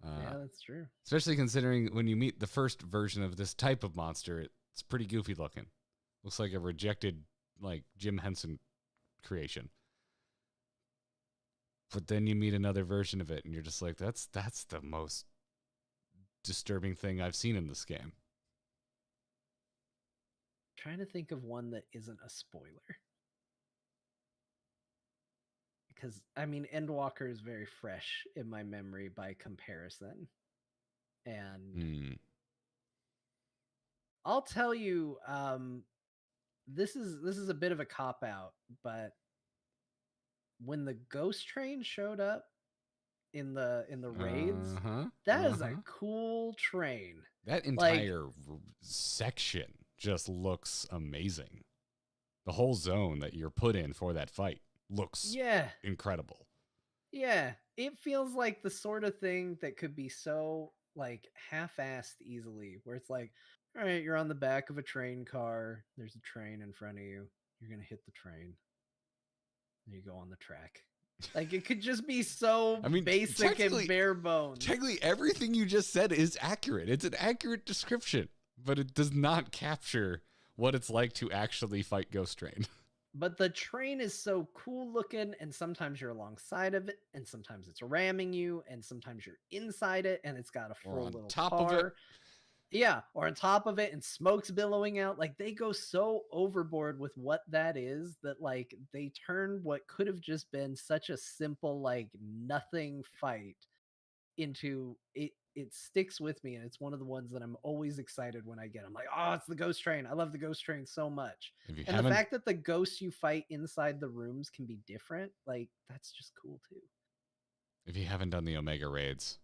Speaker 2: Yeah, that's true.
Speaker 1: Especially considering when you meet the first version of this type of monster, it's pretty goofy looking. Looks like a rejected, like, Jim Henson creation. But then you meet another version of it, and you're just like, that's the most disturbing thing I've seen in this game.
Speaker 2: Trying to think of one that isn't a spoiler. Because, I mean, Endwalker is very fresh in my memory by comparison. And I'll tell you, this is a bit of a cop-out, but when the Ghost Train showed up in the raids, that is a cool train.
Speaker 1: That entire section just looks amazing. The whole zone that you're put in for that fight looks incredible.
Speaker 2: Yeah, it feels like the sort of thing that could be so like half-assed easily, where it's like, all right, you're on the back of a train car, there's a train in front of you, you're gonna hit the train, and you go on the track. Like, it could just be so basic and bare bones.
Speaker 1: Technically, everything you just said is accurate. It's an accurate description, but it does not capture what it's like to actually fight Ghost Train.
Speaker 2: But the train is so cool looking, and sometimes you're alongside of it, and sometimes it's ramming you, and sometimes you're inside it, and it's got a full little car.
Speaker 1: Of it.
Speaker 2: Yeah, or on top of it, and smoke's billowing out. Like, they go so overboard with what that is that, like, they turn what could have just been such a simple, like, nothing fight into it. It sticks with me, and it's one of the ones that I'm always excited when I get. I'm like, oh, it's the Ghost Train. I love the Ghost Train so much. And the fact that the ghosts you fight inside the rooms can be different, like, that's just cool too.
Speaker 1: If you haven't done the Omega raids,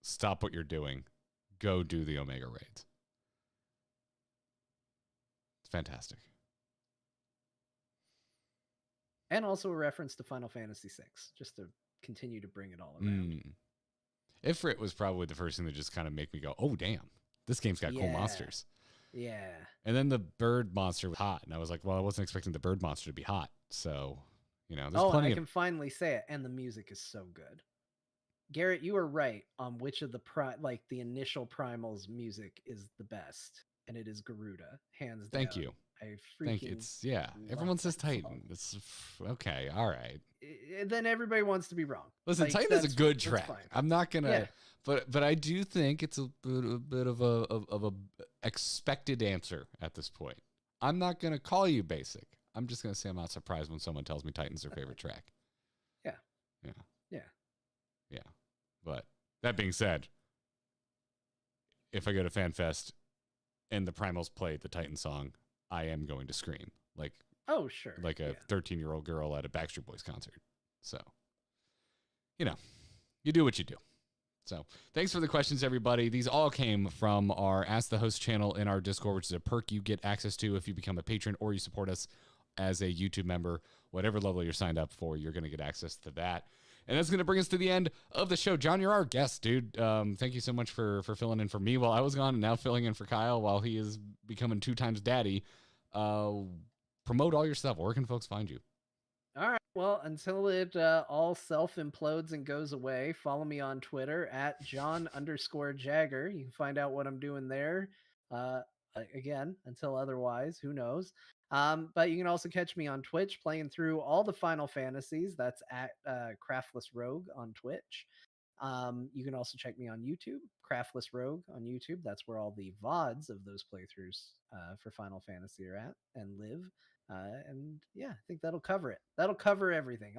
Speaker 1: stop what you're doing. Go do the Omega raids. It's fantastic.
Speaker 2: And also a reference to Final Fantasy VI, just to continue to bring it all around.
Speaker 1: Ifrit was probably the first thing that just kind of make me go, oh, damn, this game's got cool monsters.
Speaker 2: Yeah.
Speaker 1: And then the bird monster was hot. And I was like, well, I wasn't expecting the bird monster to be hot. So, there's plenty
Speaker 2: I can finally say it. And the music is so good. Garrett, you are right on which of the the initial Primal's music is the best. And it is Garuda, hands down.
Speaker 1: Thank you. Thank you. Everyone says Titan. It's okay. All right.
Speaker 2: Then everybody wants to be wrong.
Speaker 1: Listen, Titan is a good track. I'm not gonna, but I do think it's a bit of a expected answer at this point. I'm not gonna call you basic. I'm just gonna say I'm not surprised when someone tells me Titan's their favorite track. Yeah. But that being said, if I go to FanFest and the Primals play the Titan song, I am going to scream like like a 13-year-old girl at a Backstreet Boys concert. So, you do what you do. So, thanks for the questions, everybody. These all came from our Ask the Host channel in our Discord, which is a perk you get access to if you become a patron or you support us as a YouTube member. Whatever level you're signed up for, you're going to get access to that. And that's going to bring us to the end of the show. John, you're our guest, dude. Thank you so much for filling in for me while I was gone and now filling in for Kyle while he is becoming 2 times daddy. Promote all your stuff. Where can folks find you?
Speaker 2: All right. Well, until it all self-implodes and goes away, follow me on Twitter at Jon_Jagger. You can find out what I'm doing there. Again, until otherwise, who knows? But you can also catch me on Twitch playing through all the Final Fantasies. That's at Craftless Rogue on Twitch. You can also check me on YouTube, Craftless Rogue on YouTube. That's where all the VODs of those playthroughs for Final Fantasy are at and live. And yeah, I think that'll cover it. That'll cover everything.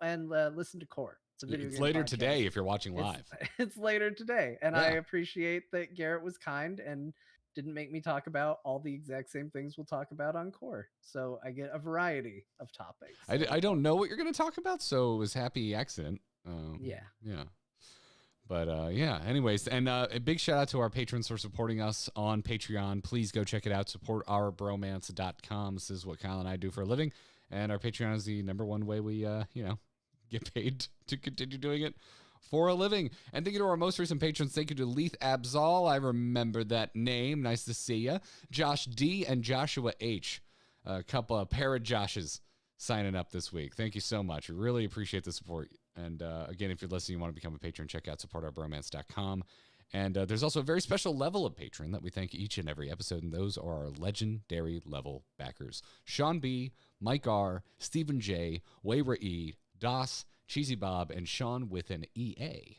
Speaker 2: And listen to Coeurl. It's a video game
Speaker 1: later
Speaker 2: podcast.
Speaker 1: Today if you're watching live.
Speaker 2: It's later today. And I appreciate that Garrett was kind and didn't make me talk about all the exact same things we'll talk about on Coeurl. So I get a variety of topics.
Speaker 1: I don't know what you're going to talk about, so it was happy accident. Yeah. But anyways, and a big shout out to our patrons for supporting us on Patreon. Please go check it out. Supportourbromance.com. This is what Kyle and I do for a living. And our Patreon is the #1 way we, get paid to continue doing it for a living. And thank you to our most recent patrons. Thank you to Leith Abzal. I remember that name. Nice to see you. Josh D and Joshua H. A couple of pair of Joshes signing up this week. Thank you so much. We really appreciate the support. And again, if you're listening, you want to become a patron, check out supportourbromance.com. And there's also a very special level of patron that we thank each and every episode, and those are our legendary level backers. Sean B., Mike R., Stephen J., Wayra E., Das, Cheesy Bob, and Sean with an EAB.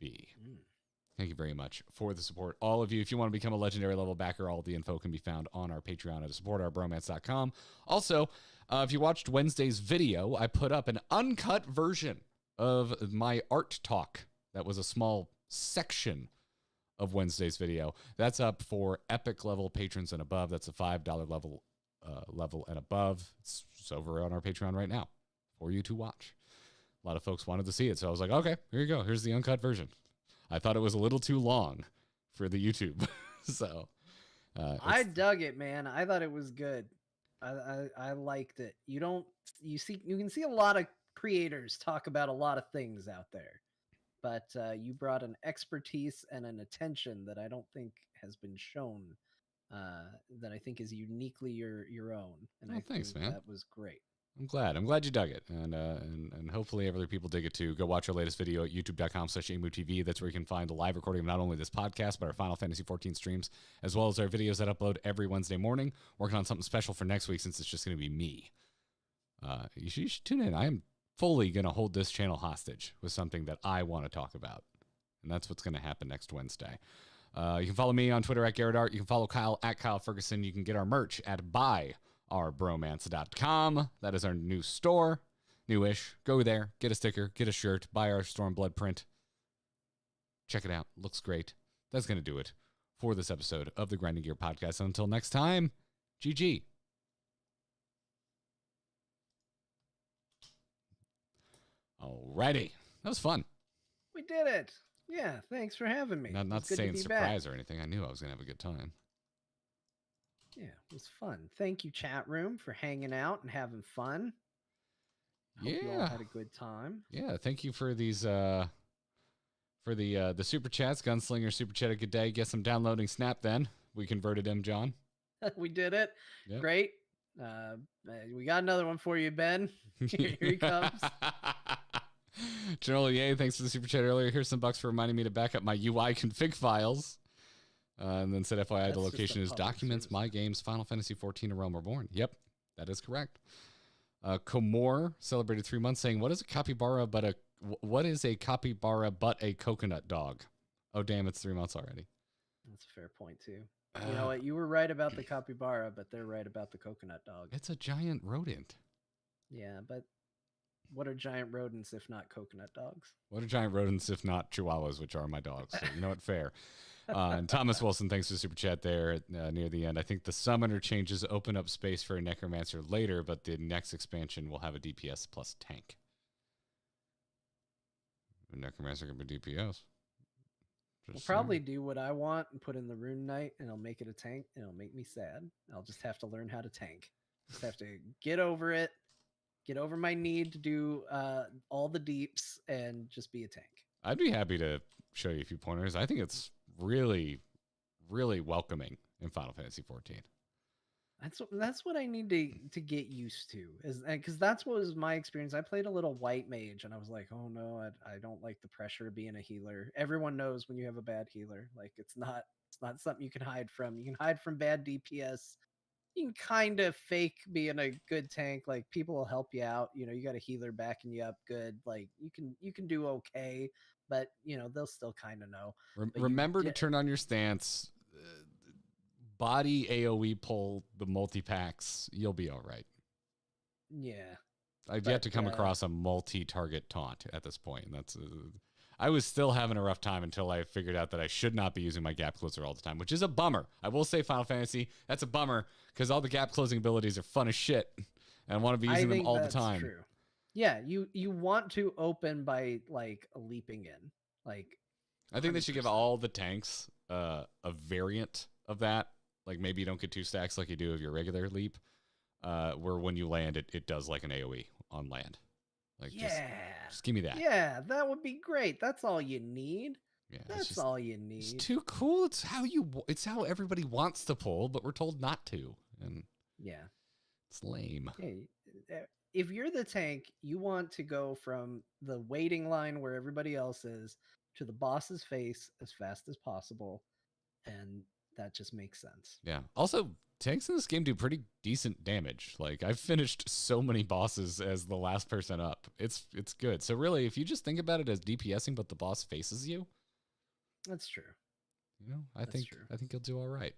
Speaker 1: Thank you very much for the support. All of you, if you want to become a legendary level backer, all the info can be found on our Patreon at supportourbromance.com. Also, if you watched Wednesday's video, I put up an uncut version of my art talk. That was a small section of Wednesday's video. That's up for epic level patrons and above. That's a $5 level and above. It's over on our Patreon right now for you to watch. A lot of folks wanted to see it, so I was like, okay, here you go. Here's the uncut version. I thought it was a little too long for the YouTube. So
Speaker 2: I dug it, man. I thought it was good. I liked it. You can see a lot of creators talk about a lot of things out there, but you brought an expertise and an attention that I don't think has been shown, that I think is uniquely your own. And
Speaker 1: thanks, man.
Speaker 2: That was great.
Speaker 1: I'm glad you dug it, and hopefully other people dig it too. Go watch our latest video at youtube.com/AmuTV. That's where you can find the live recording of not only this podcast, but our Final Fantasy XIV streams, as well as our videos that upload every Wednesday morning. Working on something special for next week since it's just going to be me. You should tune in. I am fully going to hold this channel hostage with something that I want to talk about, and that's what's going to happen next Wednesday. You can follow me on Twitter at GarrettArt. You can follow Kyle at Kyle Ferguson. You can get our merch at buyOurBromance.com. That is our new store. Newish. Go there, get a sticker, get a shirt, buy our Stormblood print. Check it out. Looks great. That's going to do it for this episode of the Grinding Gear Podcast. Until next time, GG. Alrighty. That was fun.
Speaker 2: We did it. Yeah, thanks for having me.
Speaker 1: Not saying surprise or anything. I knew I was going to have a good time.
Speaker 2: Yeah, it was fun. Thank you, chat room, for hanging out and having fun. Hope you all had a good time.
Speaker 1: Yeah, thank you for these for the super chats. Gunslinger super chat, a good day. Guess I'm downloading Snap then. We converted him, John.
Speaker 2: We did it.
Speaker 1: Yep.
Speaker 2: Great. We got another one for you, Ben. Here he comes.
Speaker 1: General Yay, thanks for the super chat earlier. Here's some bucks for reminding me to back up my UI config files. And then said FYI, the location is Documents, My Games, Final Fantasy 14, A Realm Reborn. Yep, that is correct. Coeurl celebrated 3 months saying, what is a capybara but a coconut dog? Oh, damn, it's 3 months already.
Speaker 2: That's a fair point, too. You know what? You were right about the capybara, but they're right about the coconut dog.
Speaker 1: It's a giant rodent.
Speaker 2: Yeah, but what are giant rodents if not coconut dogs?
Speaker 1: What are giant rodents if not chihuahuas, which are my dogs? So you know what? Fair. And Thomas Wilson, thanks for the super chat there near the end. I think the summoner changes open up space for a Necromancer later, but the next expansion will have a DPS plus tank. The Necromancer can be DPS.
Speaker 2: We'll probably do what I want and put in the Rune Knight, and it'll make it a tank, and it'll make me sad. I'll just have to learn how to tank. Just have to get over it, get over my need to do all the deeps, and just be a tank.
Speaker 1: I'd be happy to show you a few pointers. I think it's really, really welcoming in Final Fantasy 14.
Speaker 2: That's what I need to get used to, is because that's what was my experience. I played a little white mage, and I was like, oh no, I don't like the pressure of being a healer. Everyone knows when you have a bad healer. Like it's not something you can hide from. You can hide from bad DPS. You can kind of fake being a good tank. Like people will help you out. You know, you got a healer backing you up good. Like you can do okay, but you know they'll still kind of know.
Speaker 1: Remember to turn on your stance. Body AoE pull the multi-packs, you'll be all right.
Speaker 2: Yeah.
Speaker 1: I've yet to come across a multi-target taunt at this point. And that's I was still having a rough time until I figured out that I should not be using my gap closer all the time, which is a bummer. I will say Final Fantasy, that's a bummer because all the gap closing abilities are fun as shit. And I want to be using them all the time.
Speaker 2: True. Yeah, you want to open by like leaping in. Like
Speaker 1: I think 100%. They should give all the tanks a variant of that. Like maybe you don't get 2 stacks like you do of your regular leap, where when you land, it does like an AoE on land. Like just give me that.
Speaker 2: Yeah, that would be great. That's all you need. Yeah, that's all you need.
Speaker 1: It's too cool. It's how everybody wants to pull, but we're told not to. And
Speaker 2: yeah,
Speaker 1: it's lame.
Speaker 2: Hey, if you're the tank, you want to go from the waiting line where everybody else is to the boss's face as fast as possible, and that just makes sense.
Speaker 1: Yeah. Also, tanks in this game do pretty decent damage. Like I've finished so many bosses as the last person up. It's good. So really, if you just think about it as DPSing, but the boss faces you,
Speaker 2: that's true.
Speaker 1: You know, I think you'll do all right.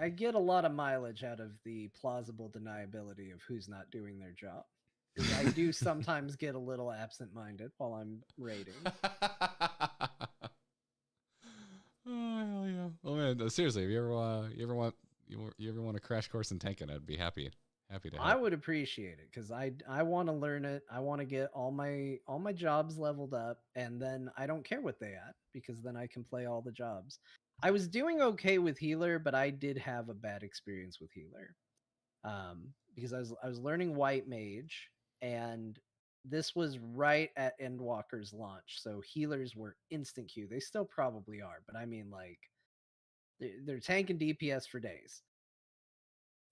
Speaker 2: I get a lot of mileage out of the plausible deniability of who's not doing their job. I do sometimes get a little absent-minded while I'm raiding.
Speaker 1: Oh hell yeah! Well, man, seriously, if you ever want a crash course in tanking, I'd be happy to.
Speaker 2: I would appreciate it because I want to learn it. I want to get all my jobs leveled up, and then I don't care what they at because then I can play all the jobs. I was doing okay with healer, but I did have a bad experience with healer, because I was learning white mage, and this was right at Endwalker's launch, so healers were instant queue. They still probably are, but I mean, like, they're tanking DPS for days.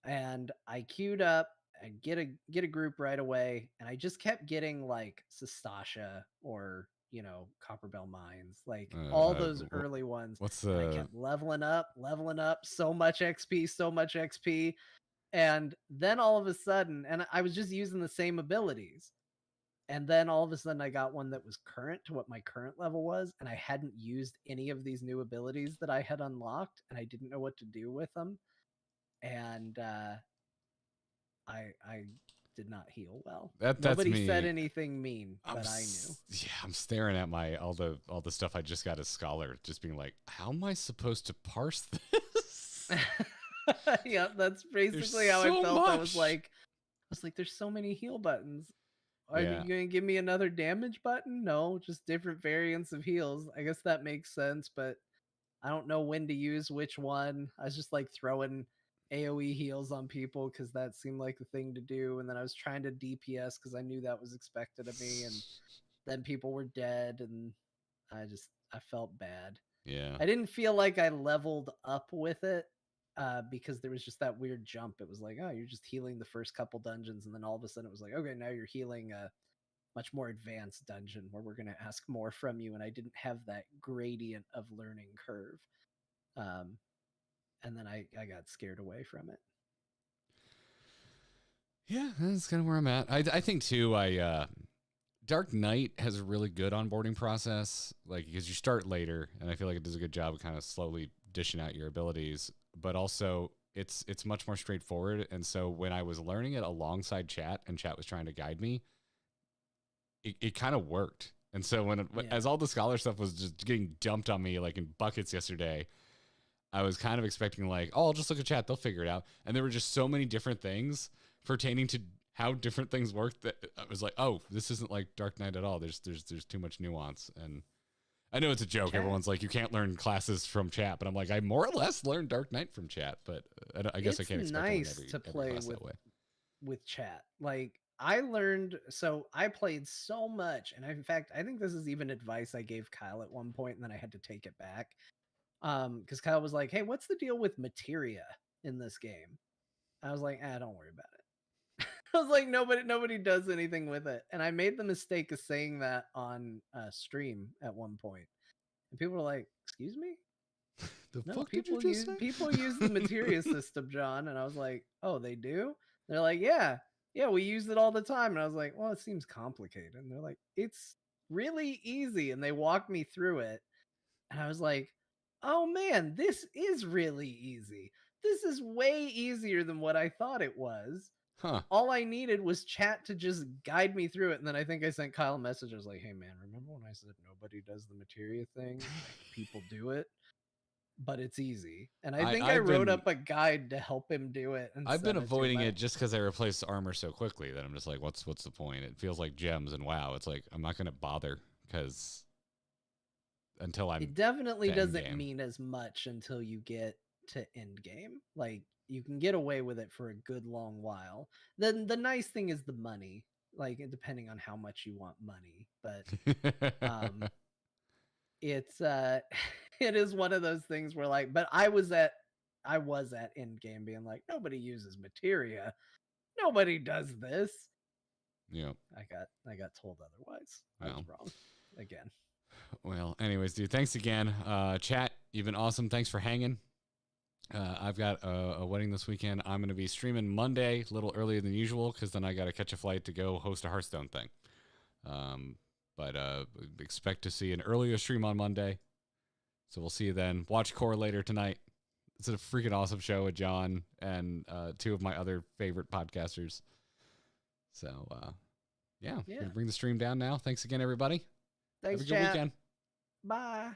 Speaker 2: And I queued up, I get a group right away, and I just kept getting like Sastasha or Copperbell Mines, like all those early ones. I kept leveling up, so much XP, and then all of a sudden, and I was just using the same abilities. And then all of a sudden I got one that was current to what my current level was, and I hadn't used any of these new abilities that I had unlocked, and I didn't know what to do with them. And I did not heal well. Nobody said anything mean, but I knew.
Speaker 1: Yeah, I'm staring at all the stuff I just got as scholar, just being like, how am I supposed to parse this?
Speaker 2: Yeah, that's basically how I felt. I was like, there's so many heal buttons. Are you going to give me another damage button? No, just different variants of heals. I guess that makes sense, but I don't know when to use which one. I was just like throwing AoE heals on people because that seemed like the thing to do. And then I was trying to DPS because I knew that was expected of me. And then people were dead, and I felt bad.
Speaker 1: Yeah.
Speaker 2: I didn't feel like I leveled up with it because there was just that weird jump. It was like, oh, you're just healing the first couple dungeons, and then all of a sudden it was like, okay, now you're healing a much more advanced dungeon where we're going to ask more from you. And I didn't have that gradient of learning curve. And then I got scared away from it.
Speaker 1: Yeah, that's kind of where I'm at. I think too, Dark Knight has a really good onboarding process, like because you start later, and I feel like it does a good job of kind of slowly dishing out your abilities, but also it's much more straightforward. And so when I was learning it alongside chat and chat was trying to guide me, it kind of worked. And so as all the scholar stuff was just getting dumped on me like in buckets yesterday, I was kind of expecting like, oh, I'll just look at chat, they'll figure it out. And there were just so many different things pertaining to how different things work that I was like, oh, this isn't like Dark Knight at all. There's too much nuance. And I know it's a joke. Chat. Everyone's like, you can't learn classes from chat, but I'm like, I more or less learned Dark Knight from chat, but I guess I can't expect
Speaker 2: to play with chat. Like I played so much, and in fact, I think this is even advice I gave Kyle at one point, and then I had to take it back. Because Kyle was like, hey, what's the deal with materia in this game? I was like, don't worry about it. I was like, nobody does anything with it. And I made the mistake of saying that on stream at one point. And people were like, excuse me? People use the materia system, John. And I was like, oh, they do? They're like, yeah, we use it all the time. And I was like, well, it seems complicated. And they're like, it's really easy. And they walked me through it. And I was like, oh man, this is really easy. This is way easier than what I thought it was.
Speaker 1: Huh.
Speaker 2: All I needed was chat to just guide me through it. And then I think I sent Kyle a message. I was like, hey man, remember when I said nobody does the materia thing? Like, people do it, but it's easy. And I think I wrote up a guide to help him do it. And
Speaker 1: I've been avoiding it just because I replaced armor so quickly that I'm just like, what's the point? It feels like gems and WoW. It's like, I'm not going to bother because until I'm...
Speaker 2: It definitely doesn't mean as much until you get to end game. Like, you can get away with it for a good long while. Then the nice thing is the money, like depending on how much you want money. But it's it is one of those things where like, but I was at end game being like, nobody uses materia. Nobody does this.
Speaker 1: Yeah.
Speaker 2: I got told otherwise. I was wrong again.
Speaker 1: Well, anyways, dude, thanks again. Chat, you've been awesome. Thanks for hanging. I've got a wedding this weekend. I'm going to be streaming Monday, a little earlier than usual, because then I got to catch a flight to go host a Hearthstone thing. But expect to see an earlier stream on Monday. So we'll see you then. Watch Coeurl later tonight. It's a freaking awesome show with John and two of my other favorite podcasters. So, yeah. We're going to bring the stream down now. Thanks again, everybody.
Speaker 2: Thanks,
Speaker 1: Have a good weekend.
Speaker 2: Bye.